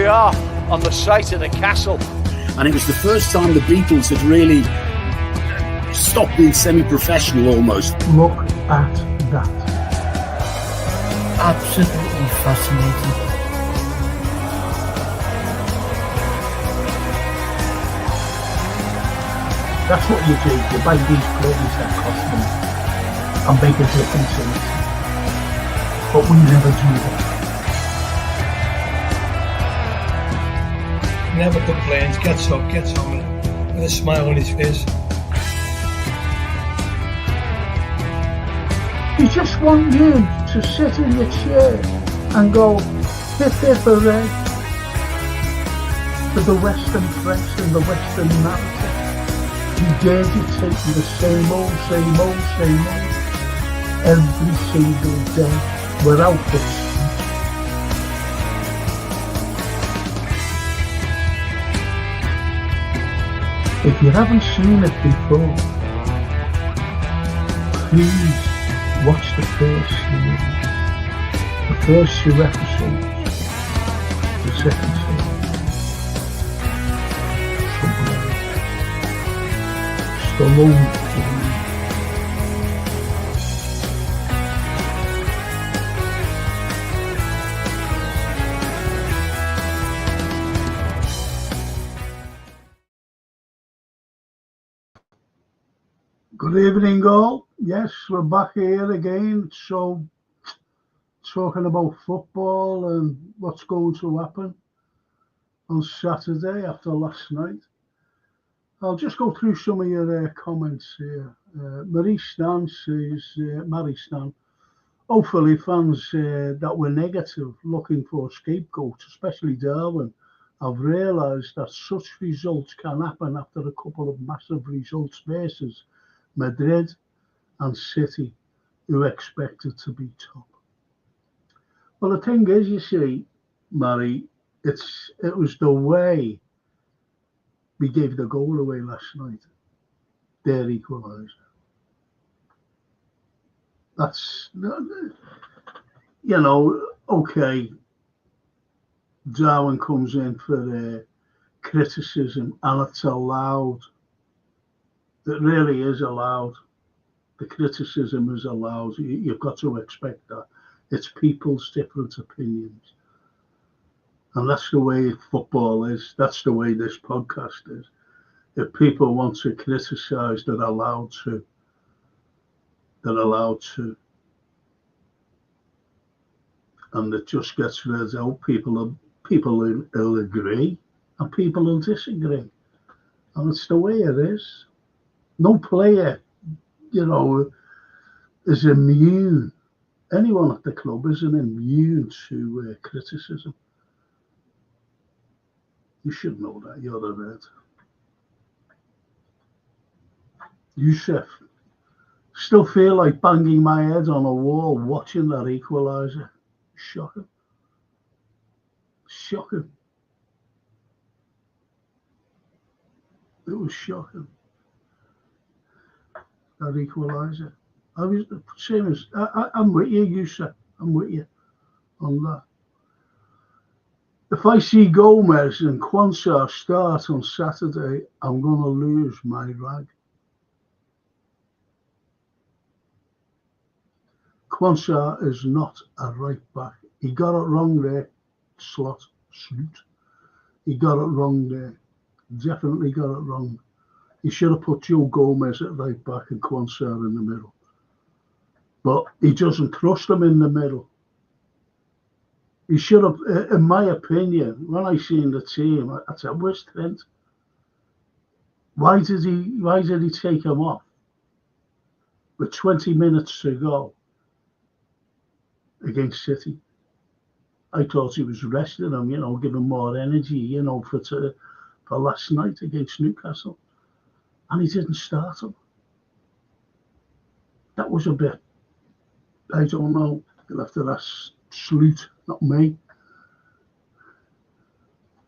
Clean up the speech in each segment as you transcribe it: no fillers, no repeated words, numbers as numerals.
we are on the site of the castle. And it was the first time the Beatles had really stopped being semi-professional almost. Look at that. Absolutely fascinating. That's what you do. You buy these players that cost money and make a difference in it. But we never do that. Never complains, gets up, gets on with a smile on his face. You just want you to sit in your chair and go, hip hip hooray, for the Western press and the Western narrative. You dare to take me the same old, every single day, without this. If you haven't seen it before, please watch the first series, the first 2 episodes, the second series. Stallone. Good evening, all. Yes, we're back here again. So, talking about football and what's going to happen on Saturday after last night. I'll just go through some of your comments here. Marie Stan says, Mary Stan, hopefully fans that were negative, looking for scapegoats, especially Darwin, have realised that such results can happen after a couple of massive results versus Madrid and City, who expected to be top. Well, the thing is, you see, Mary, it was the way we gave the goal away last night, their equaliser. That's, you know, okay, Darwin comes in for criticism, and it's allowed. It really is allowed. The criticism is allowed. You've got to expect that. It's people's different opinions. And that's the way football is. That's the way this podcast is. If people want to criticise, they're allowed to. They're allowed to. And it just gets read out. People will agree and people will disagree. And it's the way it is. No player, you know, is immune. Anyone at the club isn't immune to criticism. You should know that. You're the red. Yusuf, still feel like banging my head on a wall watching that equaliser. Shocking. Shocking. It was shocking. That equaliser. I was same as I'm with you, Yusuf. I'm with you on that. If I see Gomez and Quansah start on Saturday, I'm going to lose my rag. Quansah is not a right back. He got it wrong there. Slot. He got it wrong there. Definitely got it wrong. He should have put Joe Gomez at right back and Quansah in the middle. But he doesn't trust him in the middle. He should have, in my opinion, when I seen the team, I said, where's Trent? Why did he take him off with 20 minutes to go against City? I thought he was resting him, you know, giving more energy, you know, for last night against Newcastle. And he didn't start him. That was a bit, I don't know, you'll have to ask Sloot, not me.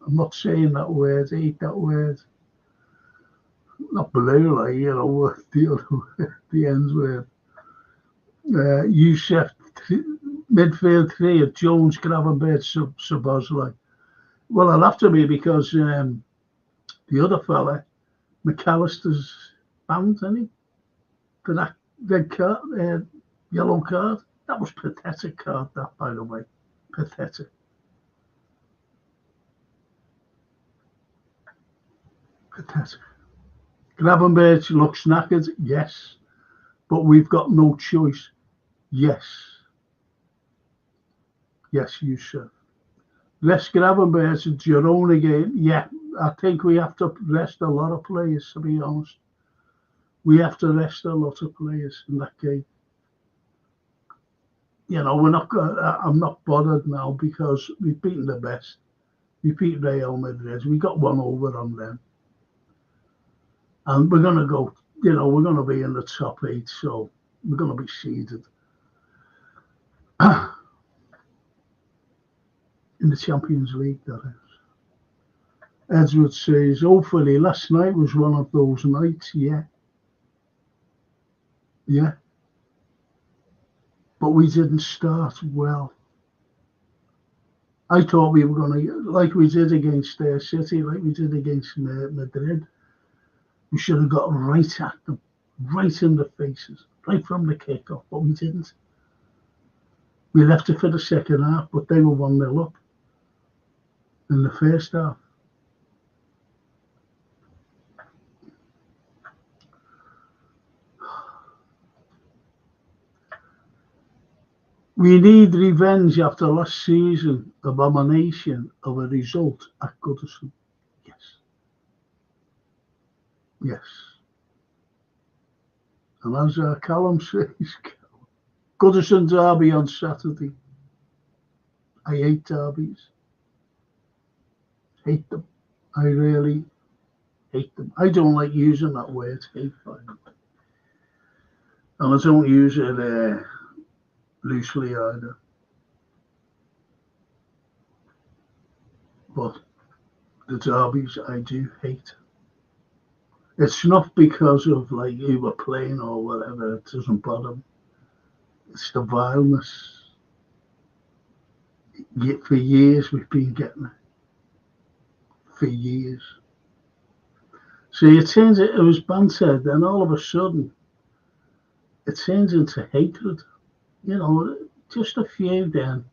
I'm not saying that word, I hate that word. Not blue, like, you know, the other, the ends word. Yusuf, midfield three of Jones, Gravenberch, Szoboszlai. Well, I'll have to be because the other fella, McAllister's banned, isn't he? For that red card, yellow card. That was pathetic card, that, by the way. Pathetic. Pathetic. Gravenberch looks knackered, yes. But we've got no choice. Yes. Yes, you sir. Rest Gravenberch and Jerome again. Yeah, I think we have to rest a lot of players, to be honest. We have to rest a lot of players in that game. You know, I'm not bothered now because we've beaten the best. We beat Real Madrid. We got one over on them. And we're going to go, you know, we're going to be in the top 8, so we're going to be seeded. In the Champions League, that is. Edward says, hopefully last night was one of those nights, yeah. Yeah. But we didn't start well. I thought we were going to, like we did against City, like we did against Madrid, we should have got right at them, right in the faces, right from the kickoff, but we didn't. We left it for the second half, but they were 1-0 up in the first half. We need revenge after last season abomination of a result at Goodison. Yes. Yes. And as Callum says, Goodison derby on Saturday. I hate derbies. Hate them. I really hate them. I don't like using that word, hate. And I don't use it loosely either. But the derbies I do hate. It's not because of like who we're playing or whatever, it doesn't bother me. It's the vileness. For years we've been getting it. For years. See, it was banter, then all of a sudden it turns into hatred. You know, just a few then.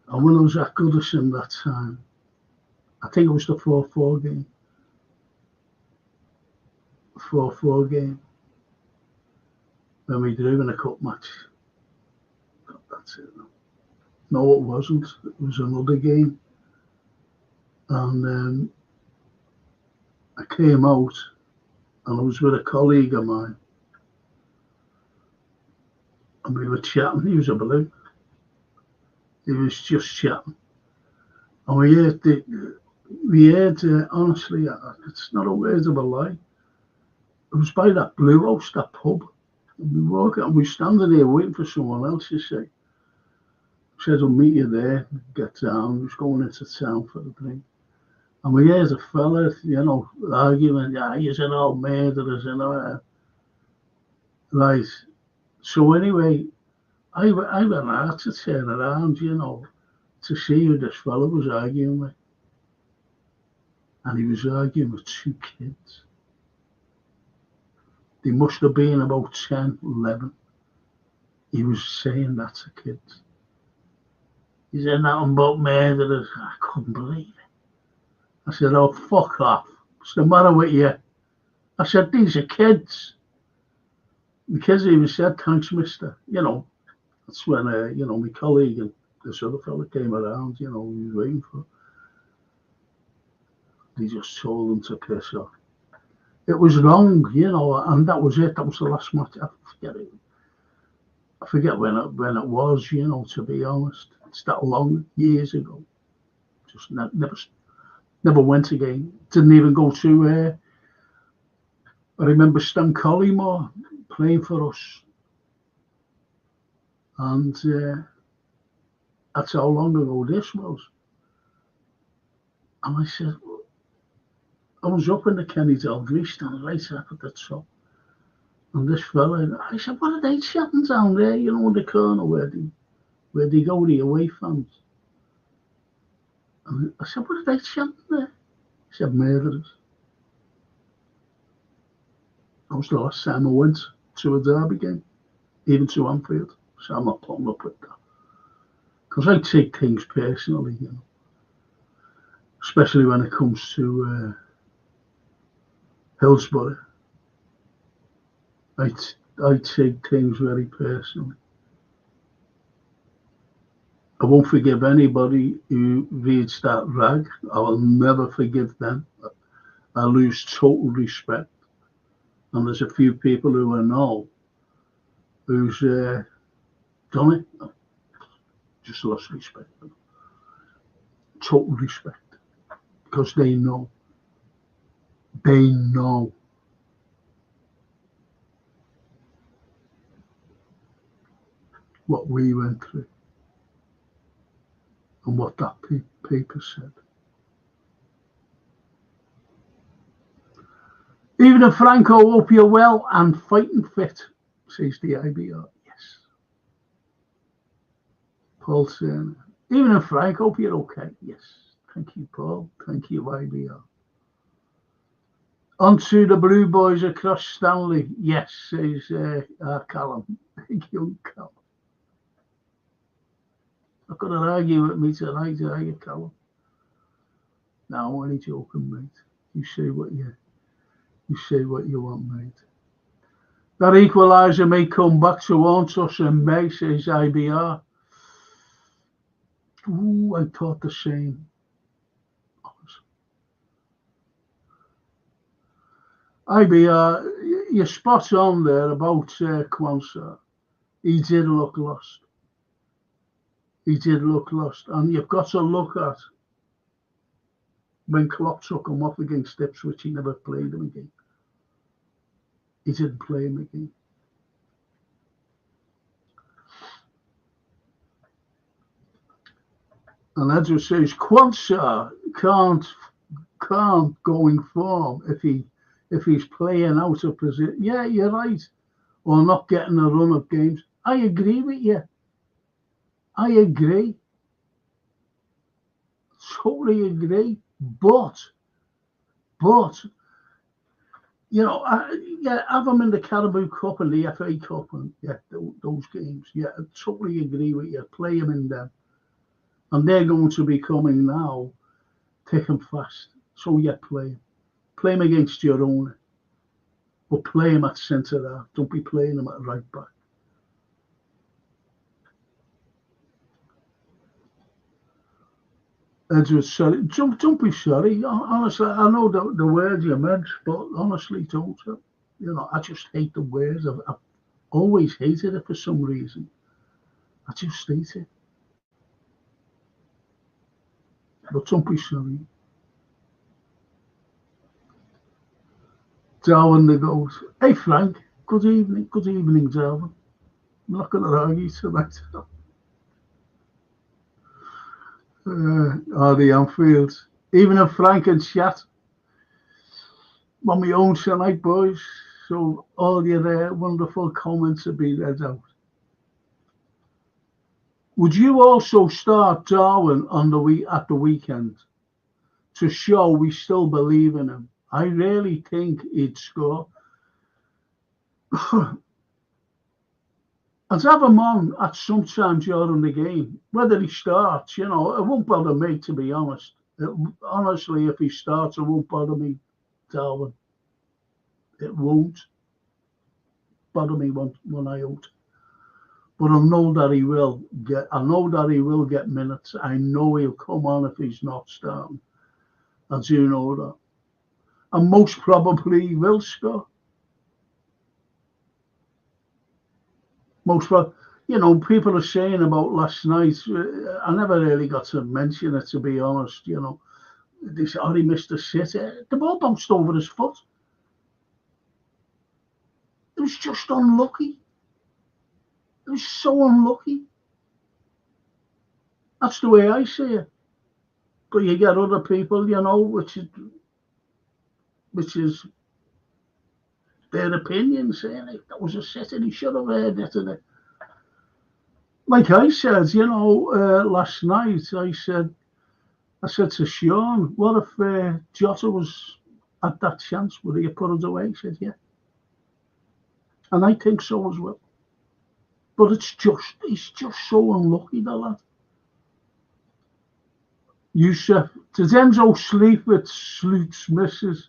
And when I was at Goodison that time, I think it was the 4-4 game. 4-4 game. When we drew in a cup match. That's it. No, it wasn't. It was another game. And I came out and I was with a colleague of mine. And we were chatting. He was a blue. He was just chatting. And we heard, honestly, it's not a word of a lie. It was by that Blue House, that pub. And we walk out and we're standing there waiting for someone else, you see. Said, I'll meet you there, get down. He was going into town for the drink. And we heard a fella, you know, arguing, yeah, he's an old murderers, you know. Right. So anyway, I went out to turn around, you know, to see who this fella was arguing with. And he was arguing with 2 kids. They must have been about 10, 11. He was saying that to kids. He said nothing about murderers. I couldn't believe it. I said, oh, fuck off. What's the matter with you? I said, these are kids. The kids even said, thanks, mister. You know, that's when, you know, my colleague and this other fella came around, you know, he was waiting for. They just told them to piss off. It was wrong, you know, and that was it. That was the last match. I forget it. I forget when it was, you know, to be honest. It's that long, years ago. Just never went again. Didn't even go to, I remember Stan Collymore playing for us. And that's how long ago this was. And I said, I was up in the Kenny Dalglish stand right up at the top. And this fella, I said, what are they chatting down there, you know, in the corner where they go, the away fans? And I said, what are they chanting there? He said, murderers. That was the last time I went to a derby game, even to Anfield. So I'm not putting up with that. Because I take things personally, you know. Especially when it comes to Hillsborough. I take things very personally. I won't forgive anybody who reads that rag. I will never forgive them. I lose total respect. And there's a few people who I know who's done it. Just lost respect. Total respect. Because they know. They know. What we went through. And what that paper said. Even if Franco, hope you're well and fighting fit, says the IBR. Yes. Paul saying, even if Franco, hope you're okay. Yes. Thank you, Paul. Thank you, IBR. On to the Blue Boys across Stanley. Yes, says Callum. Thank you, Callum. Not going to argue with me tonight, are you, Callum? No, I'm only joking, mate. You say what you want, mate. That equaliser may come back to haunt us in May, says IBR. Ooh, I thought the same. IBR, you're spot on there about Kwanzaa. He did look lost. He did look lost. And you've got to look at when Klopp took him off against Ipswich, he never played him again. He didn't play him again. And Edward says, Kwanzaa can't go in form if he's playing out of position. Yeah, you're right. Or not getting a run of games. I agree with you. I agree. Totally agree. But you know, have them in the Carabao Cup and the FA Cup and those games. Yeah, I totally agree with you. Play them in them. And they're going to be coming now, thick and fast. So play them. Play them against your own. But play them at centre half. Don't be playing them at right back. Edward, sorry. Don't be sorry. Honestly, I know the words you meant, but honestly, don't. You know, I just hate the words. I've always hated it for some reason. I just hate it. But don't be sorry. Darwin the goat. Hey, Frank. Good evening. Good evening, Darwin. I'm not going to argue tonight. The Anfield. Even if Frank and chat on my own tonight, boys. So all your wonderful comments will be read out. Would you also start Darwin on at the weekend to show we still believe in him? I really think he'd score. I'd have him on at some time during the game. Whether he starts, you know, it won't bother me, to be honest. Honestly, if he starts, it won't bother me, Darwin. It won't bother me one iota. But I know that he will get minutes. I know he'll come on if he's not starting. I do know that. And most probably he will score. You know, people are saying about last night, I never really got to mention it, to be honest, you know. They said, he missed a sit. The ball bounced over his foot. It was just unlucky. It was so unlucky. That's the way I see it. But you get other people, you know, which is their opinion, saying that was a sit and he should have heard it. And like I said, you know, last night, I said, I said to Sean, what if Jota was at that chance? Would he have put it away? He said, yeah. And I think so as well. But he's just so unlucky, the lad. Yusuf, does Enzo sleep with Slute's misses?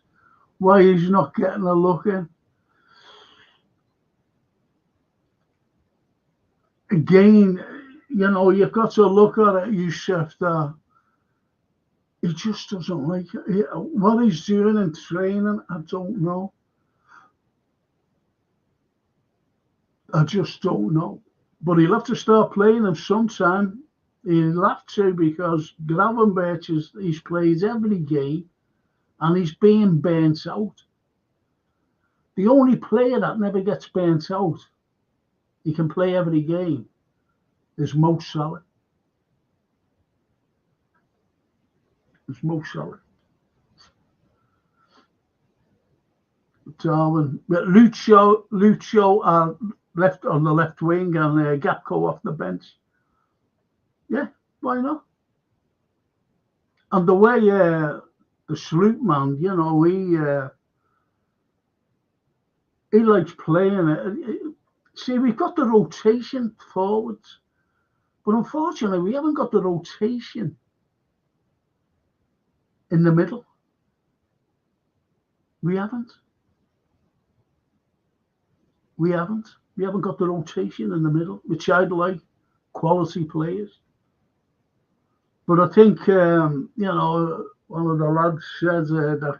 Why he's not getting a look in? Again, you know, you've got to look at it, Yusuf, that he just doesn't like it. What he's doing in training, I don't know. I just don't know. But he'll have to start playing him sometime. He'll have to, because Gravenberch he's played every game and he's being burnt out. The only player that never gets burnt out, he can play every game, is Mo Salah. It's Mo Salah. Darwin, but Lucio left on the left wing and Gakpo off the bench. Yeah, why not? And the way the Sloot man, you know, he likes playing it. See, we've got the rotation forwards, but unfortunately, we haven't got the rotation in the middle. We haven't. We haven't got the rotation in the middle, which I'd like, quality players. But I think, you know, one of the lads said that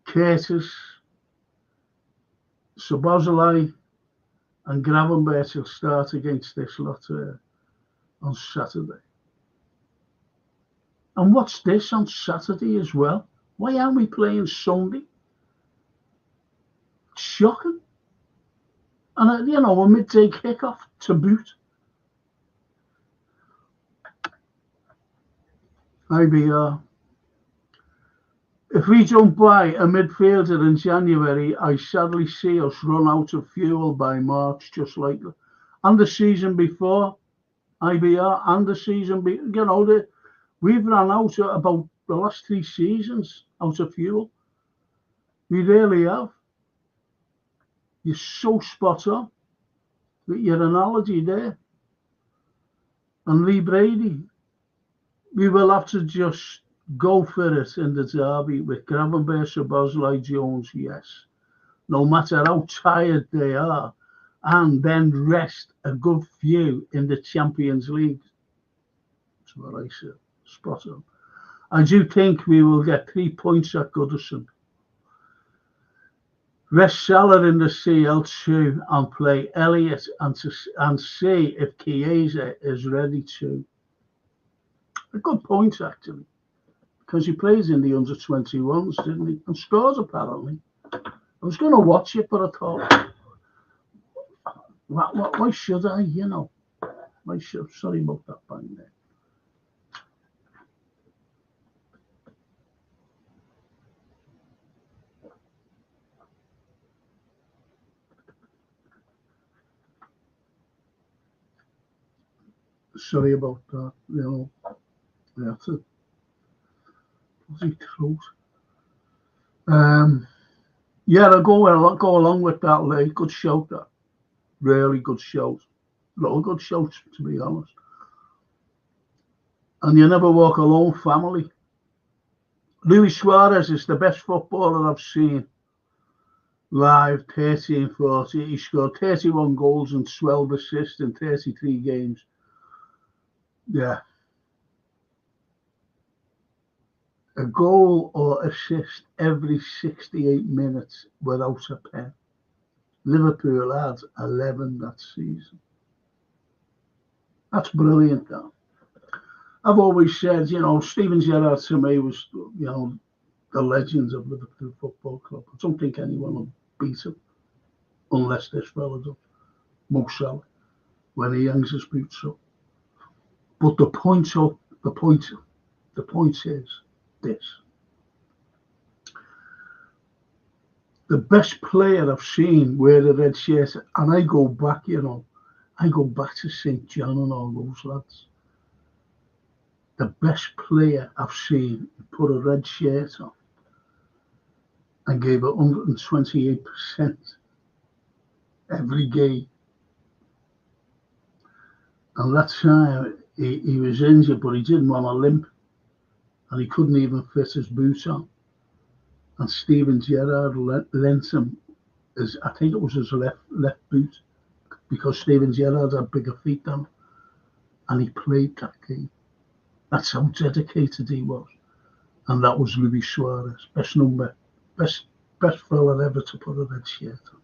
Curtis, Szoboszlai and Gravenberch will start against this lot on Saturday. And what's this on Saturday as well? Why aren't we playing Sunday? It's shocking. And, you know, a midday kickoff to boot. IBR. If we don't buy a midfielder in January, I sadly see us run out of fuel by March, just like and the season before, IBR, and the season, you know, we've run out about the last 3 seasons out of fuel. We really have. You're so spot on with your analogy there. And Lee Brady, we will have to just go for it in the derby with Gravenberch, Szoboszlai, Jones, yes. No matter how tired they are, and then rest a good few in the Champions League. That's what I said. Spot on. I do think we will get 3 points at Goodison. Rest Salah in the CL2 and play Elliott and see if Chiesa is ready to. A good point, actually, because he plays in the under-21s, didn't he? And scores, apparently. I was going to watch it, but I thought, why should I, you know? Why should? Sorry about that bang there. Sorry about that, you know. I have to bloody throat. Yeah, I'll go along with that, Lee. Good shout, that. Really good shout. A lot of good shouts, to be honest. And you never walk alone, family. Luis Suarez is the best footballer I've seen live, 13-40. He scored 31 goals and 12 assists in 33 games. Yeah. A goal or assist every 68 minutes without a pen. Liverpool had 11 that season. That's brilliant, though. I've always said, you know, Steven Gerrard to me was, you know, the legend of Liverpool Football Club. I don't think anyone will beat him unless this fella does. Mo Salah, when he hangs his boots up. But the point is this. The best player I've seen wear the red shirt, and I go back, you know, I go back to St. John and all those lads. the best player I've seen put a red shirt on and gave it 128% every game. And that time he was injured, but he didn't want to limp, and he couldn't even fit his boots on. And Steven Gerrard lent him I think it was his left boot, because Steven Gerrard had bigger feet than him, and he played that game. That's how dedicated he was. And that was Luis Suarez, best fella ever to put a red shirt on.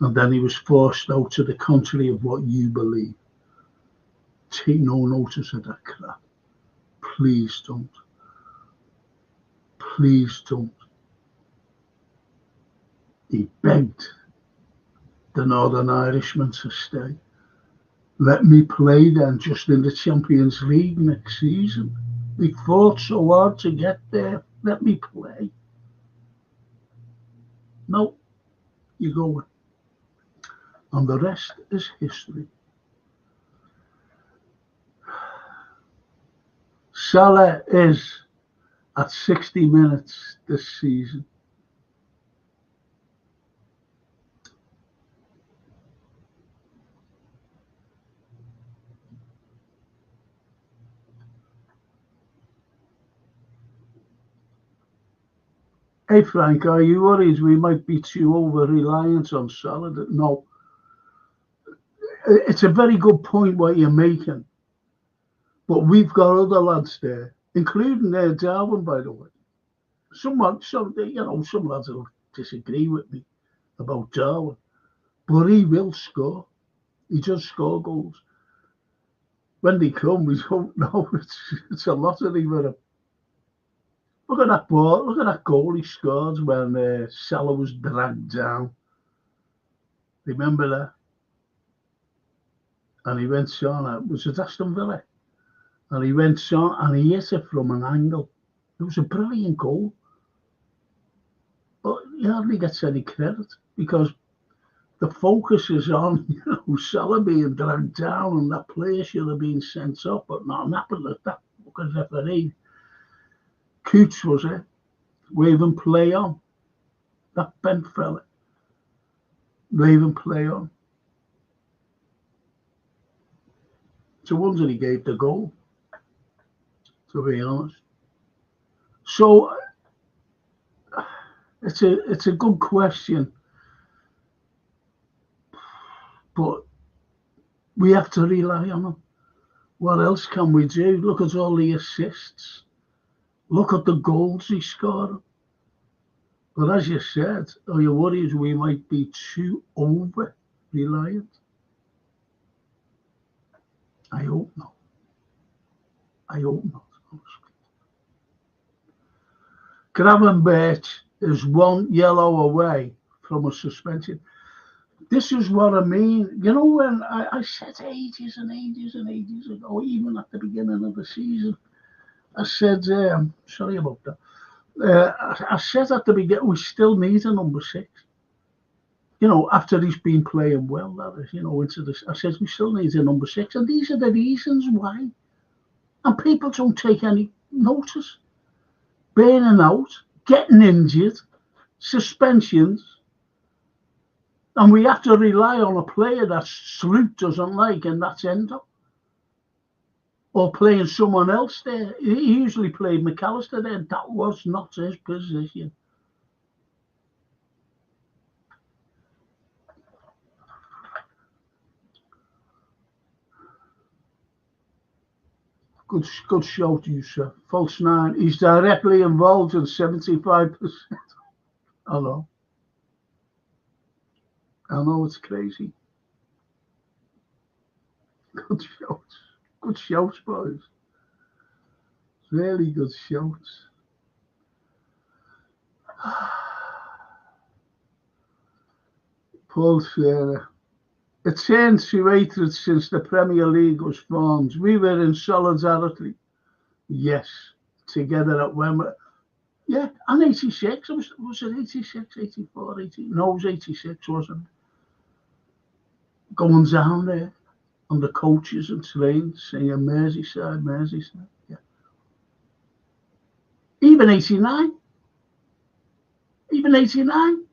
And then he was forced out to the contrary of what you believe. Take no notice of that crap. Please don't. Please don't. He begged the Northern Irishman to stay. Let me play then, just in the Champions League next season. We fought so hard to get there. Let me play. No, you're going. And the rest is history. Salah is at 60 minutes this season. Hey Frank, are you worried we might be too over-reliant on Salah? No. It's a very good point what you're making. But we've got other lads there, including Darwin, by the way. Some lads will disagree with me about Darwin, but he will score. He does score goals. When they come, we don't know. It's a lottery with him. Look at that ball. Look at that goal he scored when Salah was dragged down. Remember that? And he went on. Was it Aston Villa? And he went on and he hit it from an angle. It was a brilliant goal. But he hardly gets any credit because the focus is on Salah being dragged down and that player should have been sent off, but nothing happened at that fucking referee. Coots was it, waving play on. That bent fella, waving play on. It's a wonder he gave the goal, to be honest. So it's a good question, but we have to rely on him. What else can we do? Look at all the assists. Look at the goals he scored. But as you said, are you worried we might be too over-reliant? I hope not. I hope not. Gravenberch is one yellow away from a suspension. This is what I mean. You know, when I said ages and ages and ages ago, even at the beginning of the season, I said, sorry about that. I said at the beginning, we still need a number 6. You know, after he's been playing well, that is, into this. I said, we still need a number 6. And these are the reasons why. And people don't take any notice. Burning out, getting injured, suspensions. And we have to rely on a player that Sloot doesn't like, and that's Endo. Or playing someone else there. He usually played McAllister there. That was not his position. Good shout, you sir. False 9. He's directly involved in 75%. I know it's crazy. Good shouts. Good shouts, boys. Really good shouts. Paul Shearer. It turned to hatred since the Premier League was formed. We were in solidarity. Yes. Together at Wembley. Yeah, and 86. Was it 86, 84, 80? No, it was 86, wasn't it? Going down there. on the coaches and trains saying Merseyside, Merseyside. Yeah. Even 89. Even 89.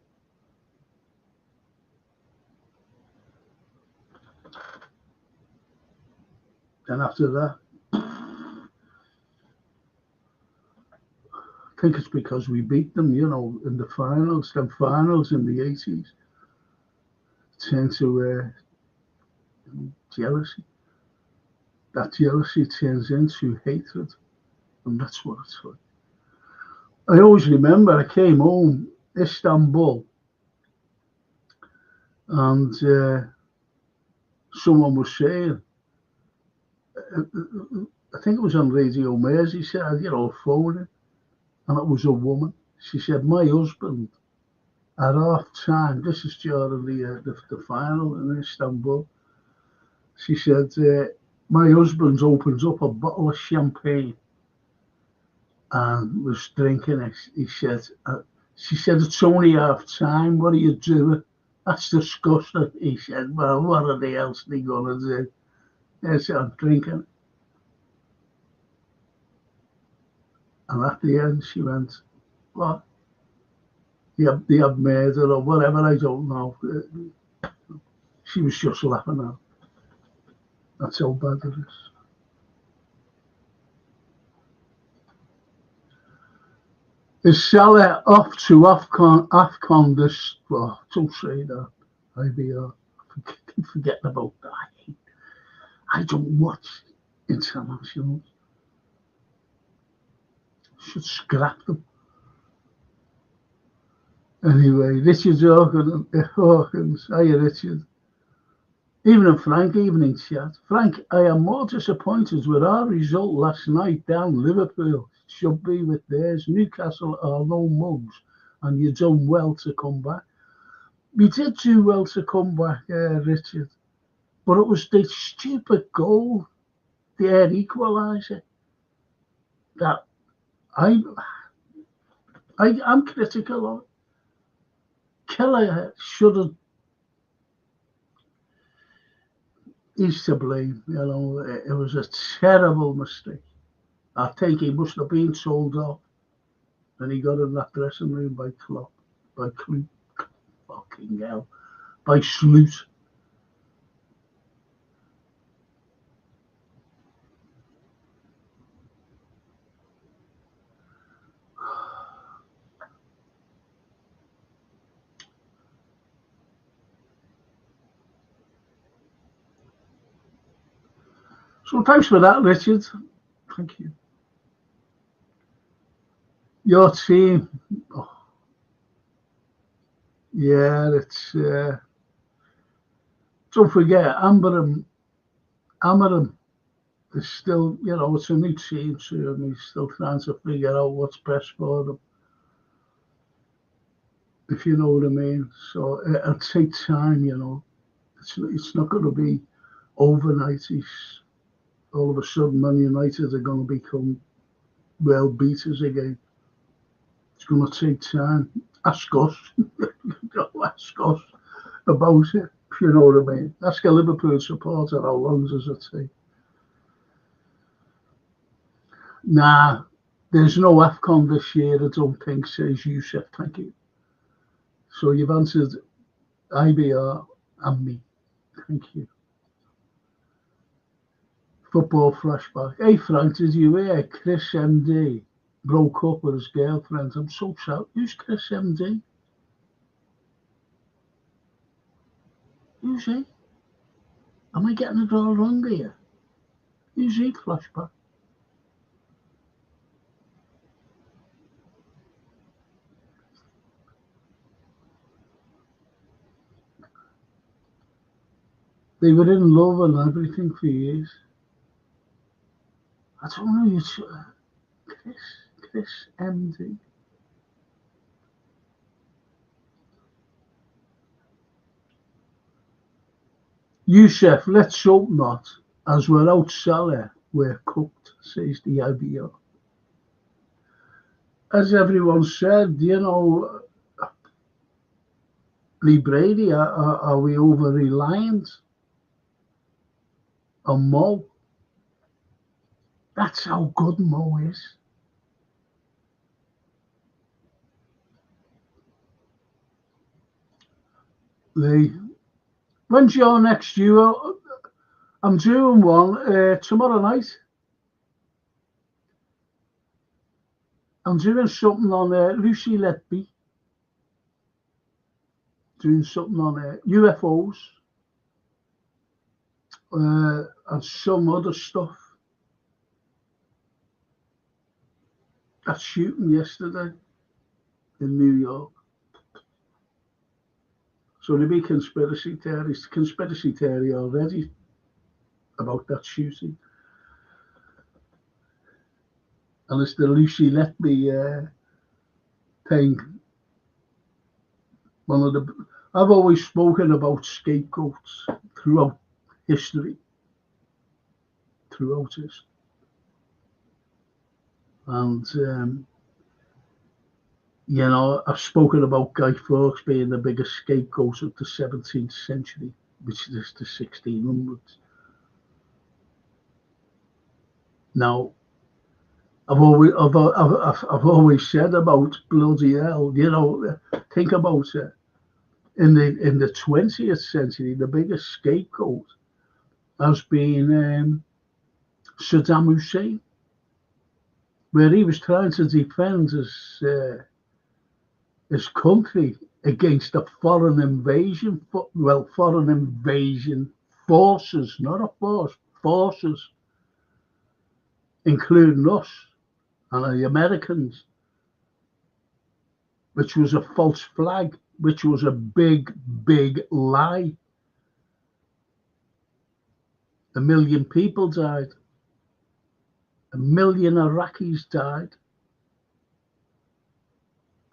Then after that, I think it's because we beat them, you know, in the finals, them finals in the 80s. Turned to jealousy. That jealousy turns into hatred, and that's what it's like. I always remember I came home, Istanbul, and someone was saying, I think it was on Radio Merseyside, you know, phoning, and it was a woman. She said, my husband, at half time, this is during the final in Istanbul, she said, my husband opens up a bottle of champagne and was drinking it. He said, she said, it's only half time, what are you doing? That's disgusting. He said, well, what are they else they going to do? I said, I'm drinking. And at the end, she went, what? They have murder or whatever, I don't know. She was just laughing at it. That's how bad it is. Is Salah off to AFCON this? Well, don't say that. IBR. Keep forgetting about that. I don't watch internationals. Should scrap them. Anyway, Richard Hawkins. Hiya, Richard. Evening, Frank. Evening, chat. Frank, I am more disappointed with our result last night down Liverpool. Should be with theirs. Newcastle are no mugs, and you've done well to come back. We did do well to come back, Richard, but it was the stupid goal, the air equaliser, that I'm critical of. Keller should have. He's to blame, you know. It was a terrible mistake. I think he must have been told off, and he got in that dressing room by Klopp, by Klopp, fucking hell, by Sloot. So thanks for that, Richard. Thank you. Your team, oh, yeah, it's don't forget Amarim is still, you know, it's a new team, so he's still trying to figure out what's best for them, if you know what I mean. So it'll take time, you know. It's not going to be overnight. All of a sudden, Man United are going to become world beaters again. It's going to take time. Ask us. Ask us about it, if you know what I mean. Ask a Liverpool supporter how long does it take. Nah, there's no AFCON this year, I don't think, says Yusuf. Thank you. So you've answered IBR and me. Thank you. Football flashback. Hey Frank, did you hear Chris MD broke up with his girlfriend? I'm so sad. Who's Chris MD? Who's he? Am I getting it all wrong here? Who's he, flashback? They were in love and everything for years. I don't know who's Chris MD. Yusuf, let's hope not, as we're out Salah, we're cooked, says the IBO. As everyone said, you know, Lee Brady, are we over-reliant? And Mo, that's how good Mo is. When's your next duo? I'm doing one tomorrow night. I'm doing something on Lucy Letby. Doing something on UFOs and some other stuff. That shooting yesterday in New York. So there'll be conspiracy theory already about that shooting. And it's the Lucy Letby thing. I've always spoken about scapegoats throughout history. And you know, I've spoken about Guy Fawkes being the biggest scapegoat of the 17th century, which is the 1600s. Now, I've always said about bloody hell, you know, think about it. In the 20th century, the biggest scapegoat has been Saddam Hussein, where he was trying to defend his country against a foreign invasion forces, not a force, forces, including us and the Americans, which was a false flag, which was a big, big lie. 1 million people died. 1 million Iraqis died.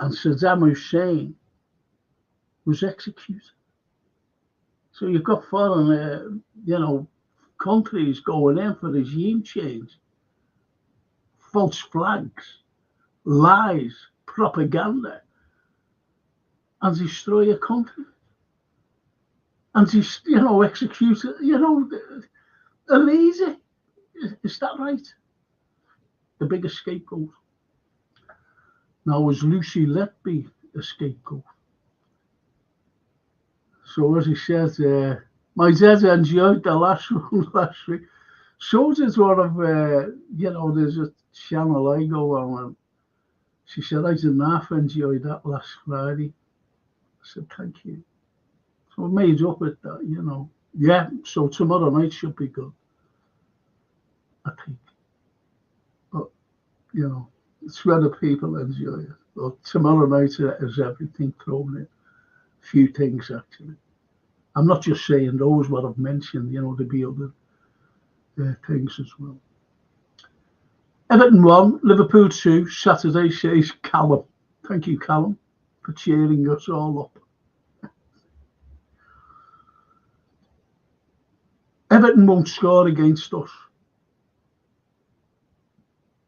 And Saddam Hussein was executed. So you've got foreign, countries going in for regime change. False flags, lies, propaganda, and destroy a country. And execute it, easy. Is that right? The biggest scapegoat. Now, was Lucy Letby a scapegoat? So, as he said, my dad enjoyed the last one last week. So did one of, there's a channel I go on. And she said, I didn't half enjoy that last Friday. I said, thank you. So I made up with that, Yeah, so tomorrow night should be good, I think. But, it's whether people enjoy it. But tomorrow night is everything thrown in. A few things, actually. I'm not just saying those what I've mentioned, there'll be other things as well. Everton 1, Liverpool 2, Saturday, says Callum. Thank you, Callum, for cheering us all up. Everton won't score against us.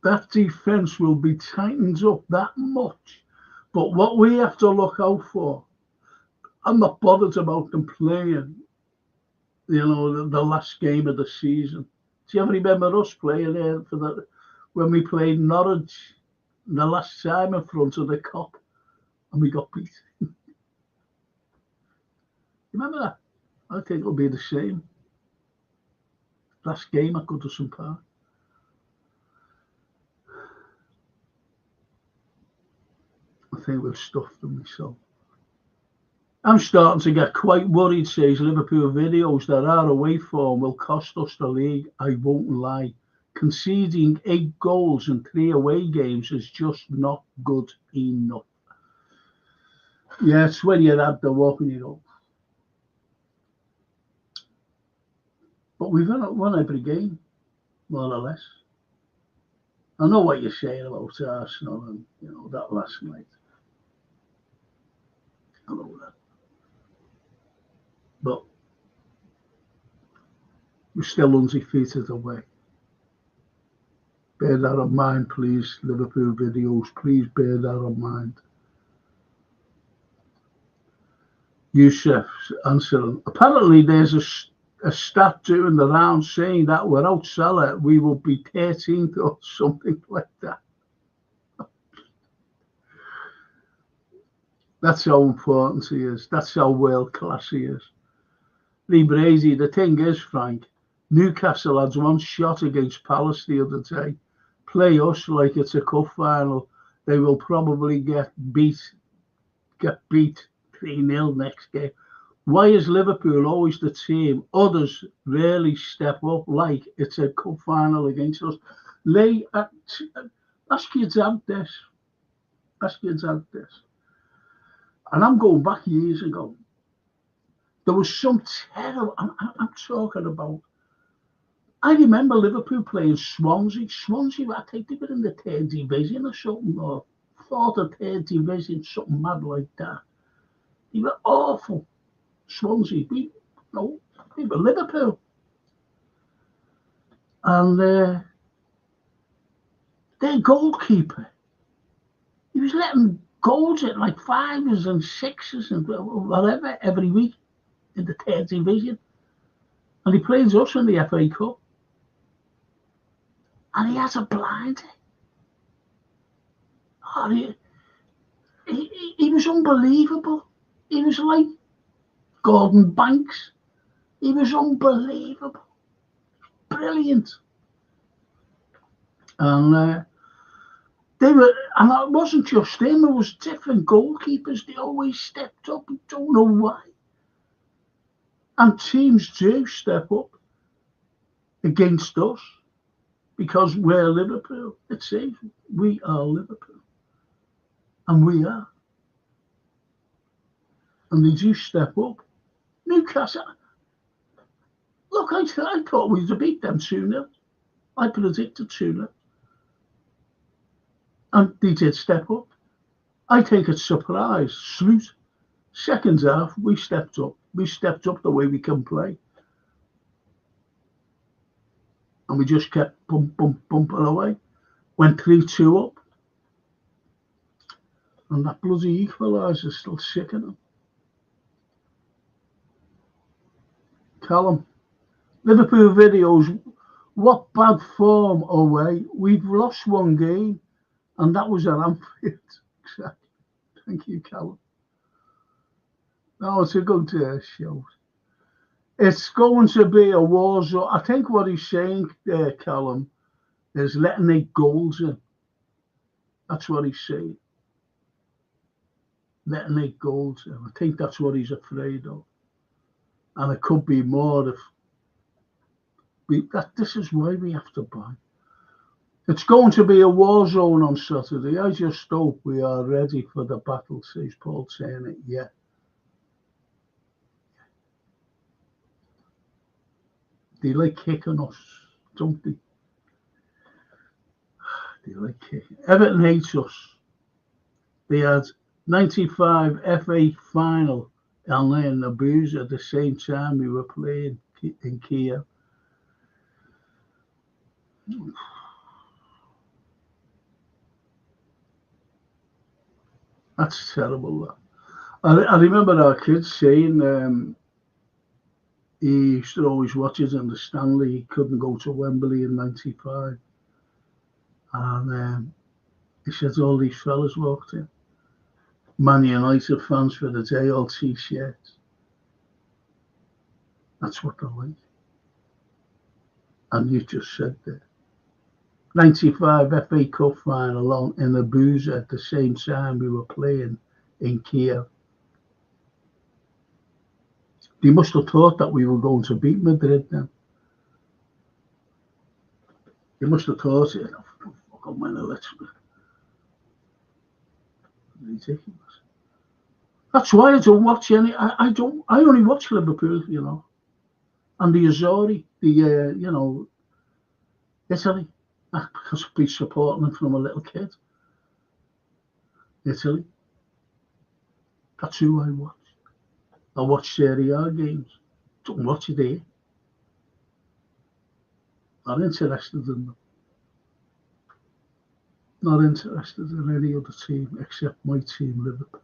That defence will be tightened up that much. But what we have to look out for, I'm not bothered about them playing, the last game of the season. Do you ever remember us playing there for that when we played Norwich the last time in front of the Cop and we got beat? Remember that? I think it'll be the same. Last game at Goodison Park. I think we've stuffed them myself. I'm starting to get quite worried, says Liverpool videos that our away form will cost us the league. I won't lie. Conceding 8 goals in 3 away games is just not good enough. Yeah, it's when you're at the walking it up. But we've won every game, more or less. I know what you're saying about Arsenal and, that last night. I know that. But we're still undefeated away. Bear that in mind, please, Liverpool videos. Please bear that in mind. Yusuf's answering. Apparently, there's a stat doing the round saying that without Salah, we will be 13th or something like that. That's how important he is. That's how world class he is. Lee Brazy, the thing is, Frank, Newcastle had one shot against Palace the other day. Play us like it's a cup final. They will probably get beat 3-0 next game. Why is Liverpool always the team? Others rarely step up like it's a cup final against us. Lee, ask your dad this. Ask your dad this. And I'm going back years ago. There was some terrible, I'm talking about, I remember Liverpool playing Swansea. Swansea, I think they were in the 3rd division or something, or 4th or 3rd division, something mad like that. They were awful. Swansea, we were Liverpool. And their goalkeeper, he was letting goals at like 5s and 6s and whatever every week in the 3rd division. And he plays us in the FA Cup. And he has a blind. Oh, he was unbelievable. He was like Gordon Banks. He was unbelievable. Brilliant. And they were, and it wasn't just him, it was different goalkeepers. They always stepped up. I don't know why. And teams do step up against us because we're Liverpool. It says we are Liverpool. And we are. And they do step up. Newcastle, look, I thought we'd beat them 2-0. I predicted 2-0. And they did step up. I think it's surprise. Salute. Second half, we stepped up. We stepped up the way we can play. And we just kept bumping away. Went 3-2 up. And that bloody equaliser is still sickening. Callum, Liverpool videos, what bad form away. We've lost one game, and that was at Anfield. Thank you, Callum. No, it's a good show. It's going to be a war zone. I think what he's saying there, Callum, is letting 8 goals in. That's what he's saying. Letting 8 goals in. I think that's what he's afraid of. And it could be more if this is why we have to buy. It's going to be a war zone on Saturday. I just hope we are ready for the battle, says Paul saying it. Yeah. They like kicking us, don't they? They like kicking. Everton hates us. They had 95 FA final and then the booze at the same time we were playing in Kiev. That's terrible. I remember our kids saying he used to always watch it in the Stanley. He couldn't go to Wembley in 95. And he said all these fellas walked in. Man United fans for the day, all T-shirts. That's what they're like. And you just said that. 95 FA Cup final on in the booze at the same time we were playing in Kiev. They must have thought that we were going to beat Madrid then. They must have thought it. Oh, fucking winner, let's. Ridiculous. That's why I don't watch any. I only watch Liverpool, you know, and the Azzurri, Italy. Because I've been supporting them from a little kid. Italy. That's who I watch. I watch Serie A games. Don't watch it here. Not interested in them. Not interested in any other team except my team, Liverpool.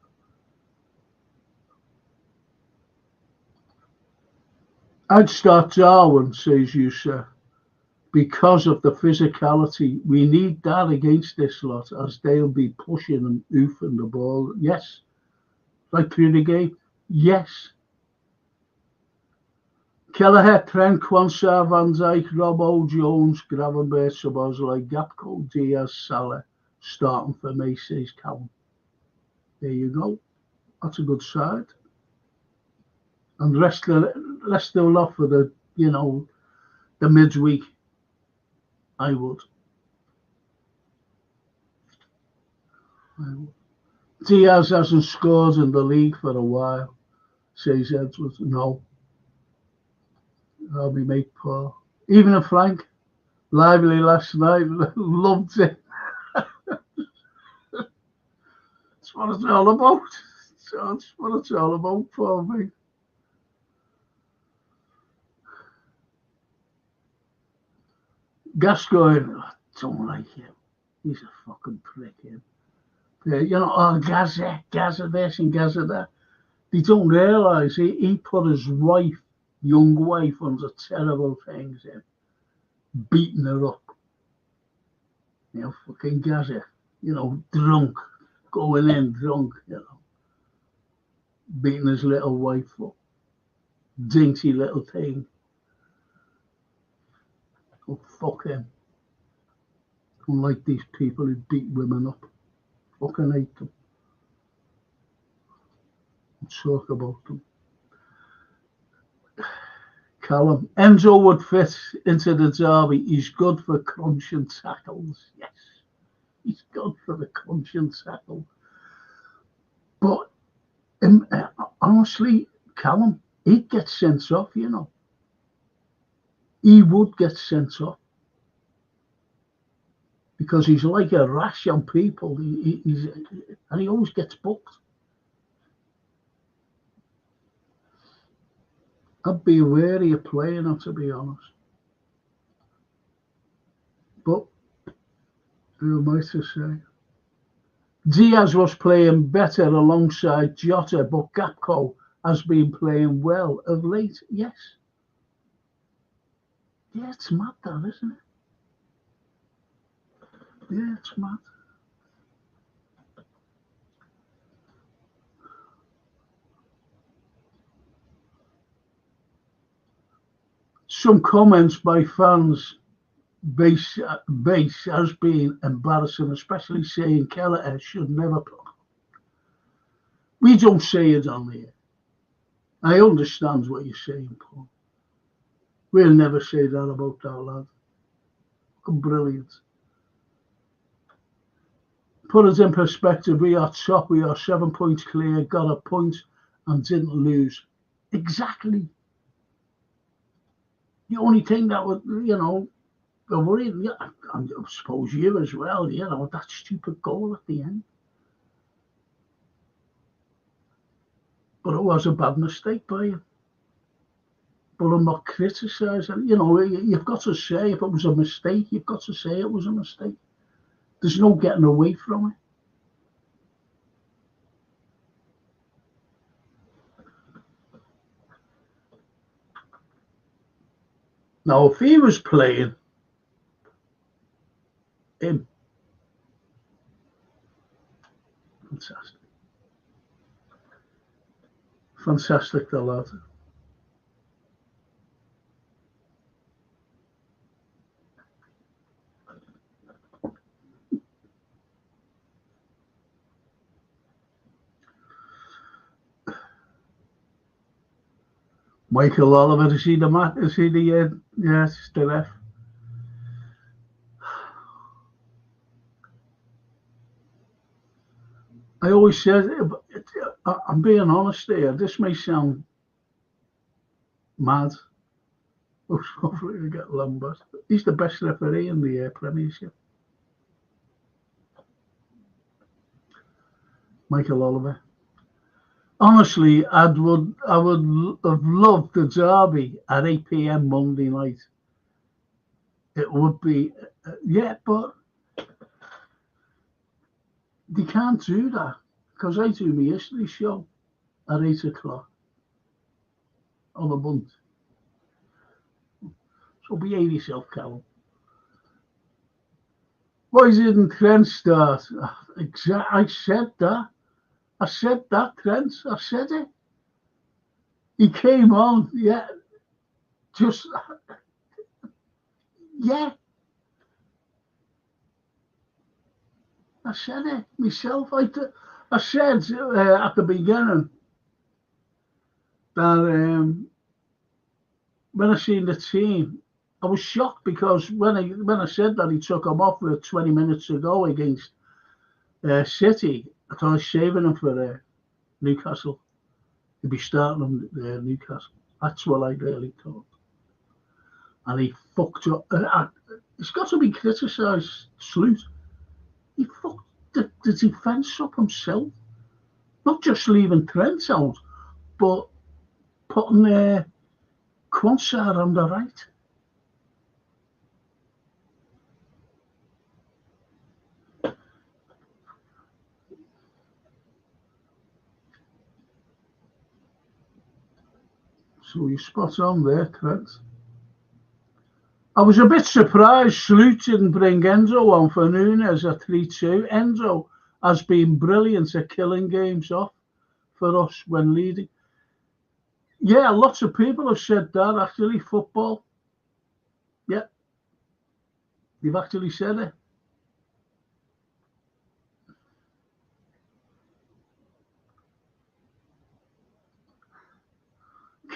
I'd start Darwin, says Yusuf, because of the physicality. We need that against this lot, as they'll be pushing and oofing the ball. Yes. Right through the game. Yes. Kelleher, Trent, Quansah, Van Dijk, Robbo, Jones, Gravenberch, Szoboszlai, Gakpo, Diaz, Salah, starting for me, says Callum. There you go. That's a good side. And the rest of the lot for the, the midweek, I would. Diaz hasn't scored in the league for a while, says Edwards. No. I'll be mate Paul. Even a Frank, lively last night, loved it. That's what it's all about. That's what it's all about for me. Gascoigne, I don't like him. He's a fucking prick, him. Gaza this and Gaza that. They don't realise he put his young wife, under terrible things in, beating her up. Fucking Gaza, drunk, going in drunk, beating his little wife up. Dainty little thing. Oh, fuck him. Don't like these people who beat women up. Fucking hate them. Talk about them. Callum, Enzo would fit into the derby. He's good for crunching tackles. Yes, he's good for the crunching tackle. But honestly, Callum, he'd get sent off, He would get sent off. Because he's like a rash on people. And he always gets booked. I'd be wary of playing him, to be honest. But who am I to say? Diaz was playing better alongside Jota, but Gakpo has been playing well of late. Yes. Yeah, it's mad, that, isn't it? Yeah, it's mad. Some comments by fans base has been embarrassing, especially saying Kelleher should never play. We don't say it on here. I understand what you're saying, Paul. We'll never say that about that lad. Brilliant. Put it in perspective, we are top, we are 7 points clear, got a point and didn't lose. Exactly. The only thing that would, worry, I suppose you as well, that stupid goal at the end. But it was a bad mistake by him. But I'm not criticising. You've got to say if it was a mistake, you've got to say it was a mistake. There's no getting away from it. Now, if he was playing him, fantastic, the lad. Michael Oliver, is he the yes, the ref. I always said, I'm being honest here, this may sound mad. Hopefully we get Lambert. He's the best referee in the Premiership. Michael Oliver. Honestly, I would have loved the derby at 8 p.m. Monday night. It would be, but they can't do that because I do my history show at 8 o'clock on a month. So behave yourself, Callum. Why didn't Trent start? I said that. I said that, Trent. I said it. He came on, yeah. Just, yeah. I said it myself. I said at the beginning that when I seen the team, I was shocked because when I said that he took him off with 20 minutes ago against City, I thought I was saving him for Newcastle. He'd be starting him Newcastle. That's what I really thought. And he fucked up. It's got to be criticised, Sloot. He fucked the defence up himself. Not just leaving Trent out, but putting Quansah on the right. So you're spot on there, Trent. I was a bit surprised Sloot didn't bring Enzo on for Nunes at 3-2. Enzo has been brilliant at killing games off for us when leading. Yeah, lots of people have said that, actually, football. Yeah, they've actually said it.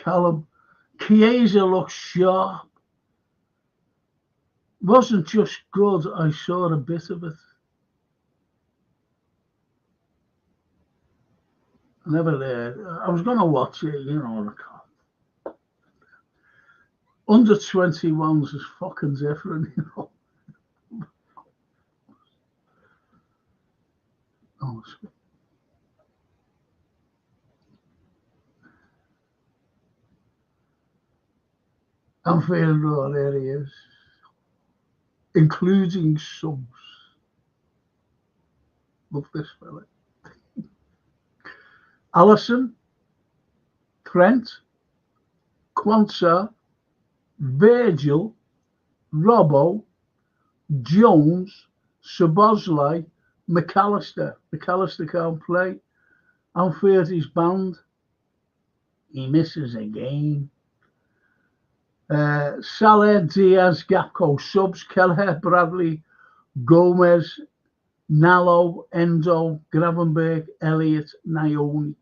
Callum, Chiesa looks sharp. Wasn't just good, I saw a bit of it. I was going to watch it, you know. Under 21s is fucking different, you know. Honestly. Anfield Road areas, including subs. Love this fella. Allison, Trent, Quansah, Virgil, Robbo, Jones, Szoboszlai, McAllister. McAllister can't play. Anfield is banned. He misses a game. Salah, Diaz, Gakpo, subs, Kelleher, Bradley, Gomez, Nallo, Endo, Gravenberg, Elliott, Naoni.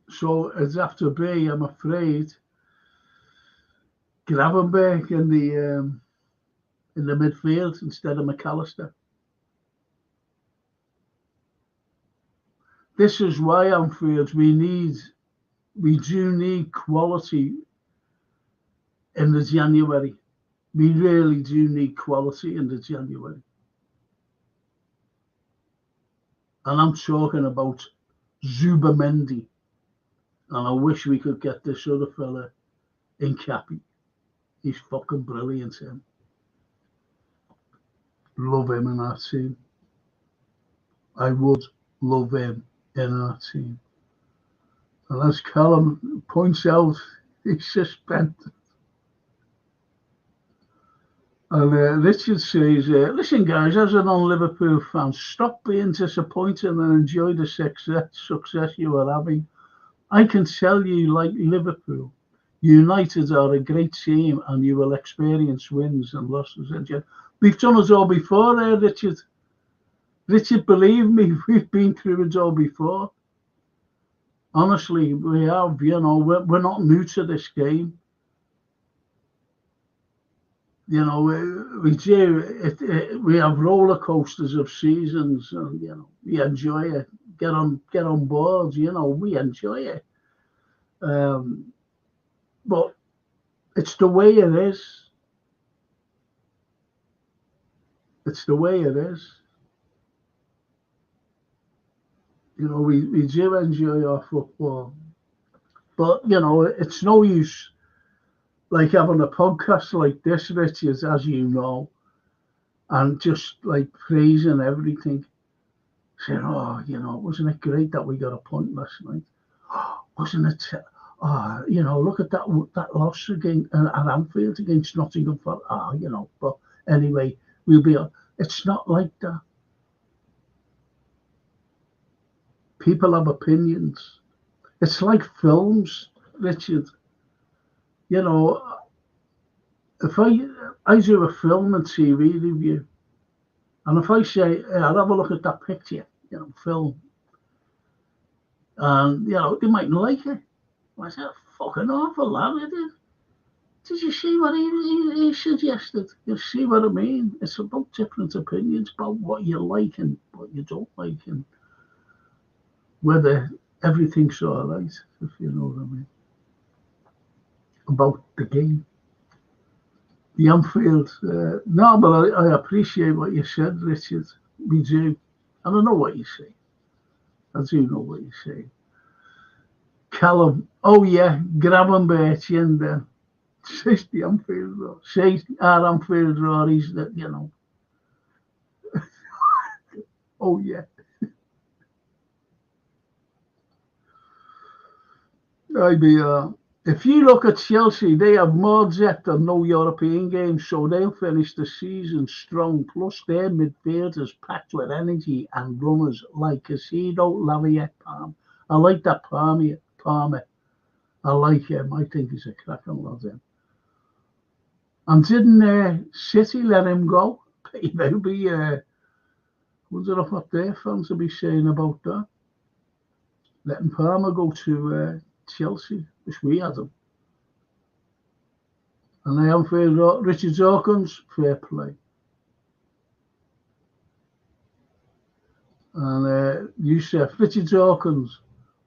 So it's have to be, I'm afraid, Gravenberg in the midfield instead of McAllister. This is why Anfield we do need quality in the January. We really do need quality in the January. And I'm talking about Zubamendi. And I wish we could get this other fella in Cappy. He's fucking brilliant, him. Love him in our team. I would love him in our team. And as Callum points out, he's suspended. And Richard says, listen guys, as a non-Liverpool fan, stop being disappointed and enjoy the success you are having. I can tell you, like Liverpool, United are a great team and you will experience wins and losses. We've done it all before there, Richard. Richard, believe me, we've been through it all before. Honestly, we have, you know, we're not new to this game. You know, we do. We have roller coasters of seasons, and you know, we enjoy it. Get on board. You know, we enjoy it. But it's the way it is. It's the way it is. You know, we do enjoy our football, but you know, it's no use like having a podcast like this, Richard, as you know, and just like praising everything, saying, "Oh, you know, wasn't it great that we got a point last night? Oh, wasn't it? oh, look at that loss again at Anfield against Nottingham Forest. But anyway, it's not like that. People have opinions. It's like films, Richard. If I do a film and TV review, and if I say, I'll have a look at that picture, film, and, they mightn't like it. I said, fucking awful, lad, Did you see what he suggested? You see what I mean? It's about different opinions, about what you like and what you don't like, and whether everything's all right, if you know what I mean. About the game. The Anfield. No, but I appreciate what you said, Richard. We do. And I know what you say. I do know what you say. Callum, oh yeah, Gravenberch in there. Says the Anfield Roar. Says our Anfield Roar is that, Oh yeah. If you look at Chelsea, they have more depth and no European games, so they'll finish the season strong. Plus, their midfielders packed with energy and runners like Casido, Laviette, Palmer. I like that Palmer. I like him. I think he's a cracking lad. And didn't City let him go? They'll be. Wonder what their fans will be saying about that. Letting Palmer go to Chelsea. Wish we had him. And I am fair. Richard Dawkins, fair play. And Youssef, Richard Dawkins,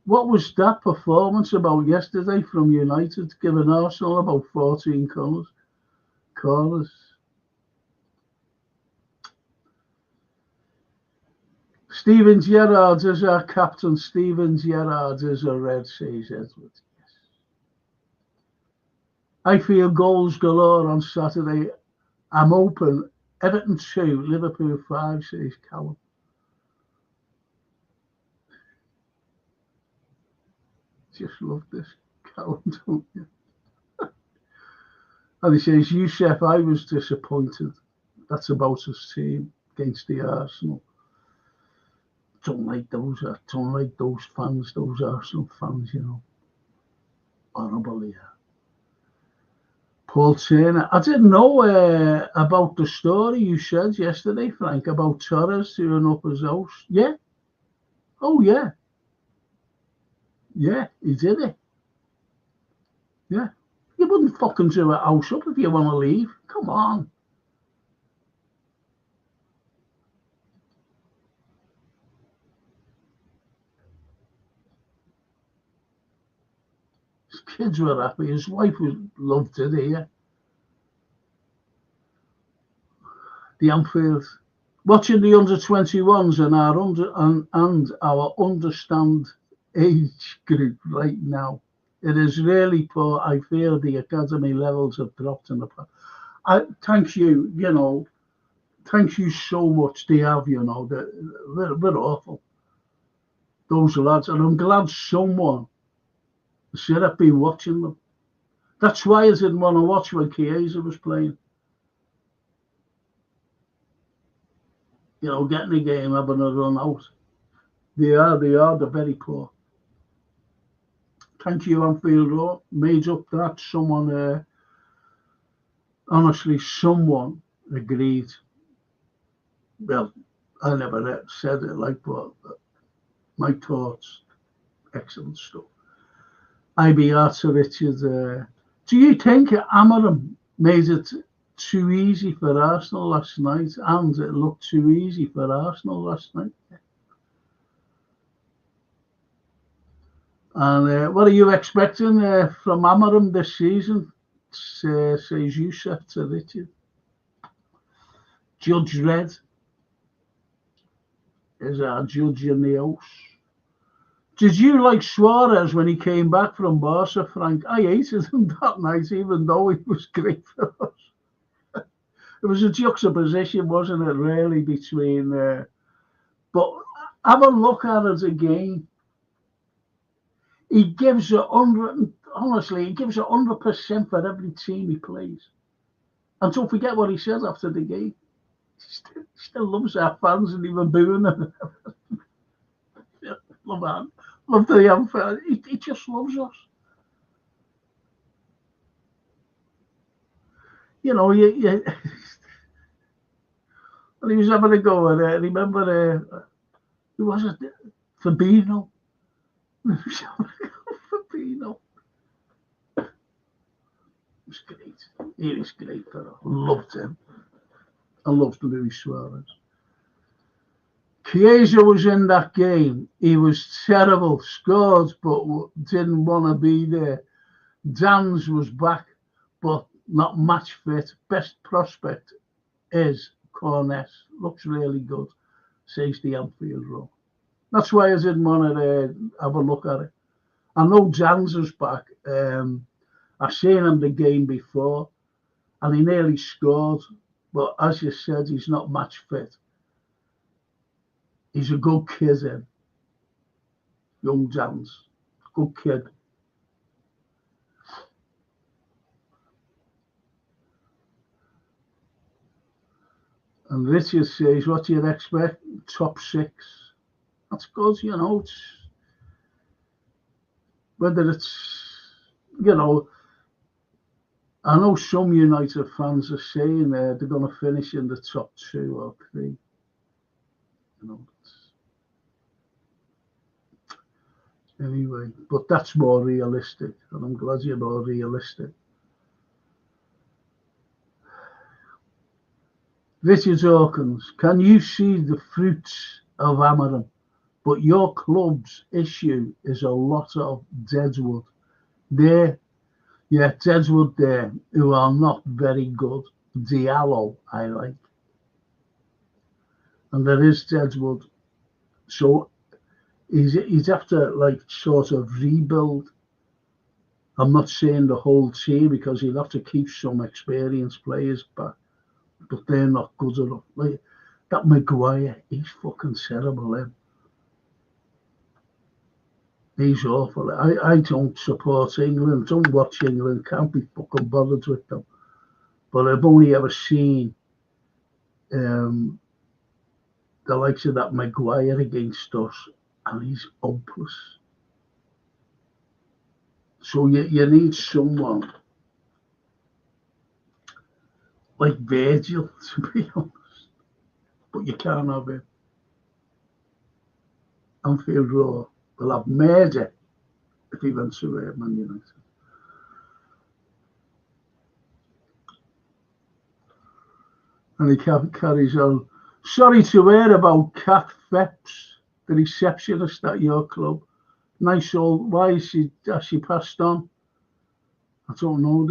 what was that performance about yesterday from United, giving Arsenal about 14 corners? Steven Gerrard is our captain. Steven Gerrard is a red, says Edward. Yes. I feel goals galore on Saturday. I'm open. Everton 2, Liverpool 5, says Callum. Just love this, Callum, don't you? And he says, Youssef, I was disappointed. That's about his team against the Arsenal. Don't like those fans, those Arsenal fans, Horrible, yeah. Paul Turner, I didn't know about the story you said yesterday, Frank, about Torres doing up his house. Yeah? Oh, yeah. Yeah, he did it. Yeah. You wouldn't fucking do a house up if you want to leave. Come on. His kids were happy. His wife loved it here. The Anfield. Watching the under-21s and our understand age group right now. It is really poor. I feel the academy levels have dropped in the past. Thank you, thank you so much. They have, they're awful. Those lads, and I'm glad someone should have been watching them. That's why I didn't want to watch when Chiesa was playing. Getting a game, having a run out. They're very poor. Thank you, Anfield Road. Made up that. Someone, honestly, someone agreed. Well, I never said it but my thoughts, excellent stuff. IBR to Richard. Do you think Amorim made it too easy for Arsenal last night, and it looked too easy for Arsenal last night? And what are you expecting from Amorim this season? Says Youssef to Richard. Judge Red is our judge in the house. Did you like Suarez when he came back from Barca, Frank? I hated him that night, even though he was great for us. It was a juxtaposition, wasn't it, really, between... but have a look at it again. he gives 100. Honestly, he gives 100% for every team he plays. And don't forget what he says after the game. He still loves our fans and even booing them. Love the young fans. He just loves us. You know, and he was having a go at it. Remember, who was it? Fabinho. Fabinho. It was great. He was great. I loved him. I loved Luis Suarez. Chiesa was in that game. He was terrible. Scored, but didn't want to be there. Dan's was back, but not match fit. Best prospect is Cornet. Looks really good. Says the Anfield Road. That's why I didn't want to have a look at it. I know Dan's was back. I've seen him the game before, and he nearly scored. But as you said, he's not match fit. He's a good kid, young Dan's. Good kid. And Richard says, what do you expect? Top 6. That's good, you know. It's, whether it's, you know, I know some United fans are saying they're going to finish in the top 2 or 3. You know. Anyway, but that's more realistic, and I'm glad you're more realistic. Richard Hawkins, can you see the fruits of Amarim? But your club's issue is a lot of Deadwood. Deadwood there, who are not very good. Diallo, I like. And there is Deadwood. So he's after like sort of rebuild. I'm not saying the whole team because he'll have to keep some experienced players back, but they're not good enough. Like that Maguire, he's fucking terrible. Him. He's awful. I don't support England, don't watch England, can't be fucking bothered with them. But I've only ever seen the likes of that Maguire against us, and he's hopeless. So you need someone like Virgil, to be honest. But you can't have him. Anfield Road will have murder if he went to Man United. And he carries on. Sorry to hear about Kat Phepps, the receptionist at your club. Nice old. Why is has she passed on? I don't know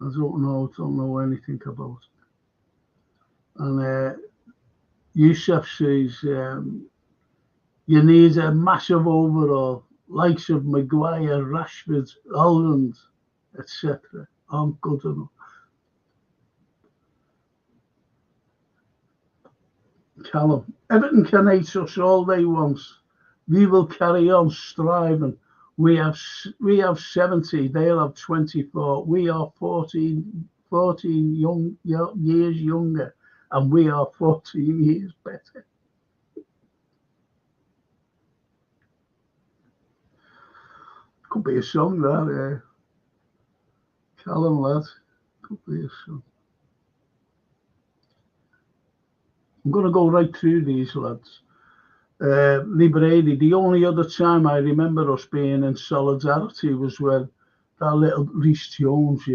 I don't know anything about it. And Yusuf says you need a massive overhaul, likes of Maguire, Rashford, Holland, etc. aren't good enough. Callum, Everton can hate us all they want. We will carry on striving. We have 70, they'll have 24. We are 14 years younger, and we are 14 years better. Could be a song, that. Callum, lad. Could be a song. I'm going to go right through these, lads. Liberady, the only other time I remember us being in solidarity was when that little Reece Jones,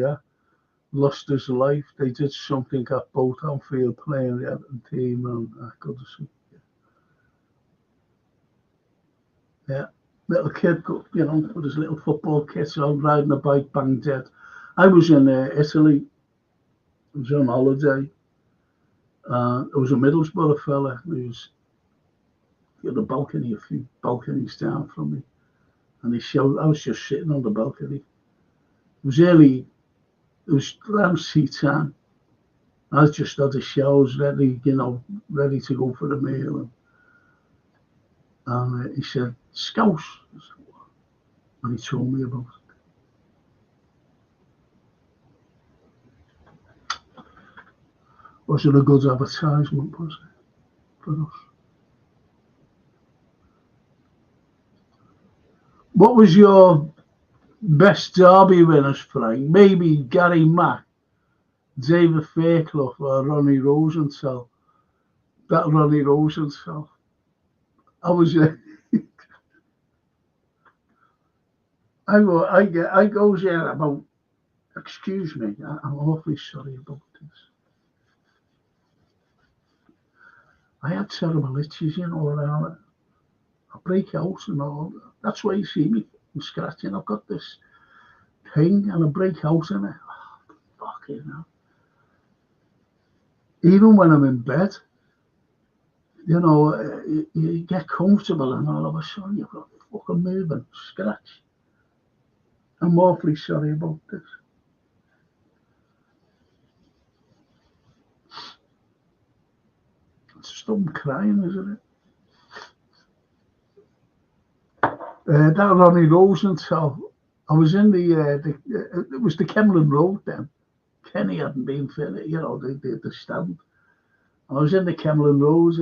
lost his life. They did something at both Anfield playing the Everton team, and I could have seen. Yeah, little kid, with his little football kit on, riding a bike, bang dead. I was in Italy. I was on holiday. There was a Middlesbrough fella who was at the balcony, a few balconies down from me, and I was just sitting on the balcony. It was around tea time. I just had the showers ready, ready to go for the meal. And he said, Scouse. I said, what? And he told me about it. Was it a good advertisement, was it, for us? What was your best derby winners, Frank? Maybe Gary Mack, David Fairclough, or Ronnie Rosenthal. That Ronnie Rosenthal. I was I goes there about, excuse me, I'm awfully sorry about this. I had terrible itches, around it. I break out and all. That's why you see me scratching. I've got this thing and I break out in it. Oh, fucking hell. Even when I'm in bed, you get comfortable and all of a sudden you've got fucking move and scratch. I'm awfully sorry about this. Stop crying, isn't it? That Ronnie Rosenthal, I was in it was the Kemlyn Road then. Kenny hadn't been finished, the stand. I was in the Kemlyn Road,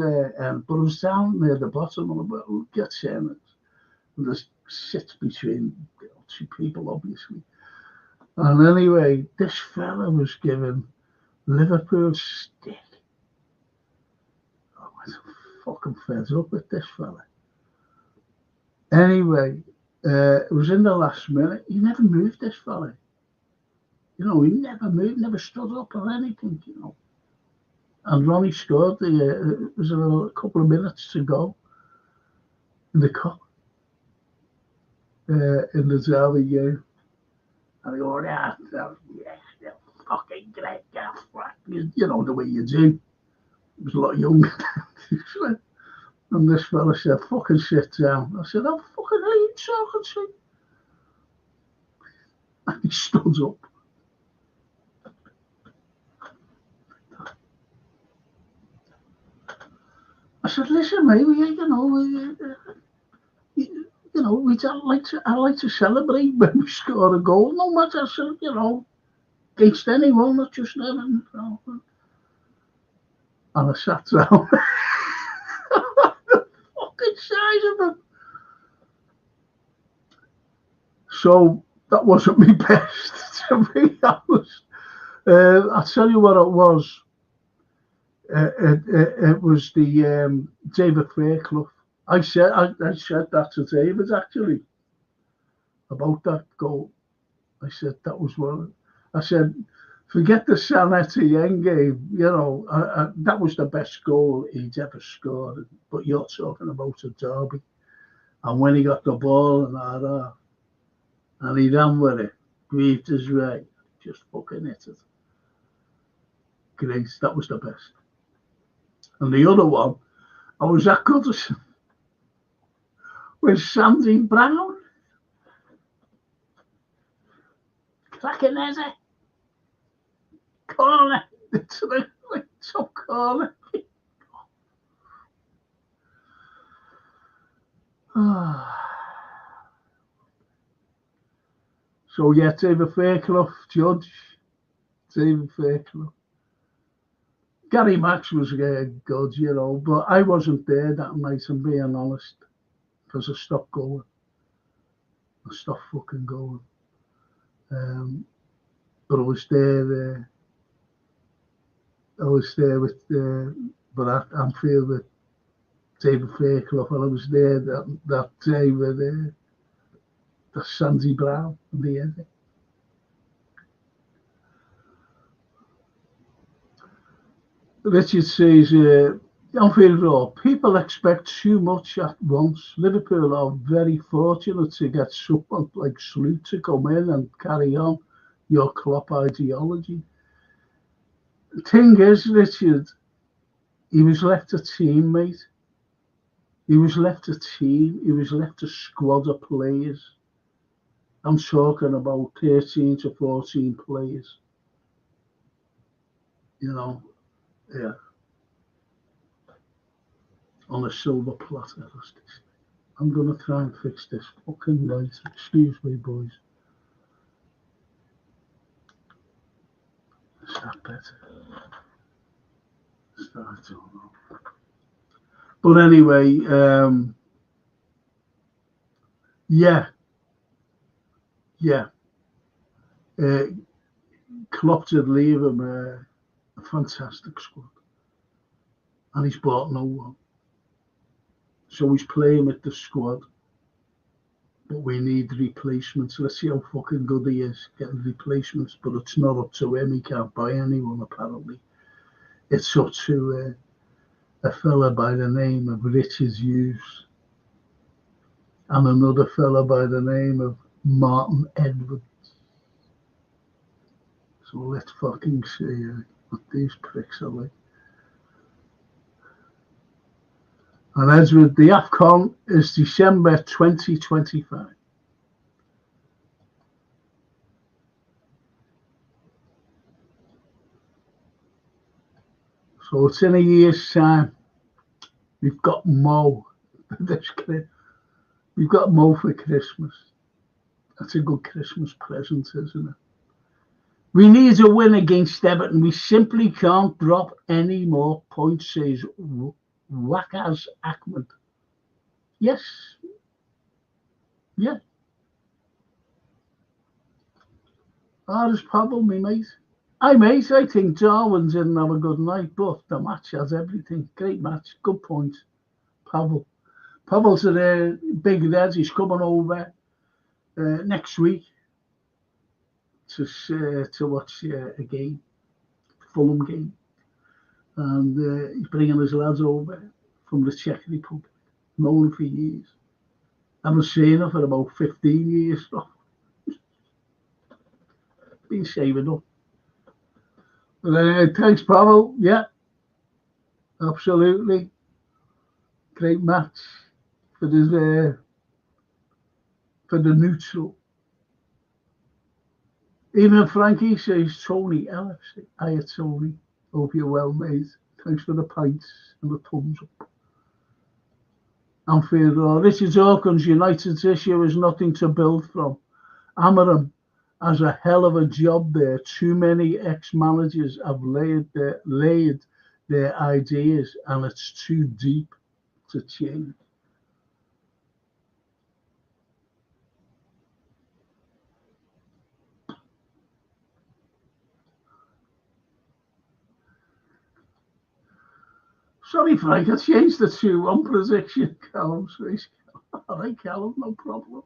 but I was down near the bottom and I get in. And there's sits between two people, obviously. And anyway, this fella was giving Liverpool stick. I was fucking fed up with this fella. Anyway, it was in the last minute. He never moved, this fella. He never moved, never stood up or anything, And Ronnie scored. It was a couple of minutes to go in the cup, in the derby game. And I go, yeah, fucking great, the way you do. He was a lot younger. And this fella said, fucking sit down. I said, I'm fucking hell you talking to? And he stood up. I said, listen, mate, I like to celebrate when we score a goal, no matter, against anyone, not just them. And I sat down. The fucking size of him. So that wasn't my best, to be honest. I'll tell you what it was. It was the David Fairclough. I said that to David, actually, about that goal. I said that was one. I said, forget the San Etienne game. That was the best goal he'd ever scored. But you're talking about a derby. And when he got the ball and he ran with it, breathed his way, just fucking hit it. Great, that was the best. And the other one, I was at Goodison with Sandy Brown. Cracking header. Corner. It's the top corner. So yeah, David Fairclough, Judge. David Fairclough. Gary Max was good, but I wasn't there that night, I'm being honest, because I stopped going. I stopped fucking going. But I was there. With, but I'm Anfield with David Fairclough, and I was there that day with the Sandy Brown and the end. Richard says, Anfield Road, people expect too much at once. Liverpool are very fortunate to get someone like Sloot to come in and carry on your Klopp ideology. The thing is, Richard, he was left a teammate. He was left a team. He was left a squad of players. I'm talking about 13 to 14 players. Yeah. On a silver platter, as they say. I'm going to try and fix this fucking light. Excuse me, boys. Is that better? I don't know. But anyway, yeah. Klopp did leave him a fantastic squad. And he's bought no one. So he's playing with the squad. But we need replacements. Let's see how fucking good he is getting replacements. But it's not up to him. He can't buy anyone, apparently. It's up to a fella by the name of Richard Hughes and another fella by the name of Martin Edwards. So let's fucking see what these pricks are like. And Edward, the AFCON is December 2025. So it's in a year's time. We've got Mo. We've got Mo for Christmas. That's a good Christmas present, isn't it? We need a win against Everton. We simply can't drop any more points, says Waqas Ahmed. Yes. Yeah. There's probably, mate. Mate, I think Darwin didn't have a good night, but the match has everything. Great match. Good point. Pavel's a big red. He's coming over next week to watch a game, Fulham game. And he's bringing his lads over from the Czech Republic. Known for years. Haven't seen her for about 15 years. Been saving up. Thanks, Pavel. Yeah, absolutely. Great match for the neutral. Even Frankie says, Tony LFC. Hiya, Tony. Hope you're well, mate. Thanks for the pints and the thumbs up. Anfield Road. Richard Hawkins, United's issue is nothing to build from. Amarim has a hell of a job there. Too many ex-managers have laid their ideas, and it's too deep to change. Sorry, Frank, I changed the 2-1 prediction. Callum says, all right, Callum, no problem.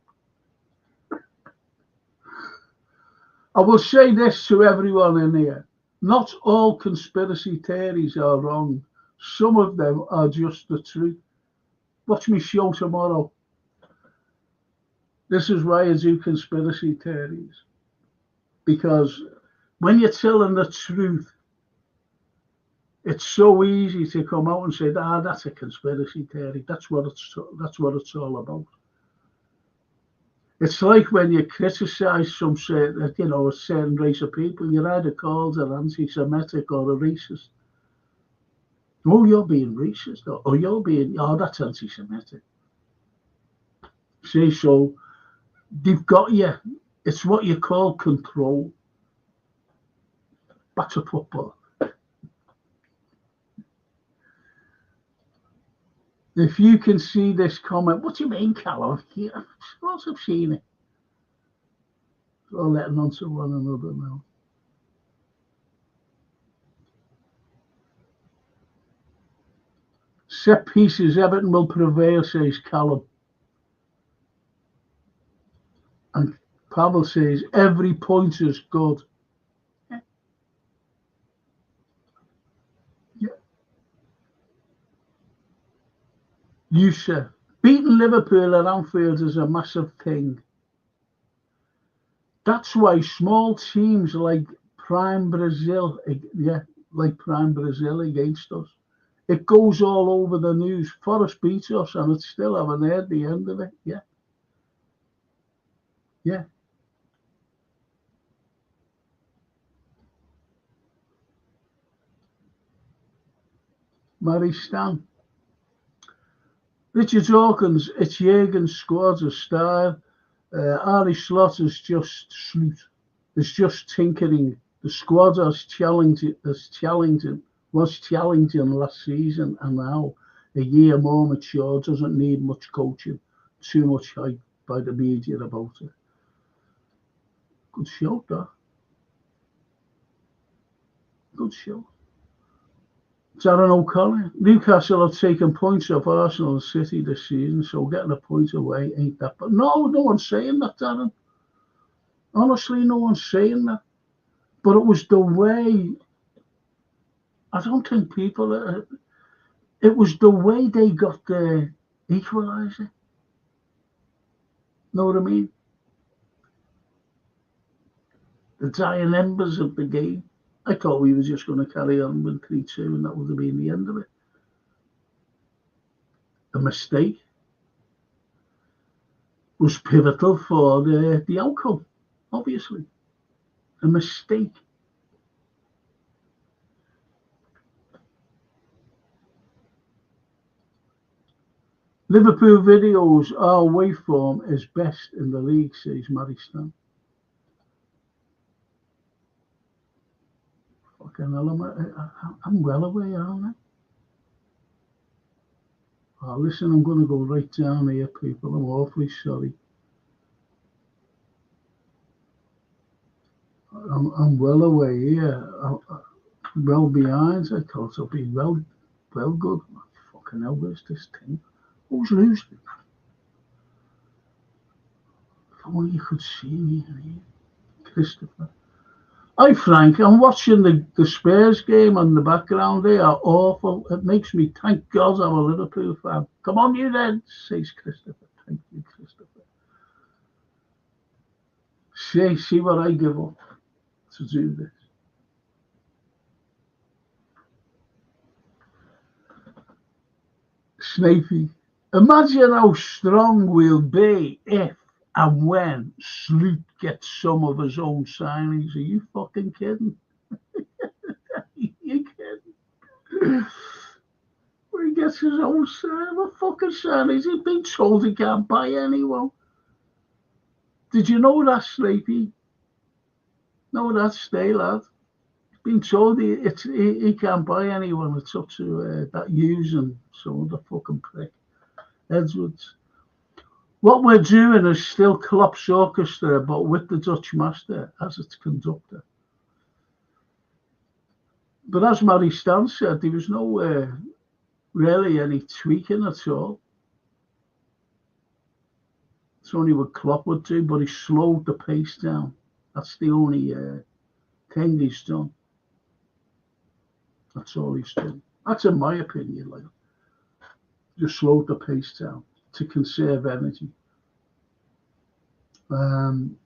I will say this to everyone in here. Not all conspiracy theories are wrong. Some of them are just the truth. Watch me show tomorrow. This is why I do conspiracy theories. Because when you're telling the truth, it's so easy to come out and say, that's a conspiracy theory. That's what it's all about. It's like when you criticise some a certain race of people, you're either called an anti-Semitic or a racist. Oh, you're being racist, or that's anti-Semitic. See, so they've got you. It's what you call control. Back to football. If you can see this comment, what do you mean, Callum? Of course I've seen it. We're letting on to one another now. Set pieces, Everton will prevail, says Callum. And Pavel says, every point is good. Yeah. Yusuf, beating Liverpool at Anfield is a massive thing. That's why small teams like Prime Brazil against us. It goes all over the news. Forest beat us and it's still haven't heard the end of it. Yeah. Yeah. Mary Stan. Richard Hawkins, it's Jurgen's squad's a style. Ari Slotter's just sloot. It's just tinkering. The squad was challenging last season, and now a year more mature, doesn't need much coaching. Too much hype by the media about it. Good show, that. Good show. Darren O'Connor. Newcastle have taken points off Arsenal and City this season, so getting a point away ain't that. But no one's saying that, Darren. Honestly, no one's saying that. But it was the way. I don't think people. It was the way they got the equaliser. Know what I mean? The dying embers of the game. I thought we were just going to carry on with 3-2 and that would have been the end of it. A mistake was pivotal for the outcome, obviously. A mistake. Liverpool videos, our waveform is best in the league, says Maristan. Fucking hell, I'm well away, aren't I? Oh, listen, I'm going to go right down here, people. I'm awfully sorry. I'm well away here. I'm well behind. I thought I'd be well good. Fucking hell, where's this thing? Who's losing? If only you could see me here. Christopher. Hi, Frank. I'm watching the Spurs game on the background. They are awful. It makes me, thank God I'm a Liverpool fan. Come on, you then, says Christopher. Thank you, Christopher. See what I give up to do this. Snapey. Imagine how strong we'll be if and when Sloot gets some of his own signings. Are you fucking kidding? Are you kidding? Where he gets his own signing? What fucking signings? He's been told he can't buy anyone. Did you know that, Snapey? No, that's stay, lad. He's been told he can't buy anyone. It's up to that Hughes and some other fucking prick. Edwards. What we're doing is still Klopp's orchestra, but with the Dutch master as its conductor. But as Mary Stan said, there was no really any tweaking at all. It's only what Klopp would do, but he slowed the pace down. That's the only thing he's done. That's all he's done. That's in my opinion. Like, just slowed the pace down to conserve energy. IBR,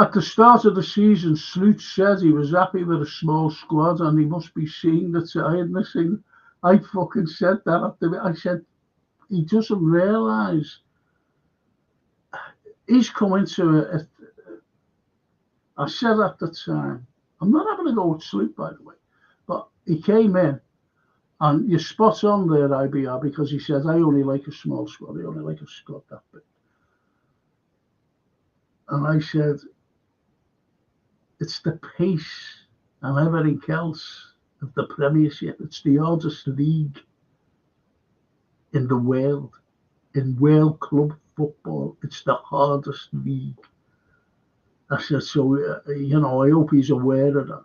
at the start of the season, Sloot said he was happy with a small squad and he must be seeing the tiredness. I fucking said that. I said, he doesn't realise he's coming to I said at the time, I'm not having a go with Sloot, by the way, but he came in. And you're spot on there, IBR, because he says, I only like a small squad. I only like a squad that big. And I said, it's the pace and everything else of the Premiership. It's the hardest league in the world. In world club football, it's the hardest league. I said, so, I hope he's aware of that.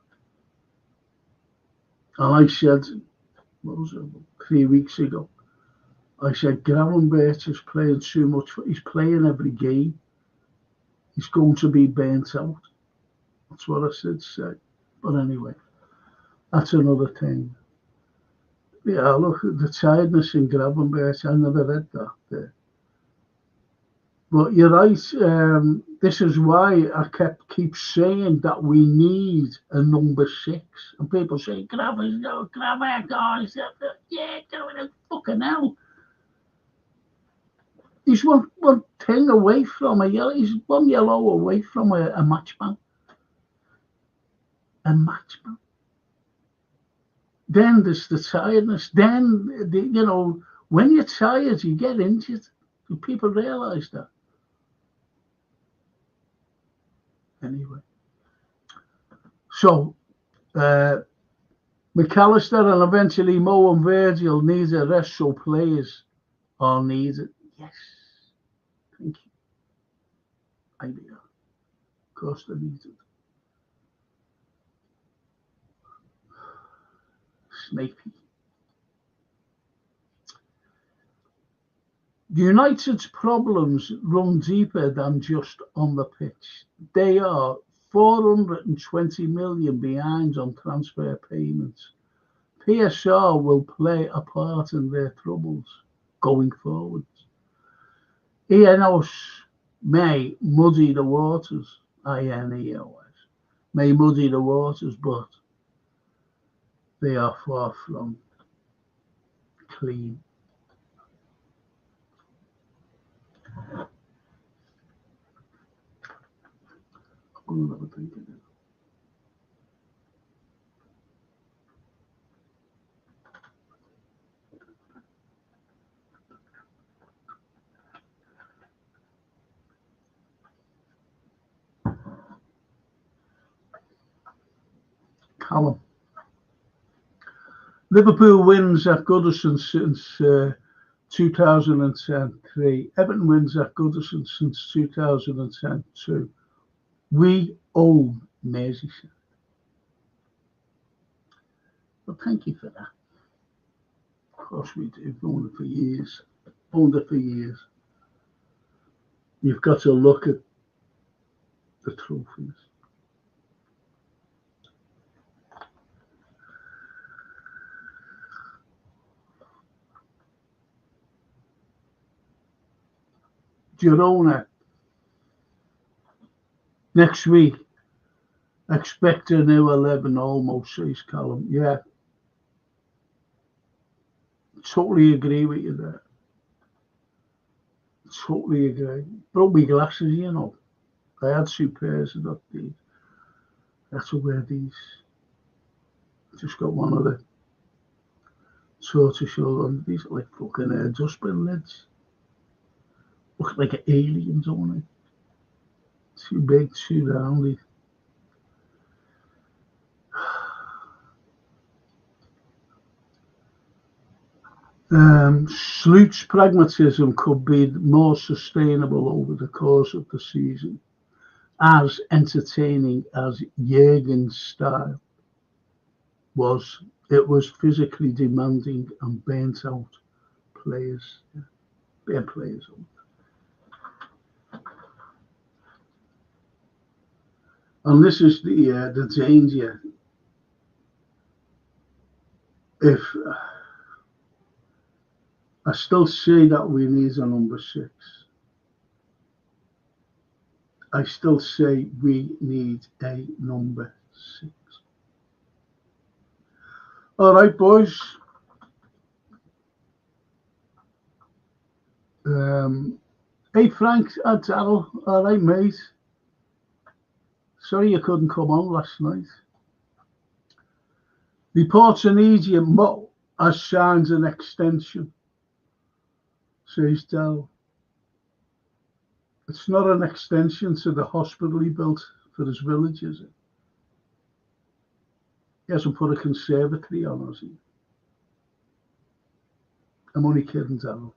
And I said, what was it, 3 weeks ago? I said, Gravenberch is playing too much. He's playing every game. He's going to be burnt out. That's what I said. But anyway, that's another thing. Yeah, look, the tiredness in Gravenberch, I never read that there. But you're right. This is why I keep saying that we need a number 6. And people say, Gravenberch, guys. Yeah, going to fucking hell. He's one thing away from a yellow. He's one yellow away from a match ban. A match ban. Then there's the tiredness. Then, When you're tired, you get injured. Do people realise that? Anyway. So, McAllister and eventually Mo and Virgil need a rest, so players are needed. Yes. Thank you. Idea. Of course they're needed. Snakey. United's problems run deeper than just on the pitch. They are 420 million behind on transfer payments. PSR will play a part in their troubles going forwards. ENOS may muddy the waters, INEOS, may muddy the waters, but they are far from clean. I'm going to have a think of it. Callum. Liverpool wins at Goodison since 2003. Everton wins at Goodison since 2002. We own Merseyside. Well, thank you for that. Of course we do. We've owned it for years. Owned it for years. You've got to look at the trophies. Girona. Next week, expect a new 11 almost, says Callum. Yeah. Totally agree with you there. Totally agree. Broke me glasses, you know. I had 2 pairs of that day. That's to wear these. Just got one of the tortoiseshell on. These are like fucking dustbin lids. Look like aliens on it. Too big, too round. Sloot's pragmatism could be more sustainable over the course of the season, as entertaining as Jurgen's style was. It was physically demanding and burnt out players. Burnt players out. And this is the danger. If I still say that we need a number 6. I still say we need a number 6. All right, boys. Hey, Frank and Darryl. All right, mate. Sorry you couldn't come on last night. Reports in Egypt, Mo has signed an extension, says Darryl. It's not an extension to the hospital he built for his village, is it? He hasn't put a conservatory on, has he? I'm only kidding, Darryl.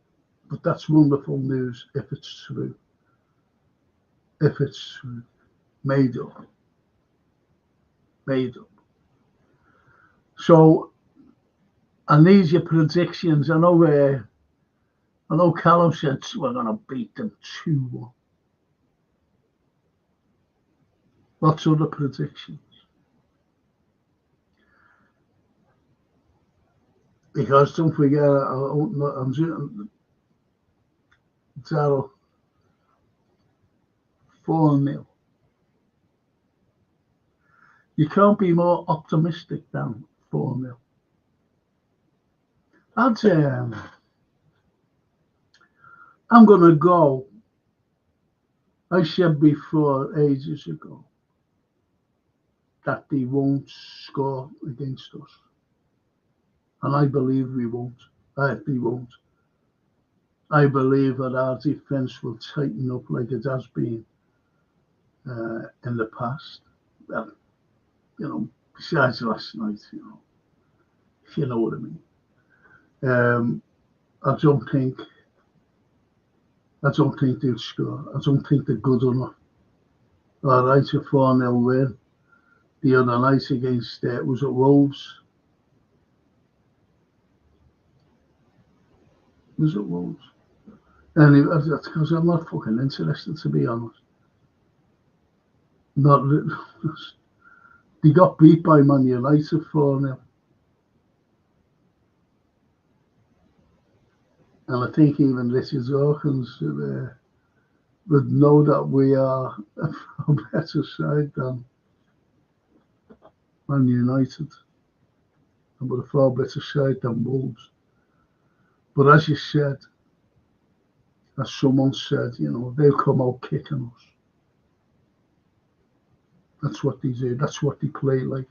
But that's wonderful news if it's true. If it's true. Made up. Made up. So, I need your predictions. I know Callum said we're going to beat them 2-1. What's other predictions? Because don't forget, I'm doing Darryl 4-0. You can't be more optimistic than 4-0. I'm going to go. I said before, ages ago, that they won't score against us. And I believe we won't. They won't. I believe that our defence will tighten up like it has been in the past. Well, besides last night, if you know what I mean. I don't think they'll score. I don't think they're good enough. All right, a 4-0 win the other night against was it Wolves? Was it Wolves? Anyway, that's because I'm not fucking interested, to be honest. Not they got beat by Man United 4-0. And I think even Richard Dawkins would know that we are a better side than Man United. And we're a far better side than Wolves. But as you said, as someone said, they'll come out kicking us. That's what they do. That's what they play like.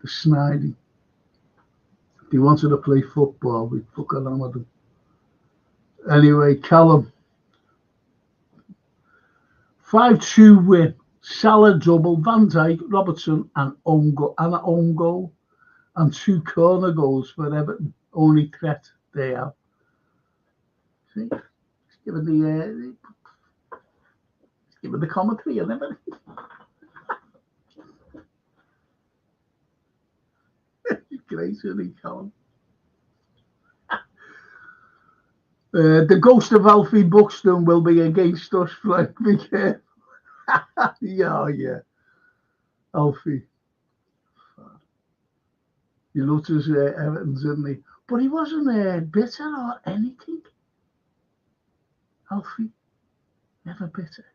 They're snidey. If they wanted to play football, we'd fuck around with them. Anyway, Callum. 5-2 win. Salah double, Van Dijk, Robertson, and an own goal. And 2 corner goals for Everton. Only threat they have. See? Given the commentary and everything. Great, isn't he, Callum? The ghost of Alfie Buxton will be against us, Frank. Be careful. Yeah. Alfie. He looked as Everton's, didn't he? But he wasn't bitter or anything. Alfie. Never bitter.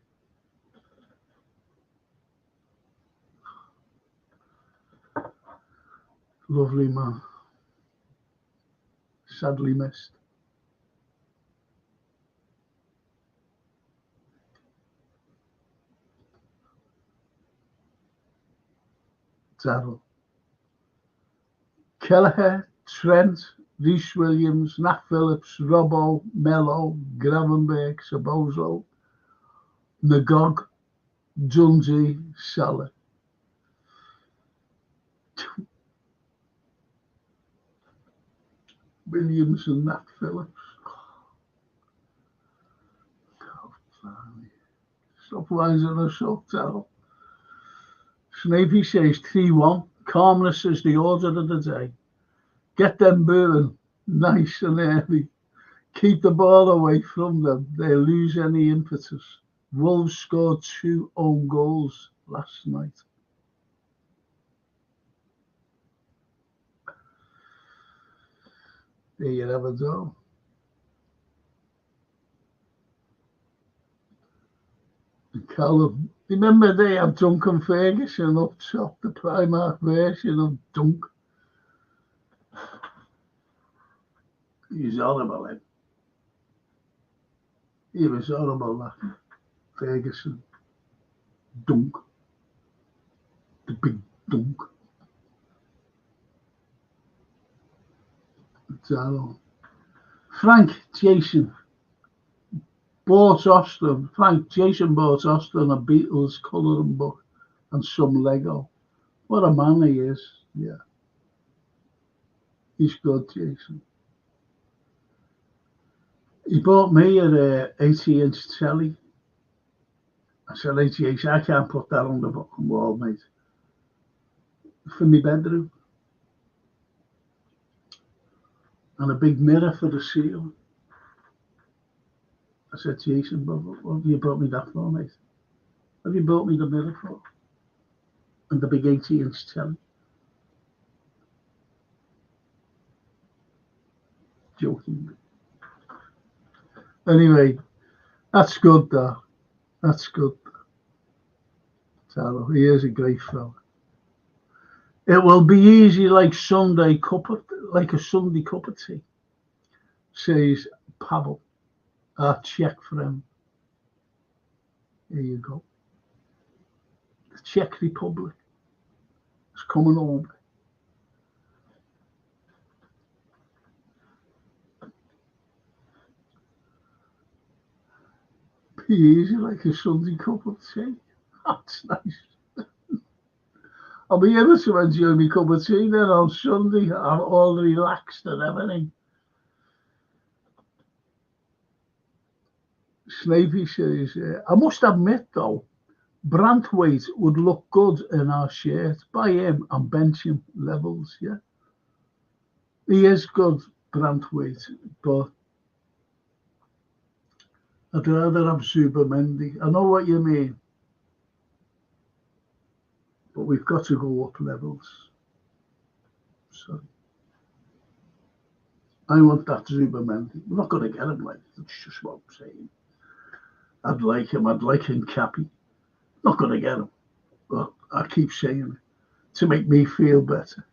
Lovely man. Sadly missed. Darryl. Kelleher, Trent, Reece Williams, Nat Phillips, Robbo, Mello, Gravenberg, Sabozo, Nagog, Dundee, Salah. Williams and Nat Phillips. Stop winding us up, Darryl. Snapey says 3-1. Calmness is the order of the day. Get them booing nice and early. Keep the ball away from them. They lose any impetus. Wolves scored 2 own goals last night. There you have it, though. Callum. Remember they have Duncan Ferguson up top, the Primark version of Dunk. He's horrible, eh? He was horrible, that Ferguson. Dunk. The big Dunk. Frank Jason bought Austin. Jason bought Austin a Beatles colouring book and some Lego. What a man he is. Yeah. He's good, Jason. He bought me an 80-inch telly. I said, 88, I can't put that on the fucking wall, mate. For my bedroom. And a big mirror for the ceiling. I said, Jason, what have you bought me that for, mate? What have you bought me the mirror for? And the big 80-inch telly. Joking. Anyway, that's good, though. That's good. Taro, he is a great fella. It will be easy like a Sunday cup of tea, says Pavel. Our Czech friend. Here you go. The Czech Republic is coming over. Easy like a Sunday cup of tea. That's nice. I'll be able to enjoy my cup of tea then on Sunday. I'm all relaxed and everything. Snapey says, I must admit though, Brantwaite would look good in our shirt. Buy him and bench him levels, yeah. He is good, Brantwaite, but I'd rather have Zubimendi. I know what you mean, but we've got to go up levels. So I want that Zubimendi. We're not going to get him, like, that's just what I'm saying. I'd like him Cappy. Not going to get him, but I keep saying it to make me feel better.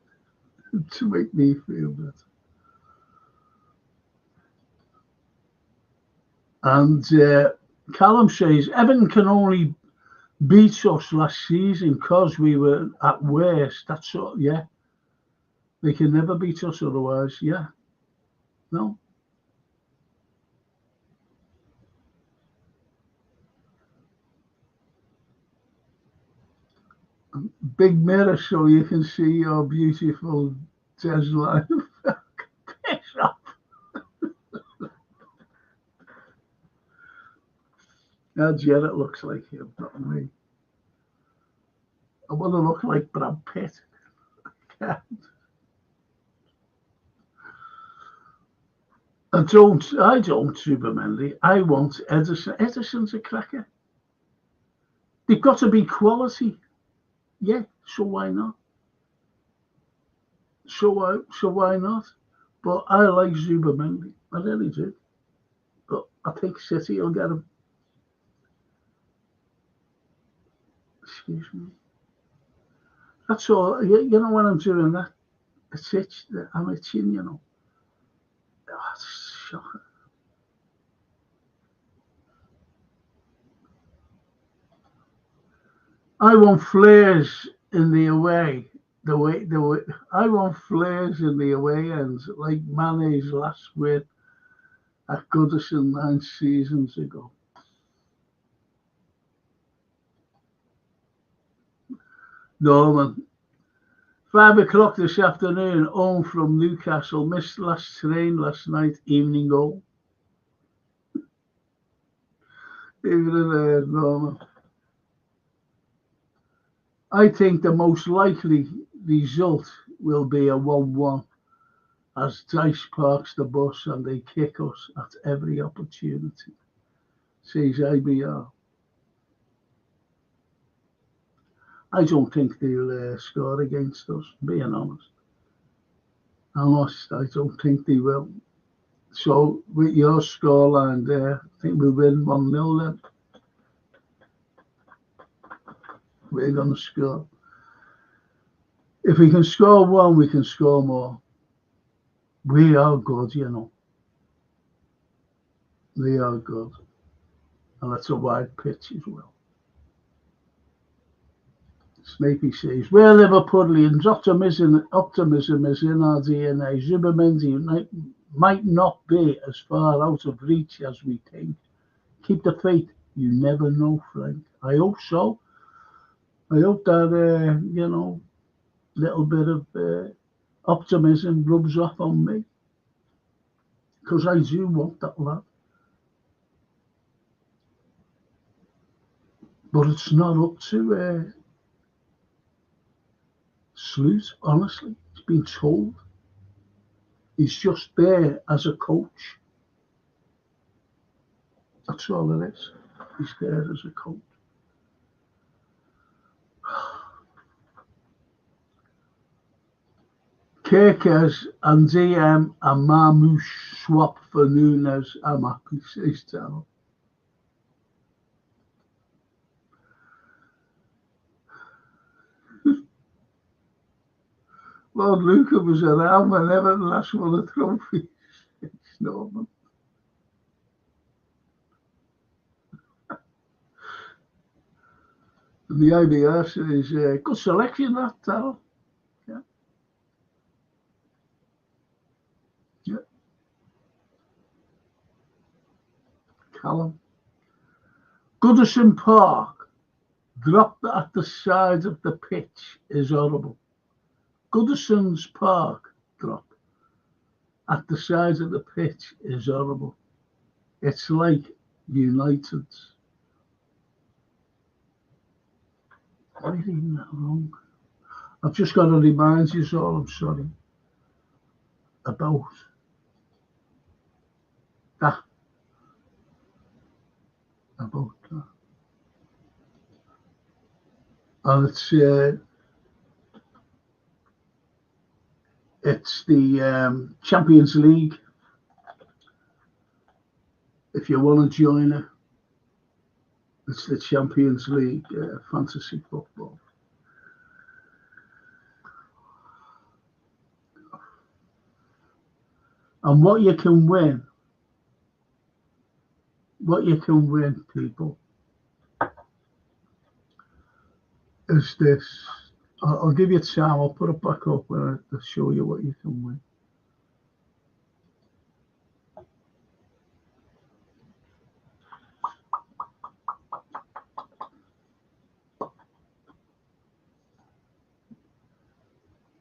To make me feel better. And Callum says, Everton can only beat us last season because we were at worst. That's all, yeah. They can never beat us otherwise, yeah. No. Big mirror so you can see your beautiful Des life. Piss off. Now Jared looks like him, not me. I want to look like Brad Pitt. I don't Zubimendi. I want Ederson. Ederson's a cracker. They've got to be quality. Yeah, so why not? So why not? But I like Zubimendi. I really do. But I think City will get him. Excuse me. That's all. You know when I'm doing that, it's itch. I'm itching, you know. Oh, it's shocking. I want flares in the away. The way I want flares in the away ends, like Mane's last win at Goodison 9 seasons ago. Norman, 5 o'clock this afternoon, home from Newcastle. Missed last train last night, evening goal. Evening there, Norman. I think the most likely result will be a 1-1 as Dice parks the bus and they kick us at every opportunity, says IBR. I don't think they'll score against us, being honest. I don't think they will. So with your scoreline there, I think we'll win 1-0 then. We're going to score. If we can score one, we can score more. We are good, you know. We are good. And that's a wide pitch as well. Snapey says, we're Liverpoolians. Optimism is in our DNA. Zubimendi might not be as far out of reach as we think. Keep the faith. You never know, Frank. I hope so. I hope that, you know, little bit of optimism rubs off on me. Because I do want that lad. But it's not up to Sloot, honestly. He's been told. He's just there as a coach. That's all it is. He's there as a coach. Kirkes and DM and Marmouche swap for Nunes. I'm happy, says Terrell. Lord Luca was around when Everton last won a trophy. It's Norman. And the IBR says, good selection, that, Terrell. Yeah. Yeah. Callum. Goodison Park, drop at the side of the pitch is horrible. Goodison's Park drop at the side of the pitch is horrible. It's like United's. Am I reading that wrong? I've just got to remind you all, I'm sorry, about that. About that. And it's the Champions League. If you want to join it, it's the Champions League fantasy football. And what you can win, people, is this. I'll give you time. I'll put it back up to show you what you can win.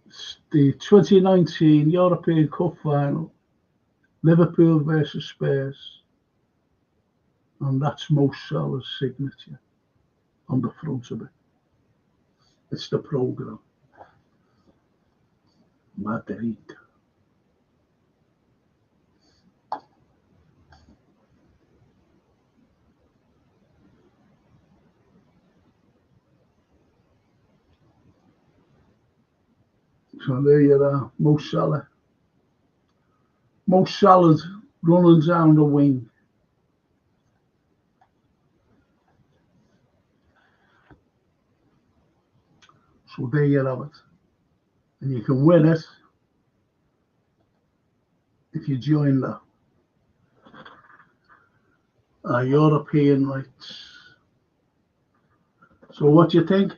It's the 2019 European Cup final, Liverpool versus Spurs, and that's Mo Salah's signature on the front of it. It's the programme. Madrid. So there you are, Mo Salah. Mo Salah's running down the wing. So there you have it. And you can win it if you join the European rights. So what do you think?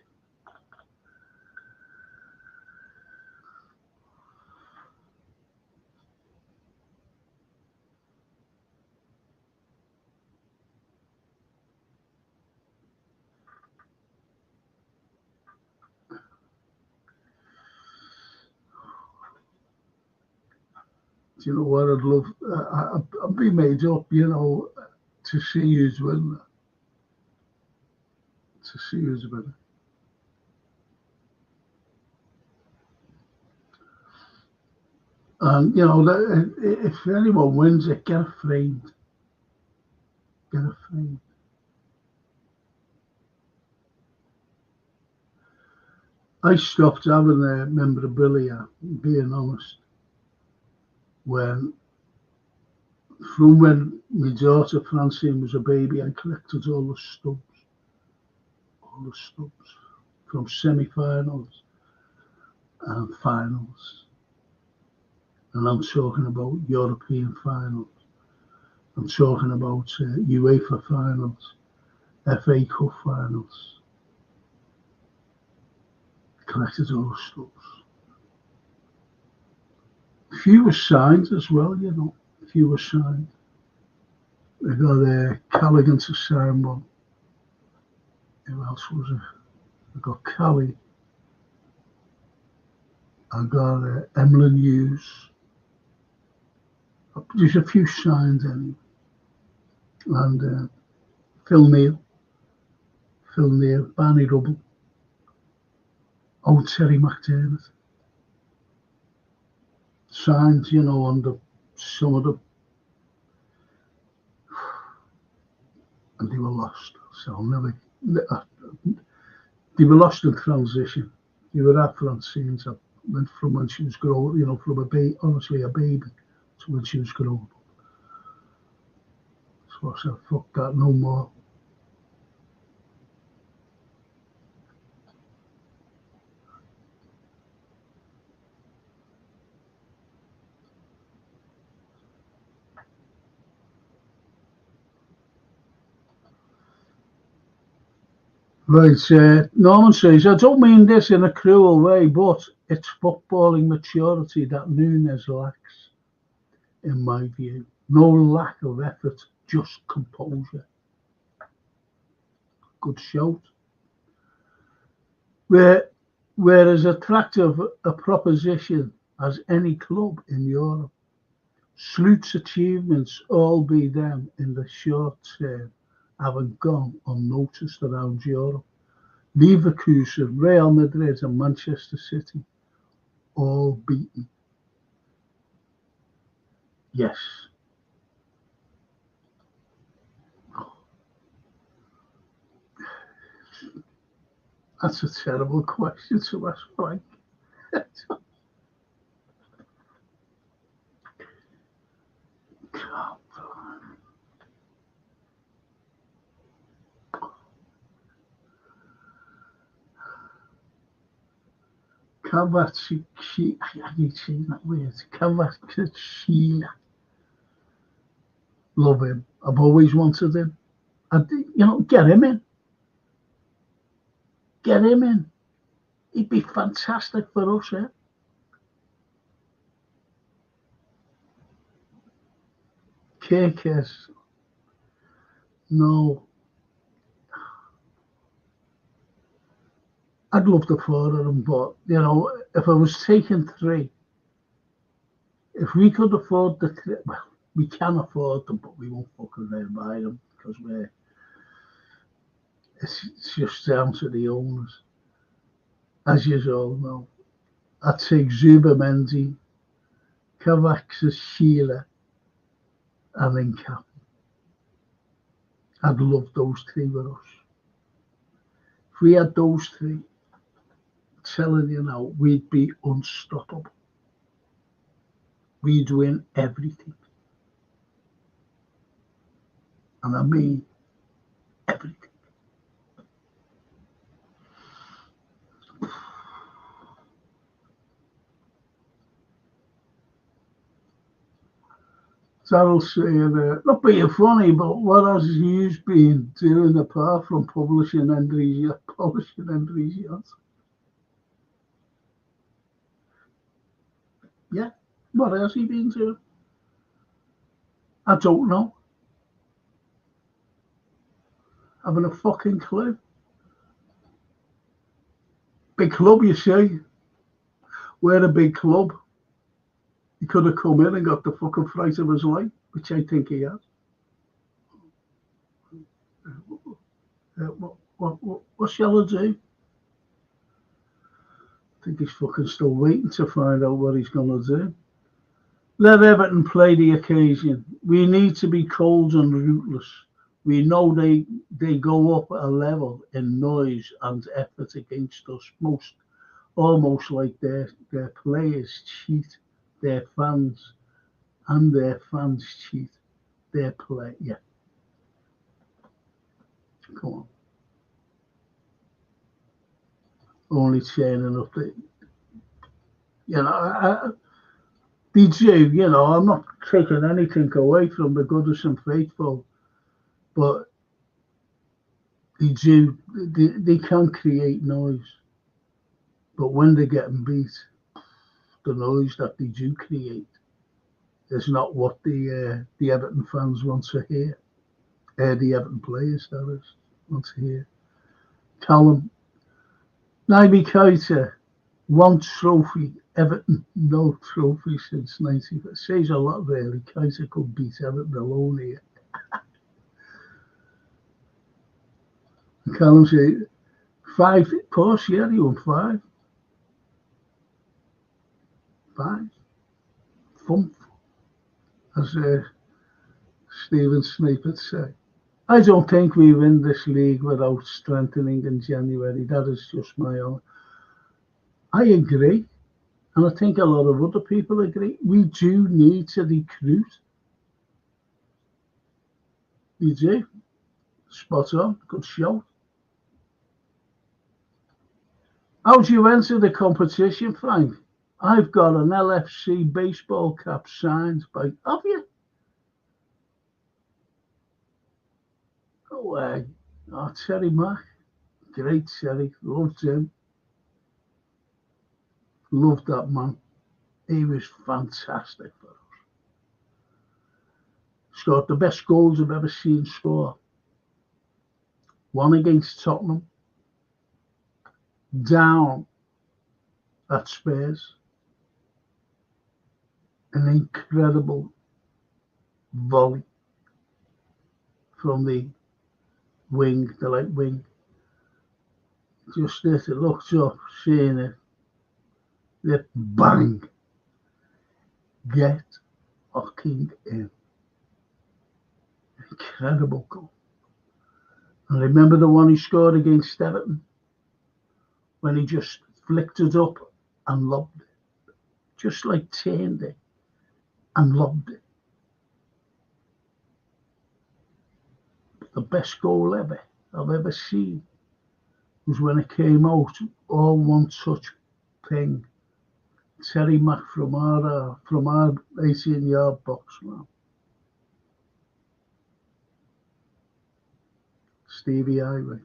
You know what I'd love? I'd be made up, you know, to see who's winning. To see who's winning. And, you know, if anyone wins it, get it framed. Get it framed. I stopped having a memorabilia, being honest. From when my daughter Francine was a baby, I collected all the stubs from semi-finals and finals. And I'm talking about European finals. I'm talking about UEFA finals, FA Cup finals. Collected all the stubs. A few were signed as well, you know. A few were signed. I got Callaghan to sign one. Who else was it? I got Callie. I got Emlyn Hughes. There's a few signed anyway. And Phil Neal, Barney Rubble, old Terry McDermott. Signed, you know, under some of the, and they were lost. So they were lost in transition. They were at Francine. So went from when she was growing, you know, from a baby to when she was growing up. So I said, fuck that, no more. Right, Norman says, I don't mean this in a cruel way, but it's footballing maturity that Nunes lacks, in my view. No lack of effort, just composure. Good shout. We're as attractive a proposition as any club in Europe. Sloot's achievements, all be them in the short term, haven't gone unnoticed around Europe. Leverkusen, Real Madrid and Manchester City, all beaten. Yes. That's a terrible question to ask, Frank. Kavachishila. I hate saying that word. Kavachishila. Love him. I've always wanted him. Get him in. Get him in. He'd be fantastic for us, eh? Kirkes. No. I'd love the four of them, but, if I was taking three, if we could afford the three, well, we can afford them, but we won't fucking buy them because it's just down to the owners. As you all know, I'd take Zubamendi, Kavachishila, and then Cap. I'd love those three with us. If we had those three, I'm telling you now, we'd be unstoppable. We'd win everything. And I mean everything. Darryl saying, not being funny, but what has you been doing apart from polishing Endry's yachts? Yeah, what has he been doing? I don't know. I haven't a fucking clue. Big club, you see. We're a big club. He could have come in and got the fucking fright of his life, which I think he has. What shall I do? I think he's fucking still waiting to find out what he's going to do. Let Everton play the occasion. We need to be cold and ruthless. We know they go up a level in noise and effort against us, almost like their players cheat their fans and their fans cheat their play. Yeah. Come on. Only turning up the, they do, I'm not taking anything away from the Goodison faithful, but they do, they can create noise. But when they're getting beat, the noise that they do create is not what the Everton fans want to hear. The Everton players, that is, want to hear. Callum, Naby Keita, one trophy, Everton, no trophy since 90. It says a lot, really. Keita could beat Everton alone here. Callum said, 5, course, yeah, he won 5. 5. Thump, as Stephen Snape would say. I don't think we win this league without strengthening in January. That is just my own. I agree. And I think a lot of other people agree. We do need to recruit. We do. Spot on. Good shout. How do you enter the competition, Frank? I've got an LFC baseball cap signed by... Have you? Go away. Oh, Terry Mack. Great Terry. Loved him. Loved that man. He was fantastic for us. Scored the best goals I've ever seen score. one against Tottenham, down at Spurs, an incredible volley from the wing, the left wing. Just as it looked up, seeing it, the bang, get fucking in. Incredible goal. And remember the one he scored against Everton, when he just flicked it up and lobbed it, just like turned it and lobbed it. The best goal I've ever seen was when it came out, all one touch thing. Terry Mack from our 18-yard box, man. Stevie Ivory.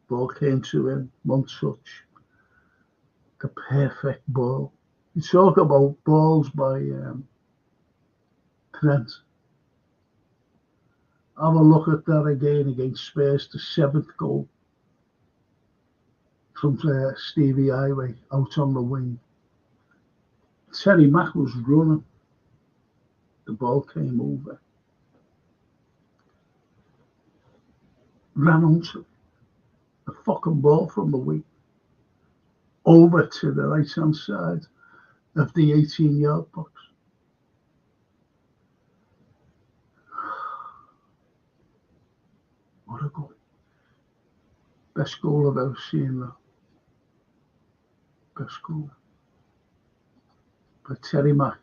Ball came to him, one touch. The perfect ball. You talk about balls by Trent. Have a look at that again against Spurs, the 7th goal from Stevie Ivory out on the wing. Terry Mack was running. The ball came over. Ran onto the fucking ball from the wing over to the right-hand side of the 18-yard box. What a goal. Best goal I've ever seen, that. Best goal. By Terry Mack.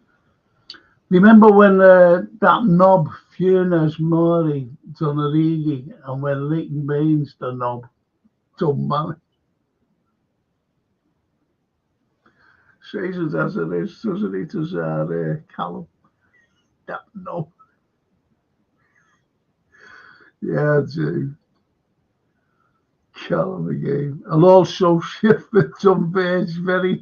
Remember when that knob, Funes Mori, done Origi, and when Leighton Baines, the knob, done man. Says it as it is, doesn't he, to Callum? That knob. Yeah, dude. Callum again. And also Sheffield on Baines, very...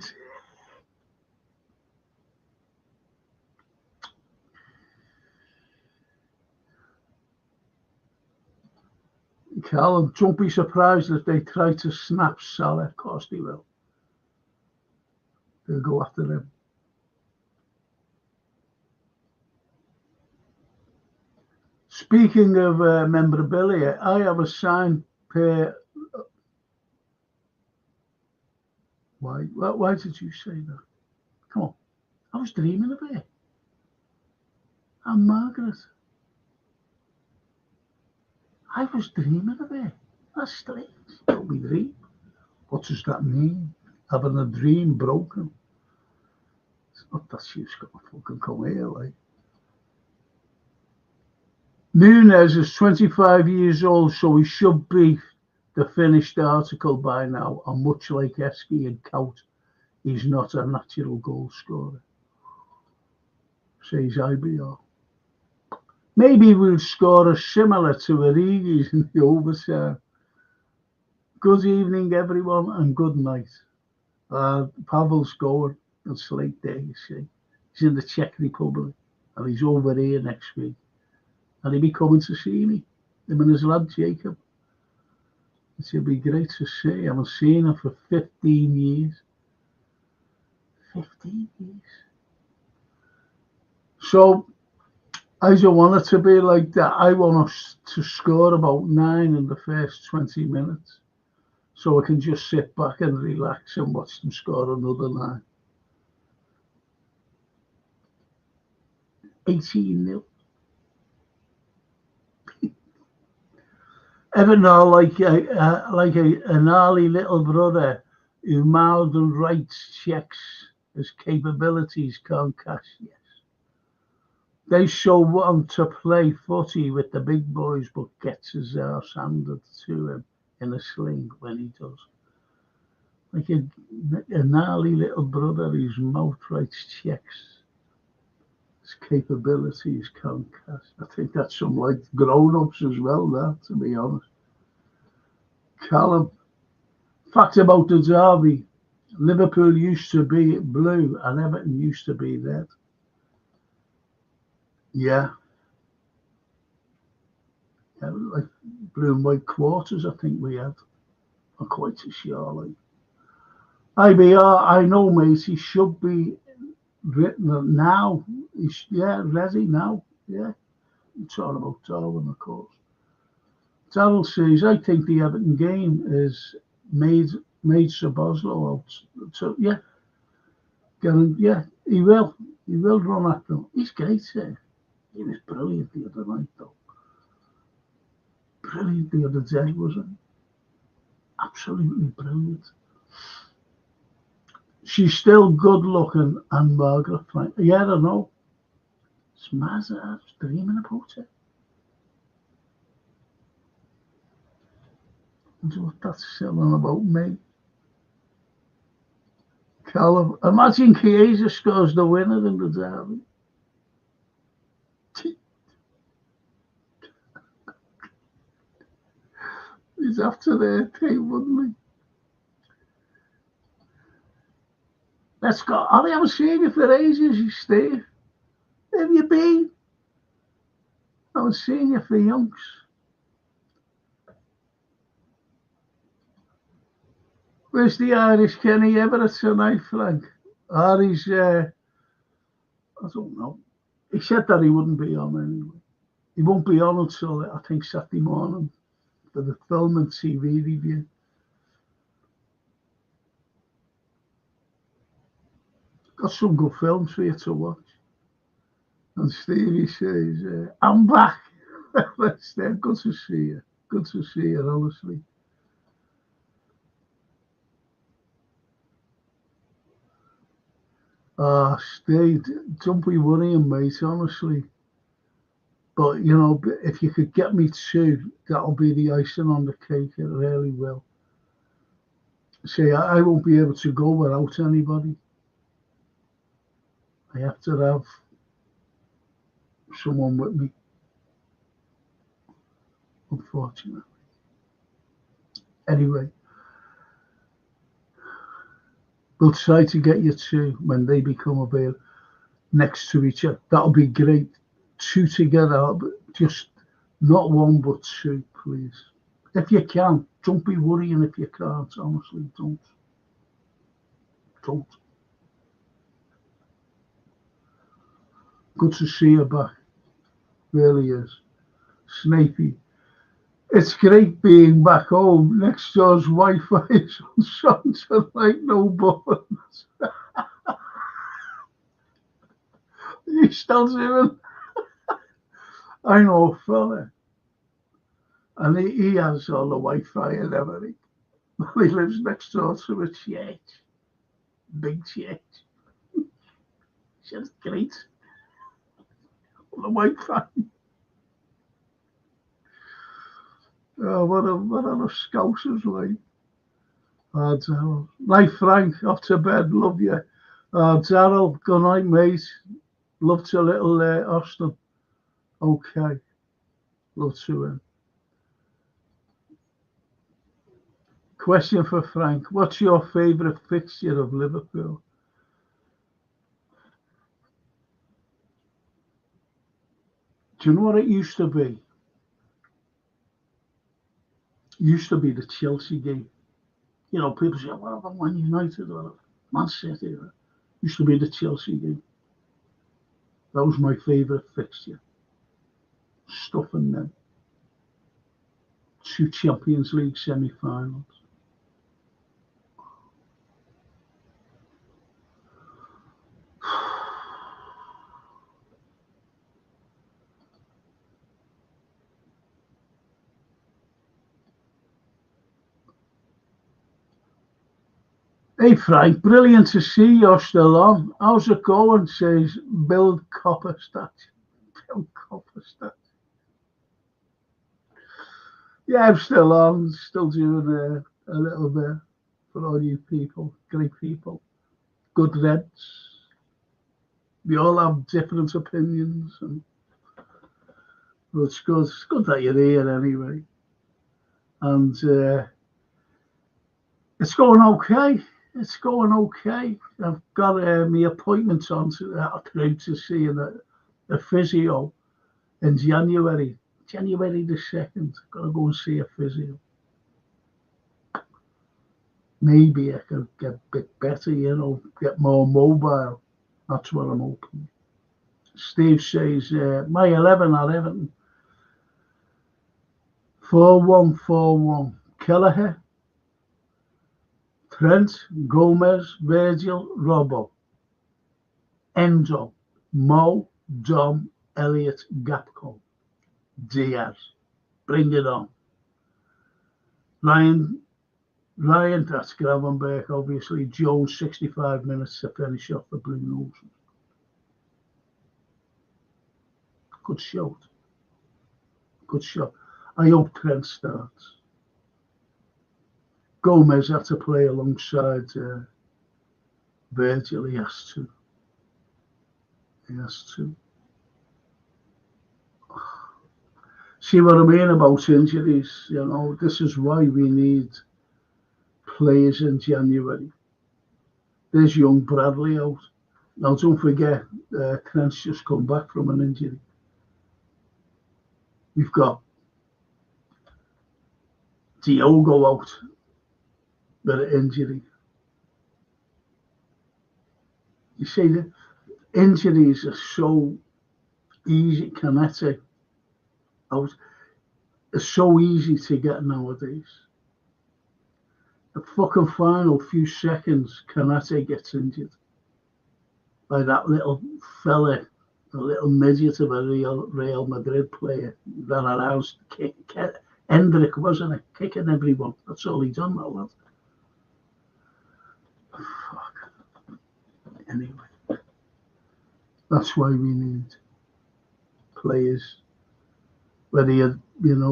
Callum, don't be surprised if they try to snap Salah. Of course they will. They'll go after him. Speaking of memorabilia, I have a signed pair. Why did you say that? Come on. I was dreaming of it. I'm Margaret. I was dreaming of it. That's strange. Don't be dream. What does that mean? Having a dream broken. It's not that she's got to fucking come here, like. Nunes is 25 years old, so he should be the finished article by now. And much like Esky and Kaut, he's not a natural goal scorer. Says IBR. Maybe we'll score a similar to Origi's in the overtime. Good evening, everyone, and good night. Pavel's going. It's late day, you see. He's in the Czech Republic, and he's over here next week. And he'll be coming to see me, him and his lad Jacob. It'll be great to see. I haven't seen him for 15 years. 15 years. So, I don't want it to be like that. I want us to score about 9 in the first 20 minutes. So I can just sit back and relax and watch them score another 9. 18-0. Ever know like a gnarly little brother who mouthed and writes checks his capabilities can't cash? Yes. They so want to play footy with the big boys, but gets his arse handed to him in a sling when he does. Like a gnarly little brother whose mouth writes checks. His capabilities can't cash. I think that's some like grown-ups as well, that, to be honest. Callum. Fact about the derby. Liverpool used to be blue and Everton used to be red. Yeah. Like blue and white quarters, I think we had. I'm quite too sure. Like. IBR, I know, mate, he should be written now. Ready now. Yeah. I'm talking about Darwin, of course. Darrell says, I think the Everton game is made Sir Boslow out. So, yeah. He will. He will run at them. He's great, sir. He was brilliant the other night, though. Brilliant the other day, wasn't he? Absolutely brilliant. She's still good looking, and Margaret Frank. Yeah, I know. It's Mazda. I was dreaming about it. I wonder what that's selling about me. Callum. Imagine Chiesa scores the winner in the derby. He's after their team, wouldn't he? Let's go. I haven't seen you for ages, you Steve. Where have you been? I haven't seen you for yonks. Where's the Irish Kenny Everett tonight, Frank? He's, I don't know. He said that he wouldn't be on anyway. He won't be on until, I think, Saturday morning for the film and TV review. Got some good films for you to watch. And Stevie says, I'm back. That's there. Good to see you. Good to see you, honestly. Steve, don't be worrying, mate, honestly. But, you know, if you could get me two, that'll be the icing on the cake. It really will. See, I won't be able to go without anybody. I have to have someone with me, unfortunately. Anyway, we'll try to get you two when they become available next to each other. That'll be great. Two together, but just not one but two, please. If you can, don't be worrying if you can't. Honestly, don't. Good to see you back. Really is. Snapey. It's great being back home. Next door's Wi-Fi is on songs like no buttons. You still doing? I know a fella. And he has all the Wi-Fi and everything. He lives next door to a church. Big church. It's great. The Wi-Fi. Oh, what are the scousers like? Oh, Darryl. Night, Frank. Off to bed. Love you. Darryl, good night, mate. Love to little Austin. Okay. Love to him. Question for Frank. What's your favourite fixture of Liverpool? Do you know what it used to be? It used to be the Chelsea game. You know, people say, well, about Man United or Man City. It used to be the Chelsea game. That was my favourite fixture. Stuffing them. 2 Champions League semi-finals. Hey Frank, brilliant to see you're still on. How's it going? Says Bill Copperstadt. Bill Copperstadt. Yeah, I'm still on. Still doing a little bit for all you people. Great people. Good Reds. We all have different opinions. And well, it's good that you're here anyway. And it's going okay. It's going okay. I've got my appointments on to see a physio in January January the 2nd, got to go and see a physio. Maybe I could get a bit better, get more mobile. That's what I'm hoping. Steve says, my 11 at Everton. 4-1-4-1. Kelleher, Trent, Gomez, Virgil, Robbo, Enzo, Mo, Dom, Elliott, Gapco, Diaz. Bring it on. Ryan, that's Gravenberg, obviously. Jones, 65 minutes to finish off the Blue Noses. Good shot. Good shot. I hope Trent starts. Gomez had to play alongside Virgil. He has to. See what I mean about injuries? This is why we need players in January. There's young Bradley out. Now, don't forget, Trent's just come back from an injury. We've got Diogo out with an injury. You see, the injuries are so easy, kinetic. It's so easy to get nowadays. The fucking final few seconds, Kanate gets injured by that little fella, a little midget of a Real Madrid player, ran around, Hendrick, wasn't it? Kicking everyone. That's all he done, that lad. Fuck. Anyway, that's why we need players. Whether you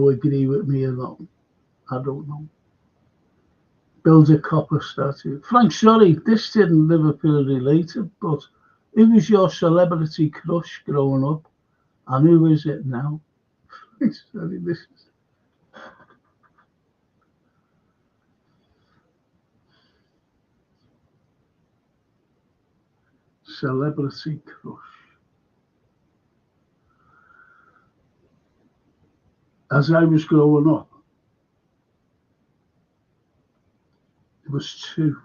agree with me or not, I don't know. Build a copper statue. Frank, sorry, this didn't Liverpool related, but who was your celebrity crush growing up, and who is it now? Sorry, this is. Celebrity crush. As I was growing up, there was two.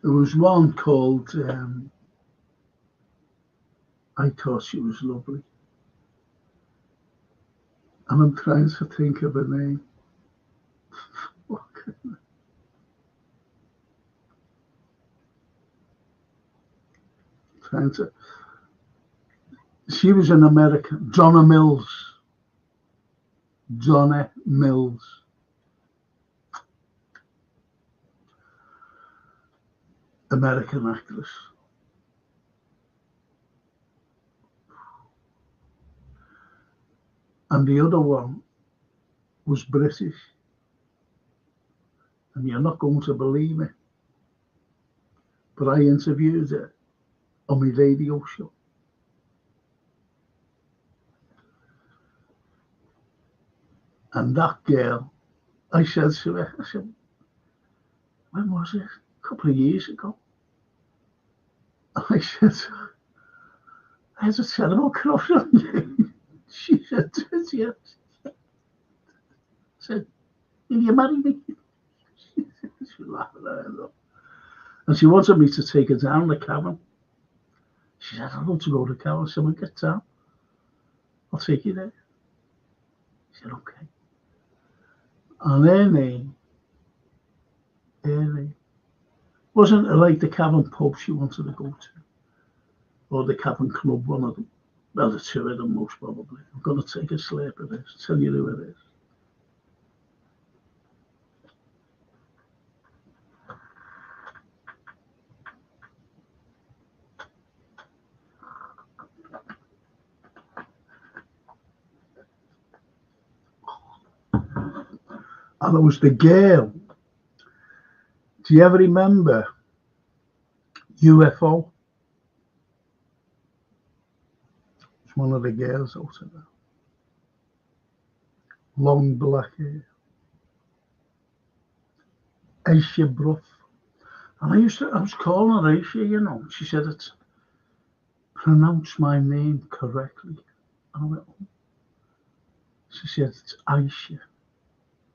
There was one called, I thought she was lovely. And I'm trying to think of her name. She was an American, Donna Mills. American actress. And the other one was British. And you're not going to believe it, but I interviewed her on my radio show. And that girl, I said to her, when was it? A couple of years ago. And I said, I had a terrible crush on you. She said, yes. I said, will you marry me? She laughed her head off. And she wanted me to take her down the cabin. She said, I'd love to go to the cabin. I said, well, get down. I'll take you there. She said, okay. And Ernie, wasn't it like the cabin pub she wanted to go to? Or the cabin club, one of them. Well, the two of them, most probably. I'm going to take a slip of this, tell you who it is. And it was the girl. Do you ever remember UFO? It's one of the girls out of there. Long black hair. Aisha Bruff. And I was calling her Aisha, She said it's pronounce my name correctly. I went, oh. She said, it's Aisha.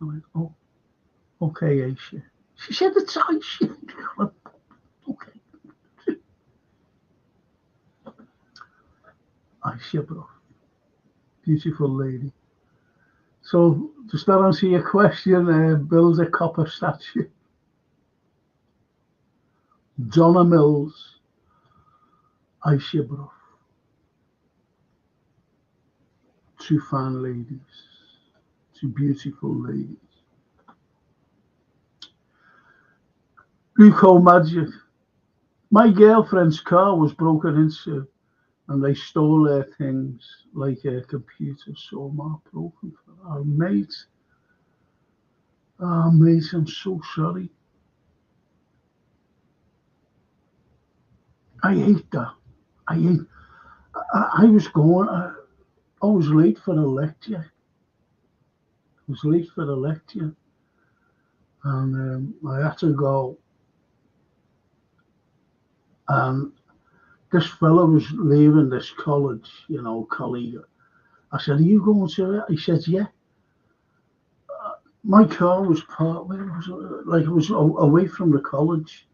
I went, oh, okay, Aisha. She said, it's Aisha. I went, okay. Aisha, bro. Beautiful lady. So, does that answer your question? Build a copper statue. Donna Mills, Aisha, bro. Two fine ladies. Two beautiful ladies. Luco Magic. My girlfriend's car was broken into and they stole her things like her computer, so I'm broken for our mate. Oh, mate, I'm so sorry. I hate that. I was going, I was late for the lecture. And I had to go. And this fellow was leaving this college, colleague. I said, are you going to it? He said, yeah. My car was parked, it was away from the college,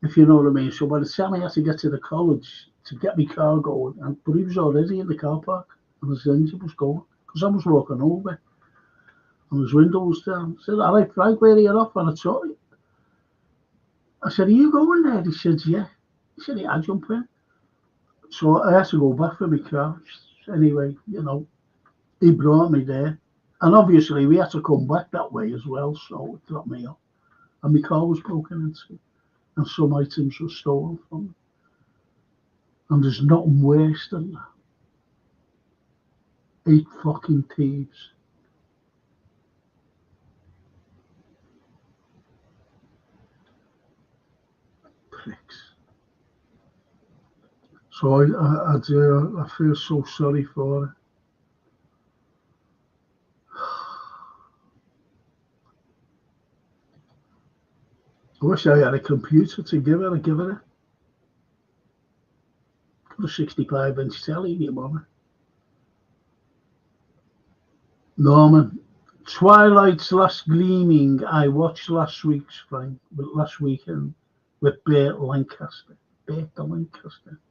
if you know what I mean. So by the time I had to get to the college to get my car going, but he was already in the car park and his engine was going because I was walking over and his window was down. I said, all right, Frank, where are you off? And I told him. I said, are you going there? He said, yeah. He said, yeah, I jump in. So I had to go back for my car. Anyway, he brought me there. And obviously we had to come back that way as well, so it dropped me off. And my car was broken into and some items were stolen from me. And there's nothing worse than that. 8 fucking thieves. Pricks. So I feel so sorry for her. I wish I had a computer to give her. Got a 65-inch telly, you mother. Norman, Twilight's Last Gleaming. I watched last weekend with Bert Lancaster.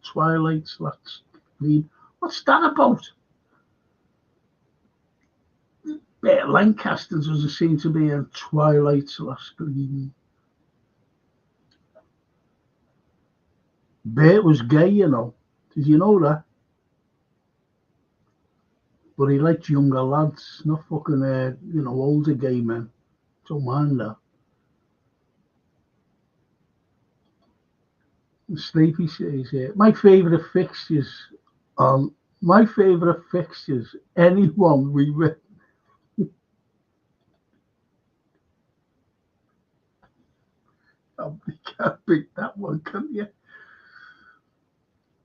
Twilight's Last Gleaming. What's that about? Bert Lancaster doesn't seem to be in Twilight's Last Gleaming. Bert was gay, Did you know that? But he liked younger lads, not fucking, older gay men. Don't mind that. Sleepy says here, my favourite fixtures, anyone we win. You can't pick that one, can you?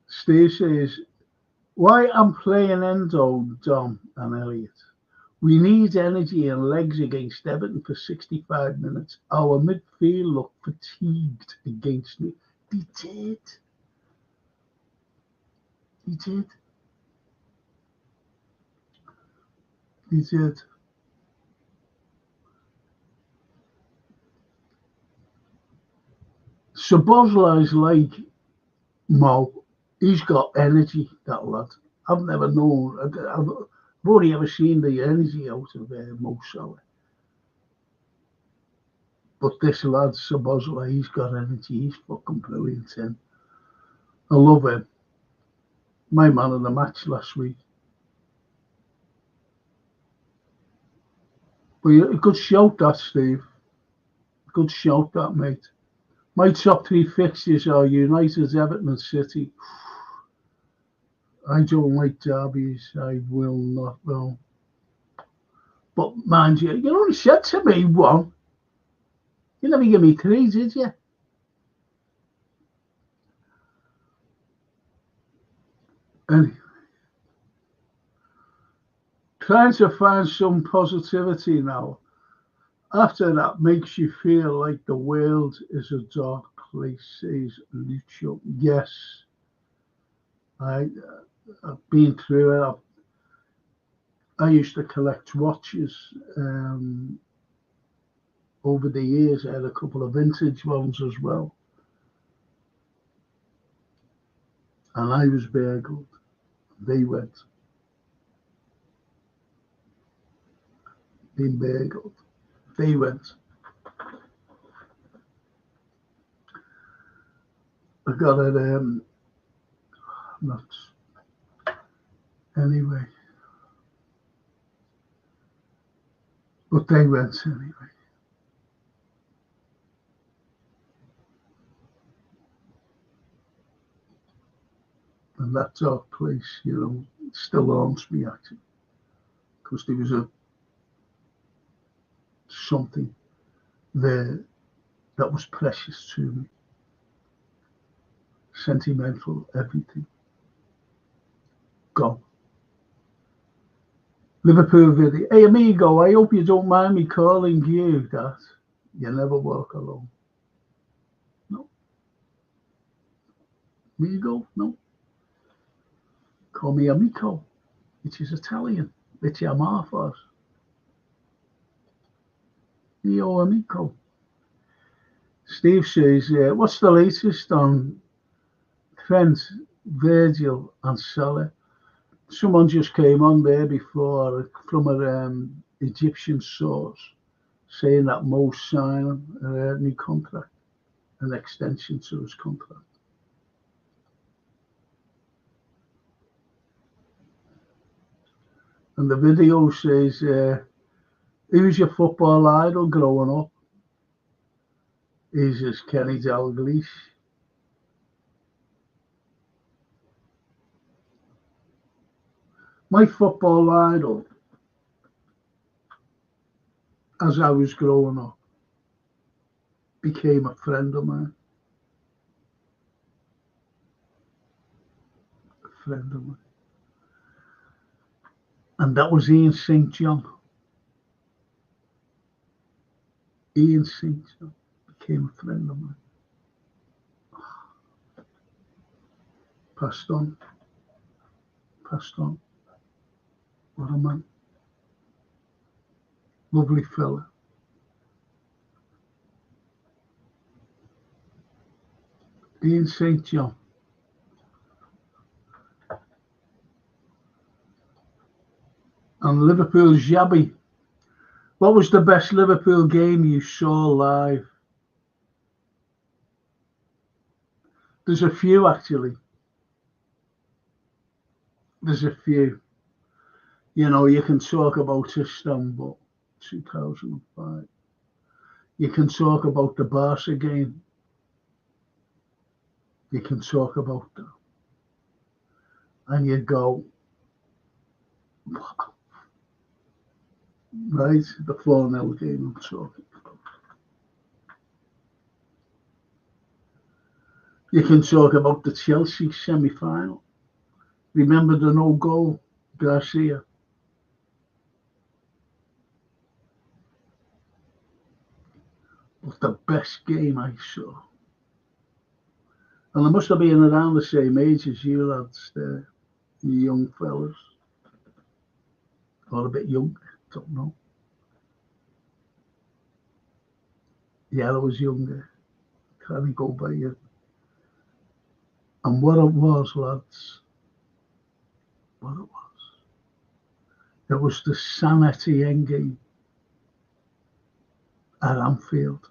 Steve says, why I'm playing Endo, Dom and Elliot. We need energy and legs against Everton for 65 minutes. Our midfield looked fatigued against me. They did. Sabozla is like Mo. He's got energy, that lad. I've never known. I've only ever seen the energy out of Mo Salah. But this lad, Sabozla, he's got energy. He's fucking brilliant, Tim. I love him. My man of the match last week. But a good shout, that, Steve. Good shout, that, mate. My top 3 fixtures are United, Everton and City. I don't like derbies. I will not, well. But mind you only said to me 1. You never give me 3, did you? Anyway. Trying to find some positivity now. After that makes you feel like the world is a dark place, says Lucho. Yes. I've been through it. I used to collect watches over the years. I had a couple of vintage ones as well. And I was burgled. They went. Been burgled. They went. I got it, not, anyway. But they went anyway. And that dark place, still haunts me actually. Because there was something there that was precious to me. Sentimental, everything. Gone. Liverpool video. Hey, amigo, I hope you don't mind me calling you that. You never walk alone. No. Amigo? No. Call me amico, which is Italian, which I'm half of. Io amico. Steve says, what's the latest on Trent, Virgil and Salah? Someone just came on there before from an Egyptian source saying that Mo signed a new contract, an extension to his contract. And the video says, who's your football idol growing up? Is this Kenny Dalglish? My football idol, as I was growing up, became a friend of mine. A friend of mine. And that was Ian St. John. Ian St. John became a friend of mine. Passed on. Passed on. What a man. Lovely fella. Ian St. John. And Liverpool's Xabi. What was the best Liverpool game you saw live? There's a few actually. There's a few. You can talk about Istanbul 2005. You can talk about the Barca game. You can talk about that. And you go, wow. Right? The 4-0 game I'm talking about. You can talk about the Chelsea semi-final. Remember the no-goal, Garcia? But the best game I saw. And I must have been around the same age as you lads there, you young fellas. Or a bit younger, don't know. Yeah, I was younger. Can't go by you. And what it was, lads, what it was the San Etienne game at Anfield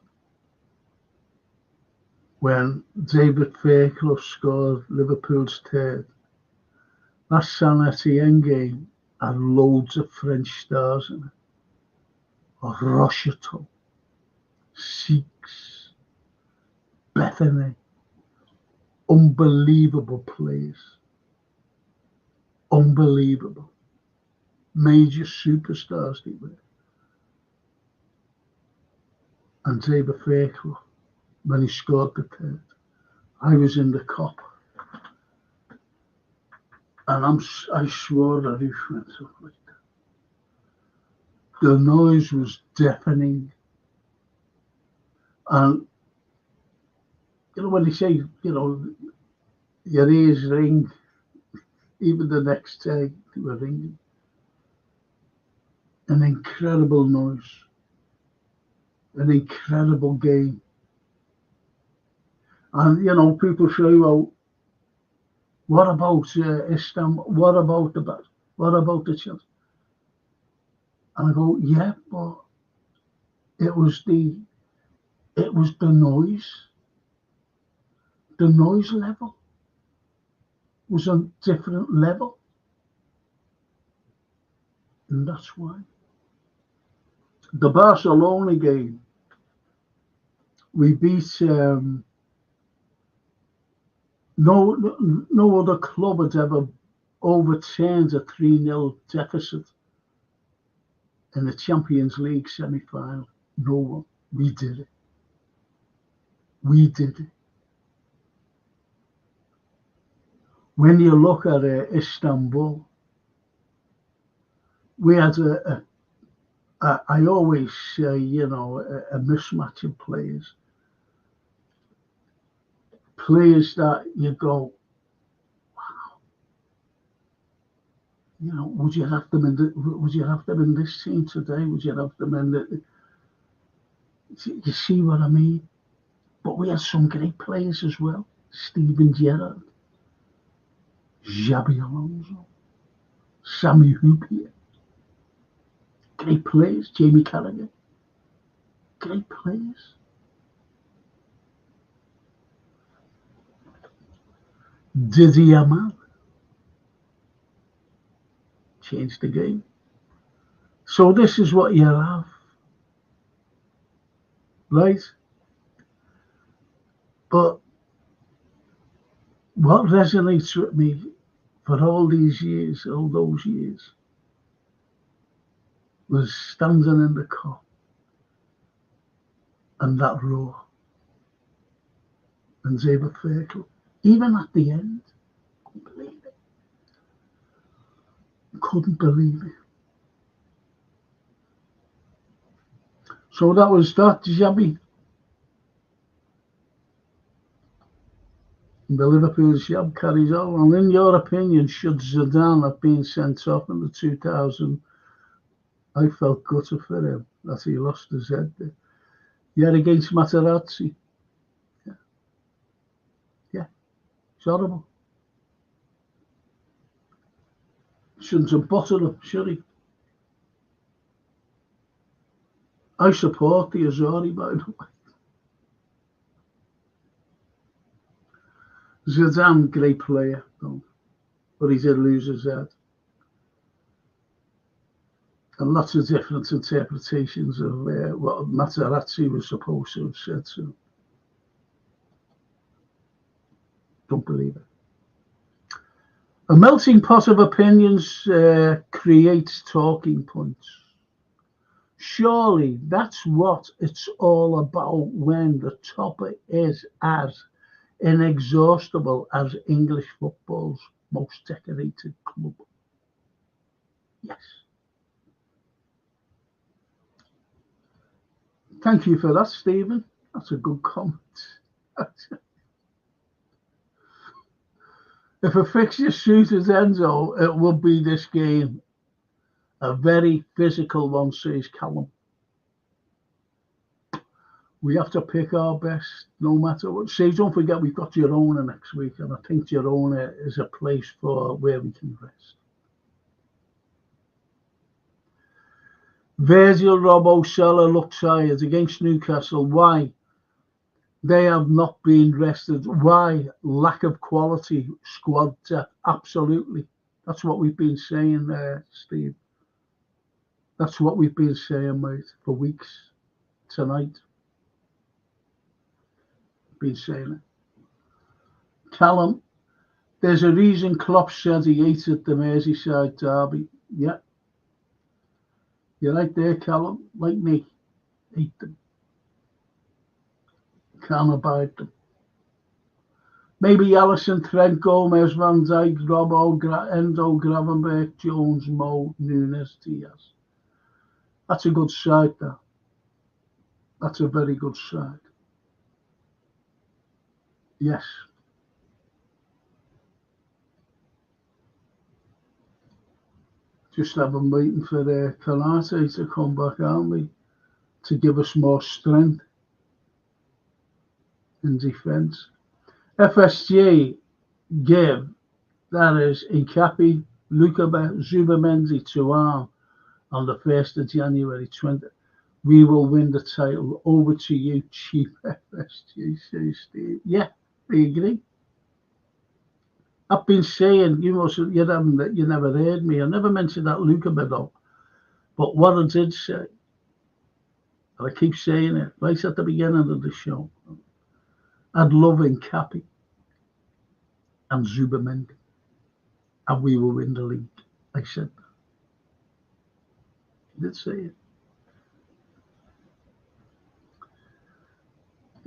when David Fairclough scored Liverpool's third. That San Etienne game had loads of French stars in it. Rocheteau, Six, Bethany. Unbelievable players. Unbelievable. Major superstars they were. And David Fairclough, when he scored the third, I was in the cop. And I swore that he went up like that. The noise was deafening. And, when they say, your ears ring even the next day they were ringing. An incredible noise, an incredible game. And, you know, people say, well, what about Istanbul? What about the Chelsea? And I go, yeah, but it was the noise. The noise level was on a different level. And that's why. The Barcelona game, we beat no other club had ever overturned a 3-0 deficit in the Champions League semi-final. No one. We did it. We did it. When you look at Istanbul, we had I always say, you know, a mismatch of players. Players that you go, wow, you know, would you have them in this team today? Would you have them in the? You see what I mean? But we had some great players as well. Steven Gerrard, Xabi Alonso, Sami Hyypiä. Great players. Jamie Carragher. Great players. Didi Amal changed the game. So this is what you have, right? But what resonates with me for all those years, was standing in the cup and that roar. And Xavier Ferkel, even at the end, couldn't believe it. So that was that, Xabi. The Liverpool job carries on. And in your opinion, should Zidane have been sent off in the 2000? I felt gutted for him that he lost his head there. Yeah, against Materazzi. Yeah, it's horrible. Shouldn't have bottled him, should he? I support the Azori, by the way. Zidane, great player, but he did lose his head. And lots of different interpretations of what Materazzi was supposed to have said. So, don't believe it. A melting pot of opinions creates talking points. Surely that's what it's all about when the topic is as inexhaustible as English football's most decorated club. Yes. Thank you for that, Stephen. That's a good comment. If a fixture suited Enzo, it would be this game. A very physical one, says Callum. We have to pick our best, no matter what. Say, don't forget, we've got Girona next week, and I think Girona is a place for where we can rest. Virgil, Robbo, Salah look tired against Newcastle. Why? They have not been rested. Why? Lack of quality, squad depth. Absolutely. That's what we've been saying there, Steve. That's what we've been saying, mate, for weeks. Tonight. Been saying it. Callum, there's a reason Klopp said he hated the Merseyside derby. Yeah. You're right there, Callum. Like me. Hate them. Can't abide them. Maybe Allison, Trent, Gomez, Van Dijk, Robbo, Endo, Gravenberch, Jones, Mo, Nunes, Diaz. That's a good side, that. That's a very good side. Yes. Just have them waiting for Carlyle to come back, aren't we? To give us more strength in defence. FSG give, that is, Incapi, Lukaba, Zubamendi to Arm on the 1st of January 20. We will win the title. Over to you, Chief FSG, says Steve. Yeah, I agree. I've been saying, you never heard me. I never mentioned that Lukaba though. But what I did say, and I keep saying it right at the beginning of the show, I'd love Incapi and Zubamendi, and we will win the league. I said that. I did say it.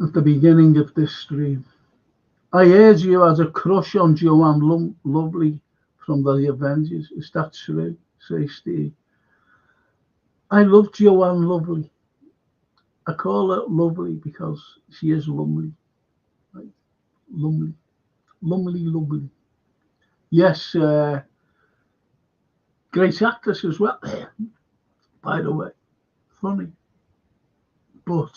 At the beginning of this stream, I heard you had a crush on Joanne Lovely from the Avengers. Is that true? Says Steve. I love Joanne Lovely. I call her Lovely because she is lovely. Right? Lovely. Yes, great actress as well, by the way. Funny. But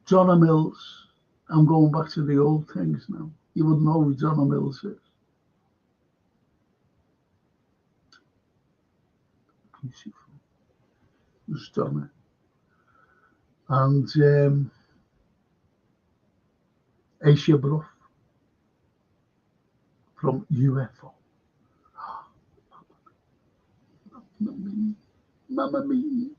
Donna Mills, I'm going back to the old things now. You would know who Donna Mills is. Beautiful. It's Donna. And Aisha Bruff from UFO. Mamma mia.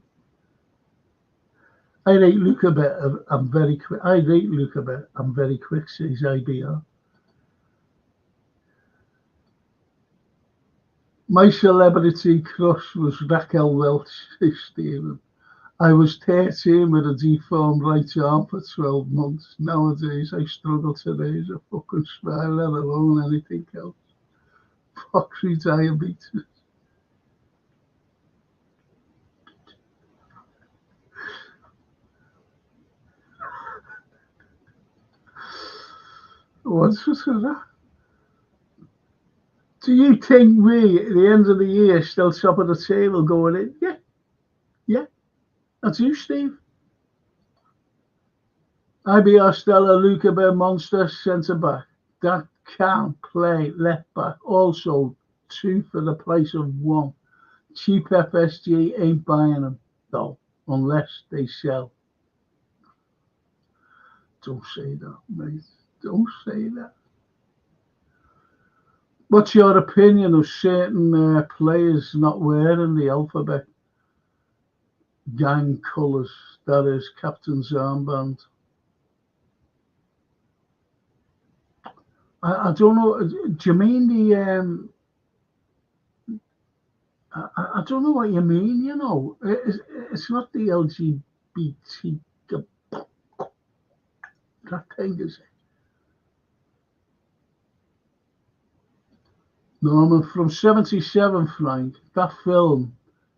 I rate Luke a bit. I'm very quick. I rate Luke a bit. I'm very quick, says IBR. My celebrity crush was Raquel Welch, says Stephen. I was 13 with a deformed right arm for 12 months. Nowadays, I struggle to raise a fucking smile, let alone anything else. Foxy diabetes. What's that? Do you think we, at the end of the year, still top of the table going in? Yeah. That's you, Steve. IBR Stella, Luca monster, centre back. That can play left back. Also, 2 for the price of 1. Cheap FSG ain't buying them, though, unless they sell. Don't say that, mate. Don't say that. What's your opinion of certain players not wearing the alphabet gang colours? That is captain's armband. I don't know. Do you mean the? I don't know what you mean. You know, it's not the LGBT. That thing is it. Norman from 77, Frank. That film,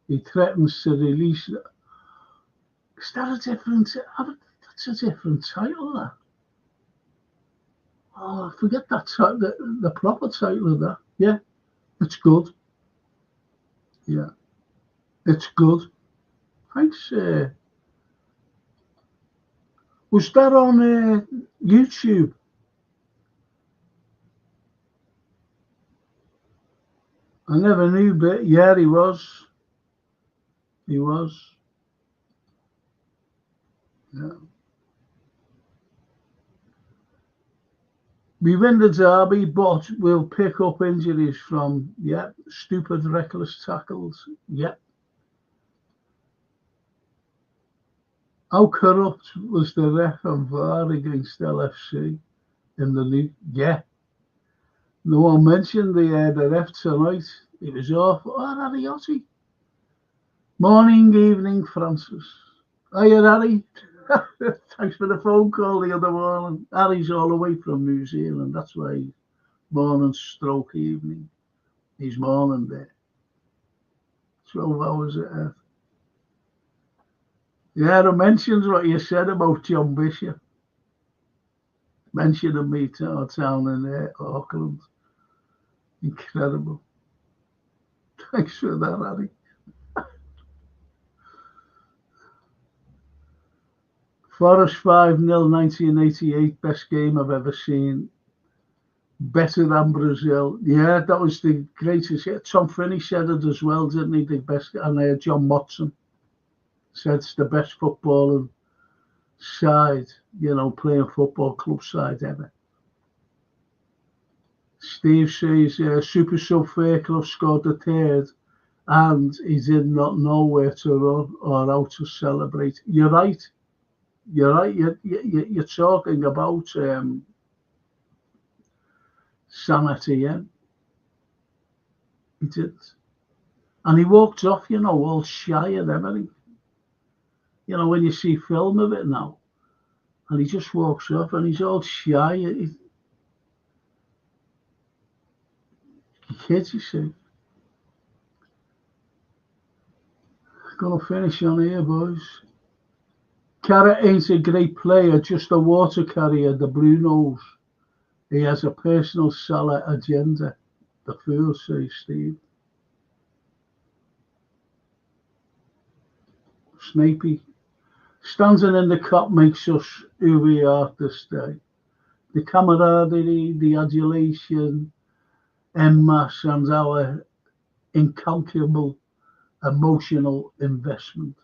he threatens to release. Is that a different? That's a different title. That. Oh, I forget that the proper title of that. Yeah, it's good. Yeah, it's good. Thanks. Was that on YouTube? I never knew, but yeah, he was. He was. Yeah. We win the derby, but we'll pick up injuries from, stupid, reckless tackles. How corrupt was the ref and VAR against LFC in the league? Yeah. No one mentioned the ref tonight. It was awful. Oh, Harry. Morning, evening, Francis. Hiya, Harry. Thanks for the phone call the other morning. Harry's all the way from New Zealand. That's why he's morning stroke evening. He's morning there. 12 hours ahead. Yeah, it mentions what you said about John Bishop. Mentioning me to our town in Auckland. Incredible. Thanks for that, Harry. Forest 5-0, 1988, best game I've ever seen. Better than Brazil. Yeah, that was the greatest. Yeah, Tom Finney said it as well, didn't he? The best, and John Motson said it's the best footballing side, playing football club side ever. Steve says Super Sub Fairclough scored the third and he did not know where to run or how to celebrate. You're right. You're right. You're talking about sanity, yeah? He did. And he walked off, all shy and everything. When you see film of it now, and he just walks off and he's all shy. Kids, you see. Gonna finish on here, boys. Carrot ain't a great player, just a water carrier, the blue nose. He has a personal seller agenda. The fool, says Steve. Snapey. Standing in the cup makes us who we are this day. The camaraderie, the adulation, en masse, and our incalculable emotional investment.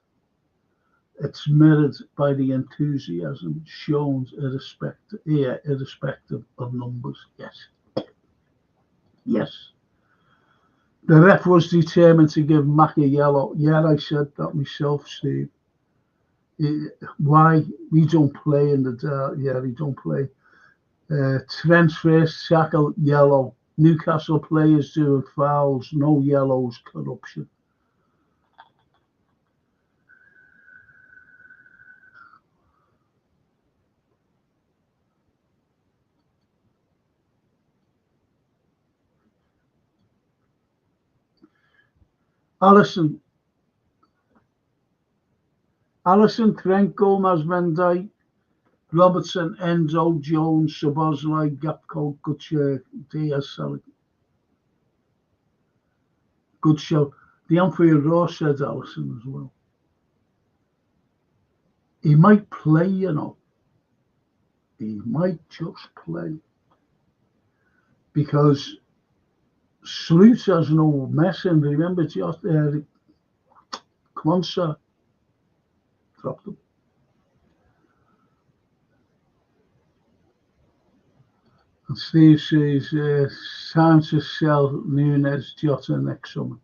It's mirrored by the enthusiasm shown irrespective of numbers. Yes. Yes. The ref was determined to give Mac a yellow. Yeah, I said that myself, Steve. Why? We don't play in the dark. Yeah, he don't play. Trent's first tackle, yellow. Newcastle players doing fouls, no yellows, corruption. Allison, Trent, Gomez, Van Dijk, Robertson, Enzo, Jones, Szoboszlai, Gakpo, Diaz, good show. The Anfield Raw said Allison as well. He might play, He might just play. Because Sloot has no messing. Remember, just come on, sir. Dropped him. And Steve says, time to sell Nunes, Jota next summer.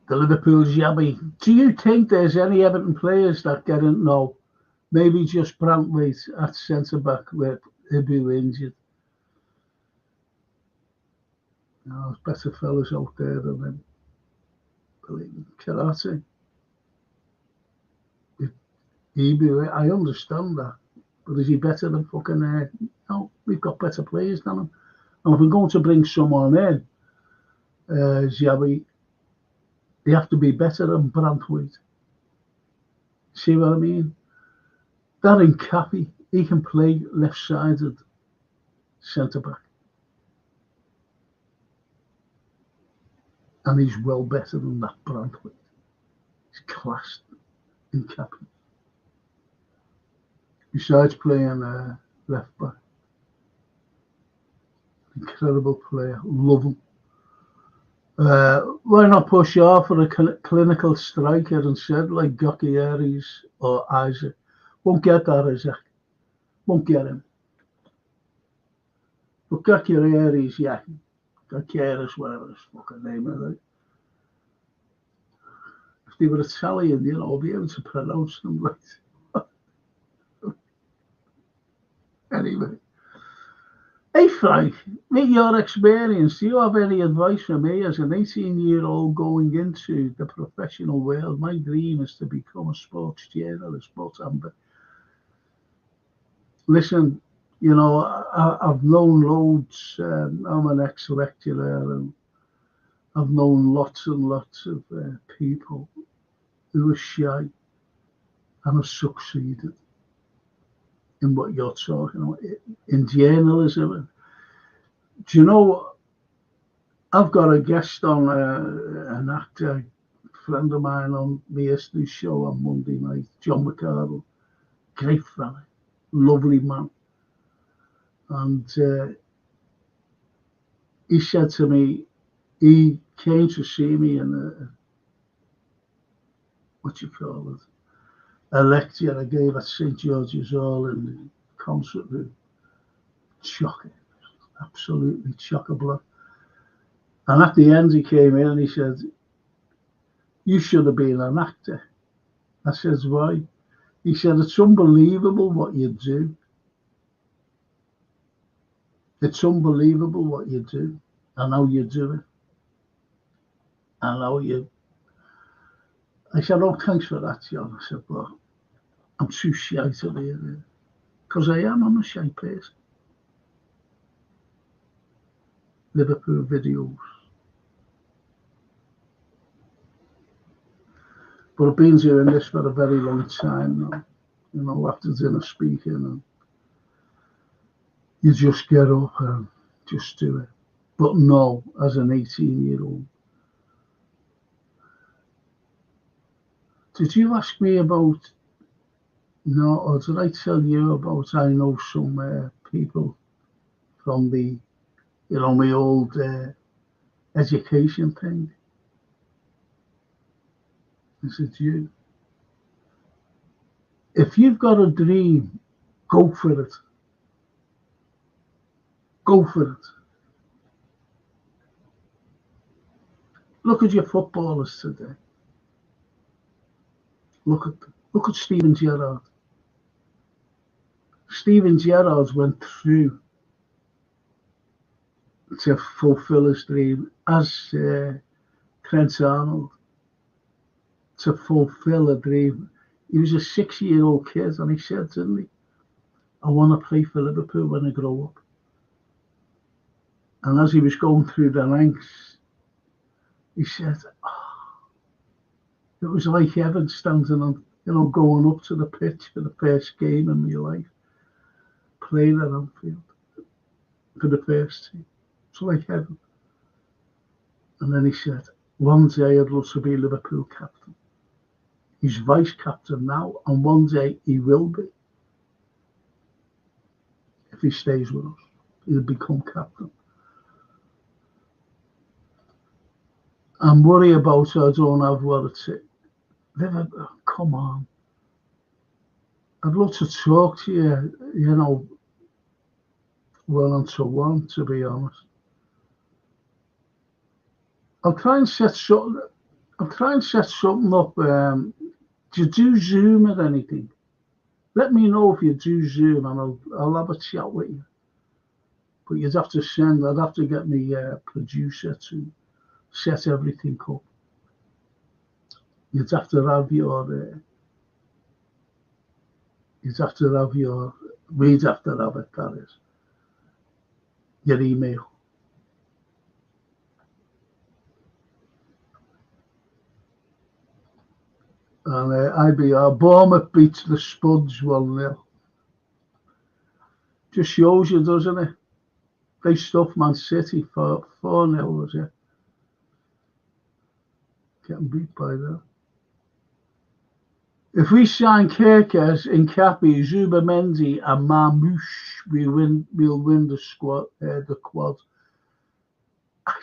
The Liverpool Jabby. Do you think there's any Everton players that get in? No. Maybe just Brantwaite at centre-back with Ibu injured. No, there's better fellas out there than him. Karate. Ibu, I understand that. But is he better than fucking... no, we've got better players than him. And if we're going to bring someone in, Jabby, they have to be better than Brantwaite. See what I mean? That in Cappy, he can play left-sided centre-back. And he's well better than that Brantwaite. He's classed in Cappy. Besides playing left-back. Incredible player. Love him. Why not push off for a clinical striker instead, like Gokieres or Isaac? Won't get that, Isaac. Won't get him. But Gokieres, yeah. Gokieres, whatever his fucking name is. If they were Italian, I'll be able to pronounce them right. Anyway. Hey Frank, with your experience, do you have any advice for me as an 18-year-old going into the professional world? My dream is to become a sports journalist, but listen, I've known loads. I'm an ex-lecturer, and I've known lots and lots of people who are shy and have succeeded in what you're talking about in journalism. Do you know, I've got a guest on, an actor, friend of mine on the history show on Monday night, John McCardle. Great fella, lovely man. And he said to me, he came to see me in a lecture I gave at St. George's Hall in the concert room. Shocking, absolutely chock-a-block. And at the end he came in and he said, "You should have been an actor." I said, "Why?" He said, "It's unbelievable what you do. It's unbelievable what you do and how you do it. And how you..." I said, "Oh, thanks for that, John." I said, "But I'm too shy to be there." Because I'm a shy person. Liverpool videos. But I've been doing this for a very long time now. You know, after dinner speaking, and you just get up and just do it. But no, as an 18-year-old. Did you ask me about, no, or did I tell you about, I know some people from the, you know, my old education thing? Is it you? If you've got a dream, go for it. Go for it. Look at your footballers today. Look at Steven Gerrard. Steven Gerrard went through to fulfill his dream, as Trent Arnold, to fulfill a dream. He was a 6-year-old kid, and he said, didn't he, "I want to play for Liverpool when I grow up." And as he was going through the ranks, he said, it was like heaven standing on, you know, going up to the pitch for the first game in my life, playing at Anfield for the first team. It's like heaven. And then he said, "One day I'd love to be Liverpool captain." He's vice captain now, and one day he will be. If he stays with us, he'll become captain. I'm worried about I don't have what it takes. Liverpool, come on. I'd love to talk to you, you know, one-on-one, to be honest. I'll try and set something up. Do you do Zoom or anything? Let me know if you do Zoom, and I'll have a chat with you. But I'd have to get my producer to set everything up. We'd have to have your it, that is, your email. And IBR, Bournemouth beats the Spuds 1-0. Just shows you, doesn't it? They stuffed Man City for 4-0, was it? Getting beat by them. If we sign Kerkez, Nkapi, Zubamendi, and Marmoush, we'll win the quad. I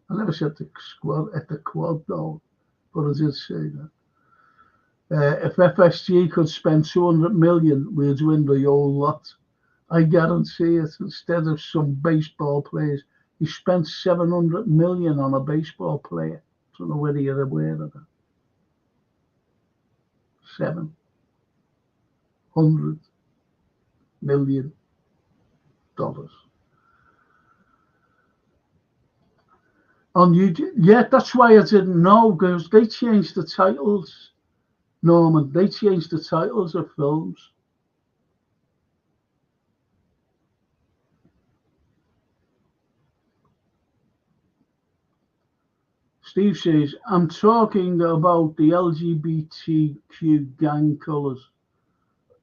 never said the squad at the quad though, but I did say that. If FSG could spend 200 million, we'd win the whole lot. I guarantee it. Instead of some baseball players, he spent 700 million on a baseball player. I don't know whether you're aware of that. $700 million. On YouTube, yeah, that's why I didn't know, because they changed the titles, Norman. They changed the titles of films. Steve says, "I'm talking about the LGBTQ gang colours."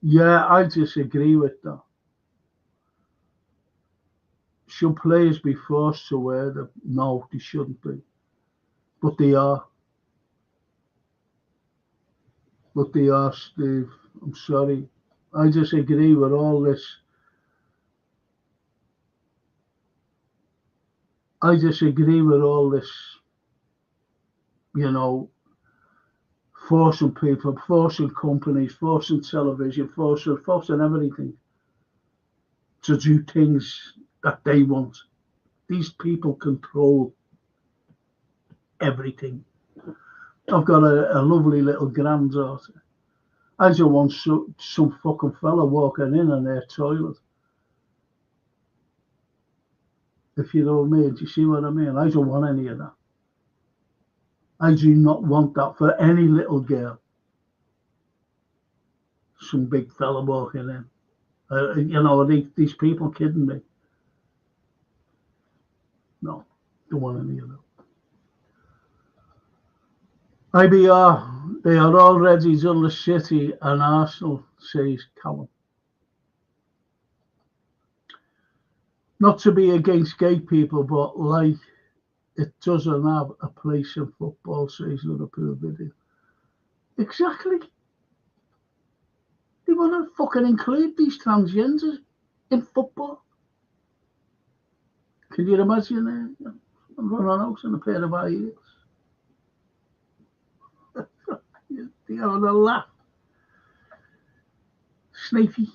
Yeah, I disagree with that. should players be forced to wear them? No, they shouldn't be. But they are. But they are, Steve. I'm sorry. I disagree with all this. I disagree with all this, you know, forcing people, forcing companies, forcing television, forcing everything to do things that they want. These people control everything. I've got a lovely little granddaughter. I don't want some fucking fella walking in their toilet. If you know what I mean, do you see what I mean? I don't want any of that. I do not want that for any little girl. Some big fella walking in. You know, are these people kidding me? No, don't want any of that. IBR, they are already done the City and Arsenal, says Callum. Not to be against gay people, but like it doesn't have a place in football, says Liverpool video. Exactly. They want to fucking include these transgenders in football. Can you imagine that? I'm running out in a pair of high heels. You're having a laugh. Sneaky.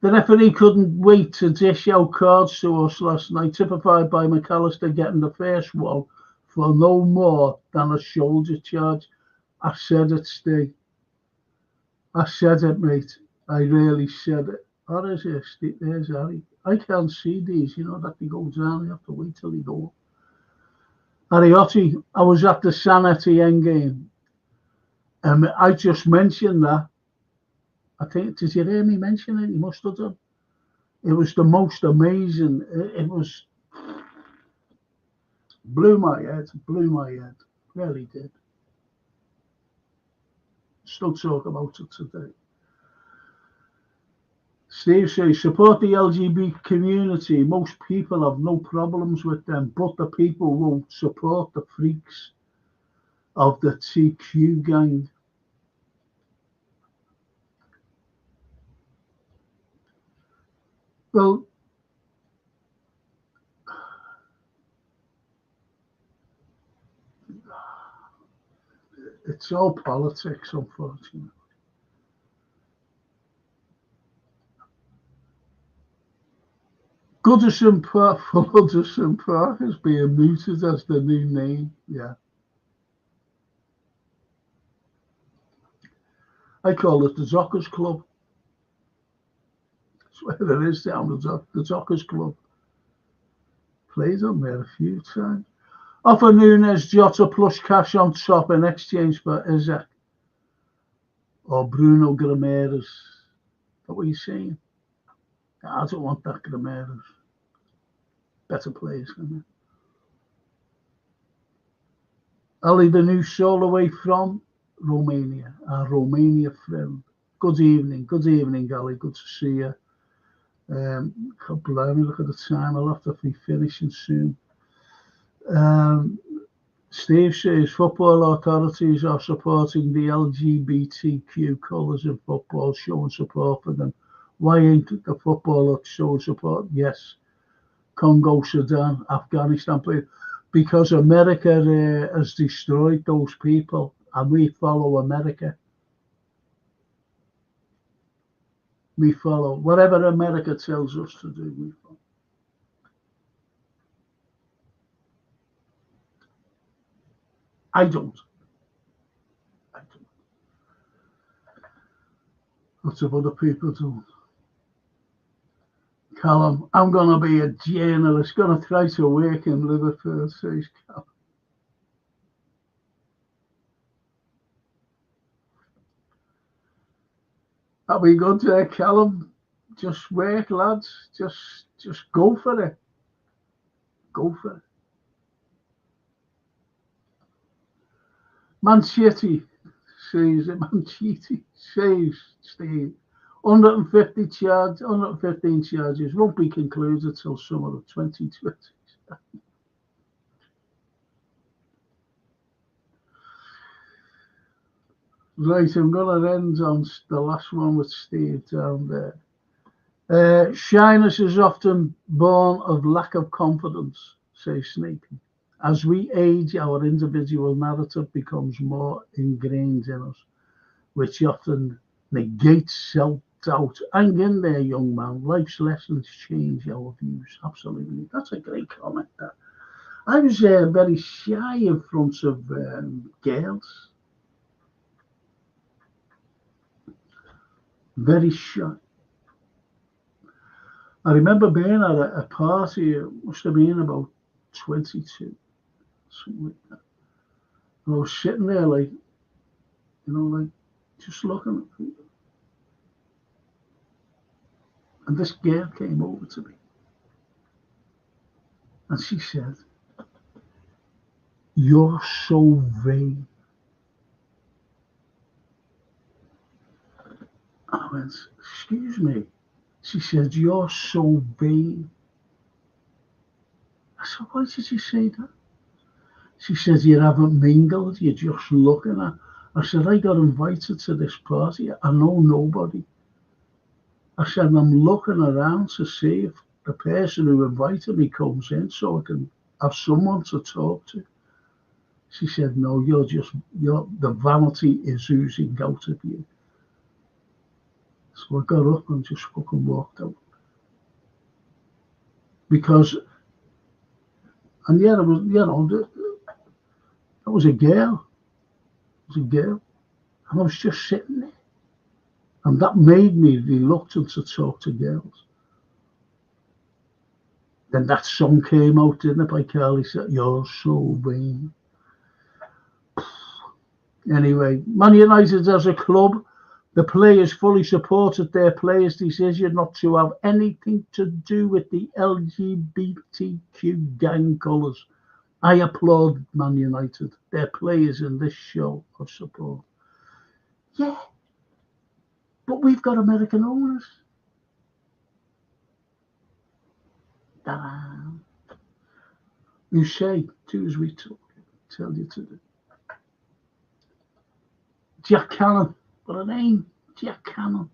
The referee couldn't wait to dish out cards to us last night, typified by McAllister getting the first one for no more than a shoulder charge. I said it, Steve. I said it, mate. I really said it. What is it, Steve? There's Harry. I can't see these, you know, that they go down. You have to wait till they go. Ariotti, I was at the San Etienne game. I just mentioned that. I think, did you hear me mention it? You must have done. It was the most amazing. It was blew my head. Really did. Still talk about it today. Steve says, support the LGBT community. Most people have no problems with them, but the people won't support the freaks of the TQ gang. Well, it's all politics, unfortunately. Goodison Park is being mooted as the new name. Yeah. I call it the Zockers Club. That's where it is down the Zockers Club. Played on there a few times. Offer Nunes Jota plus cash on top in exchange for Isaac or Bruno Grimares. Is that what you're saying? I don't want that Grimares. Better players than that. Ali, the new soul away from Romania, our Romania friend. Good evening, Ali. Good to see you. Can't believe me, look at the time. I'll have to be finishing soon. Steve says football authorities are supporting the LGBTQ colours in football, showing support for them. Why ain't the footballer showing support? Yes. Congo, Sudan, Afghanistan, because America has destroyed those people and we follow America. We follow whatever America tells us to do, we follow. I don't. Lots of other people don't. Callum, I'm going to be a journalist, going to try to work in Liverpool, says Callum. That'll be good there, Callum. Just work, lads. Just go for it. Go for it. Man City says, Steve, 115 charges won't be concluded till summer of 2020. Right, I'm going to end on the last one with Steve down there. Shyness is often born of lack of confidence, says Snapey. As we age, our individual narrative becomes more ingrained in us, which often negates self-doubt. Hang in there, young man. Life's lessons change our views. Absolutely. That's a great comment, that. I was very shy in front of girls. Very shy. I remember being at a party, it must have been about 22, something like that. And I was sitting there like, just looking at people. And this girl came over to me. And she said, "You're so vain." I went, "Excuse me." She said, "You're so vain." I said, "Why did you say that?" She said, "You haven't mingled, you're just looking at." I said, "I got invited to this party. I know nobody." I said, "I'm looking around to see if the person who invited me comes in so I can have someone to talk to." She said, "No, the vanity is oozing out of you." So I got up and just fucking walked out. Because, and yeah, it was, it was a girl. It was a girl. And I was just sitting there. And that made me reluctant to talk to girls. Then that song came out, didn't it, by Carlyle, said, "You're so vain." Anyway, Man United as a club, the players fully supported their players' decision not to have anything to do with the LGBTQ gang colours. I applaud Man United, their players in this show of support. Yeah, but we've got American owners. Ta-da. You say, do as we tell you to do. Jack Cannon, what a name, Jack Cannon.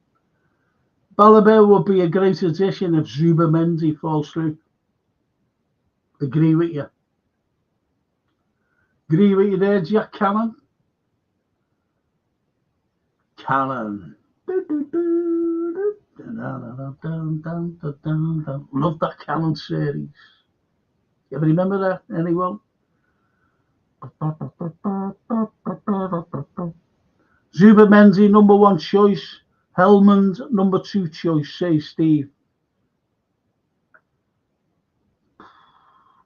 Behaviour would be a great addition if Zubimendi falls through. Agree with you. Agree with you there, Jack Cannon. Cannon. Love that Cannon series. You ever remember that? Anyone? Zubimendi, number 1 choice. Helmand, number 2 choice, says Steve.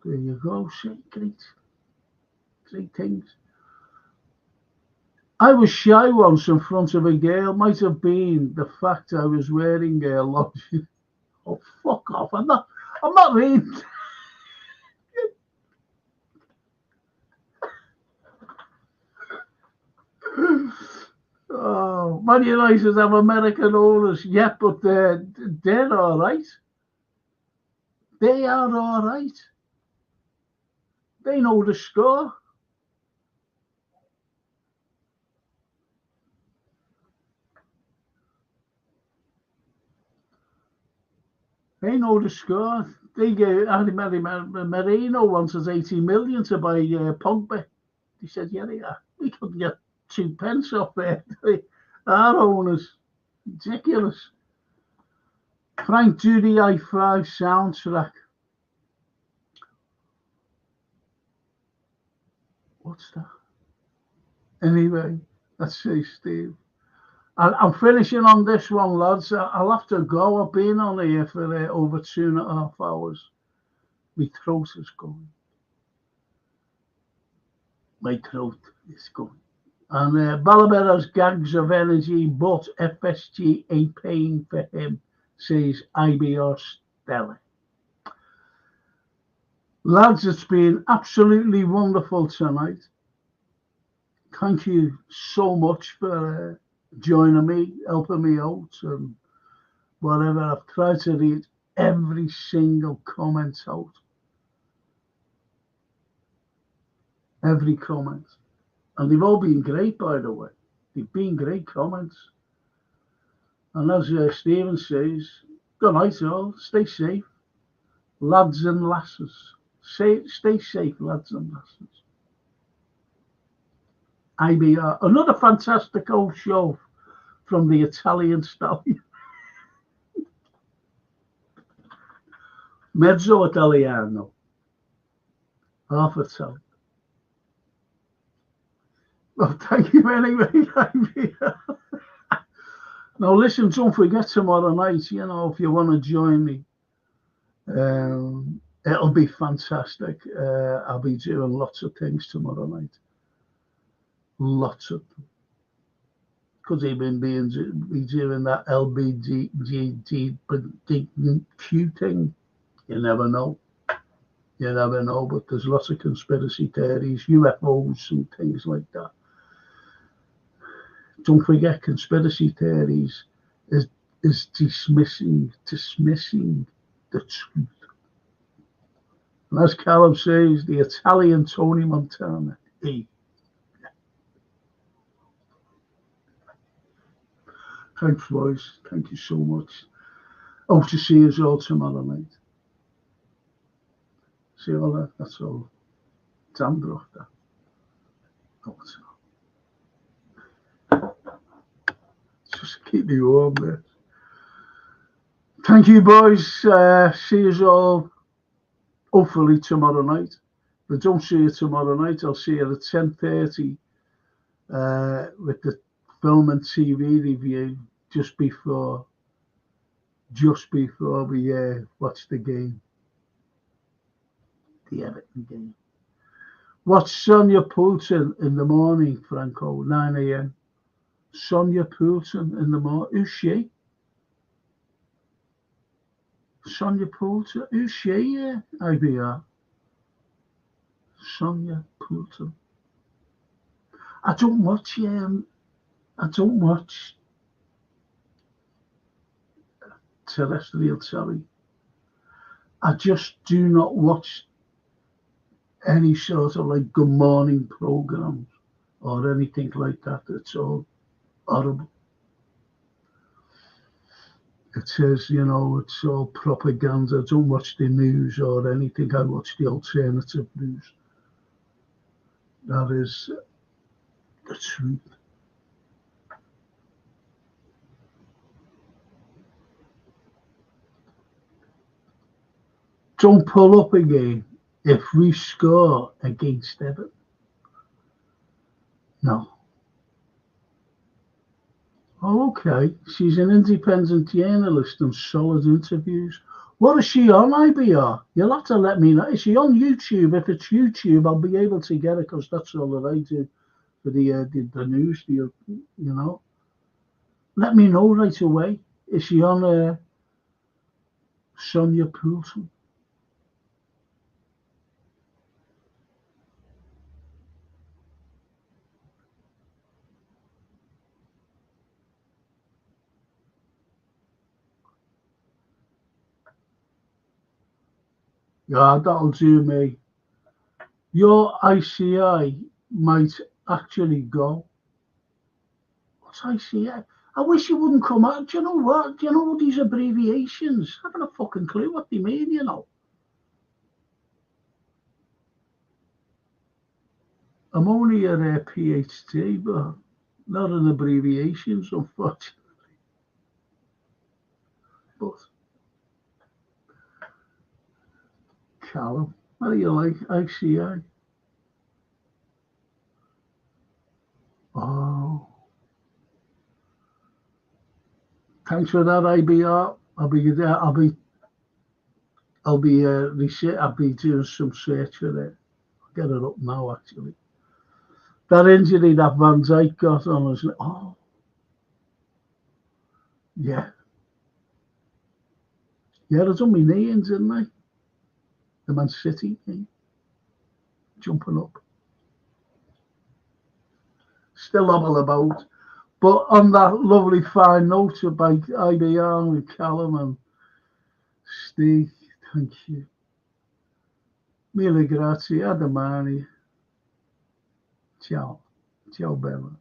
There you go, great things. I was shy once in front of a girl. Might have been the fact I was wearing a lingerie. Oh, fuck off! I'm not reading. Oh, Man United have American owners, yeah, but they're all right. They are all right. They know the score. They know the score. They gave Marino wanted 80 million to buy Pogba. He said, "Yeah, we couldn't get 2 pence off there." Our owners, ridiculous. Frank Duty i5 soundtrack. What's that? Anyway, let's see, Steve. I'm finishing on this one, lads. I'll have to go. I've been on here for over 2.5 hours. My throat is going. My throat is going. And Behaviour has gags of energy, but FSG ain't paying for him, says IBR Stella. Lads, it's been absolutely wonderful tonight. Thank you so much for joining me, helping me out, and whatever. I've tried to read every single comment out. Every comment. And they've all been great, by the way. They've been great comments. And as Stephen says, good night all, stay safe, lads and lasses. Stay safe, lads and lasses. IBR, another fantastic old show from the Italian stallion. Mezzo Italiano. Half Italian. Well, thank you anyway, IBR. Now, listen, don't forget tomorrow night, you know, if you want to join me, it'll be fantastic. I'll be doing lots of things tomorrow night. Lots of them. Could even be doing that LBGTQ thing. You never know. You never know, but there's lots of conspiracy theories, UFOs and things like that. Don't forget, conspiracy theories is dismissing the truth. And as Callum says, the Italian Tony Montana. Hey. Thanks, boys. Thank you so much. Hope to see you all tomorrow night. See all that? That's all. Damn brother. Just keep me warm there. Thank you, boys. See you all hopefully tomorrow night. If I don't see you tomorrow night, I'll see you at 10:30 with the film and TV review just before we watch the game. The Everton game. Watch Sonia Poulton in the morning, Franco, 9 a.m. Sonia Poulton in the morning. Who's she? Sonia Poulton. Who's she? IBR. Sonia Poulton. I don't watch terrestrial telly. I just do not watch any sort of like good morning programs or anything like that. It's all horrible. It says, you know, it's all propaganda. I don't watch the news or anything. I watch the alternative news. That is the truth. Don't pull up again if we score against Everton. No. Okay, she's an independent journalist and solid interviews. What is she on, IBR? You'll have to let me know. Is she on YouTube? If it's YouTube, I'll be able to get it because that's all that I do for the news, you know. Let me know right away. Is she on Sonia Poulton? Yeah, that'll do me. Your ICI might actually go. What's ICI? I wish you wouldn't come out. Do you know what? Do you know these abbreviations? I haven't a fucking clue what they mean, you know. I'm only a PhD, but not in abbreviations, unfortunately. But Callum, what do you like? ICI? Oh. Thanks for that, IBR. I'll be there. I'll be doing some search for it. I'll get it up now, actually. That injury that Van Dijk got on us. Oh. Yeah. Yeah, they done me knee in, didn't they? The Man City thing. Jumping up. Still hobble about. But on that lovely fine note by IBR with Callum and Steve, thank you. Mille grazie, a domani. Ciao. Ciao bella.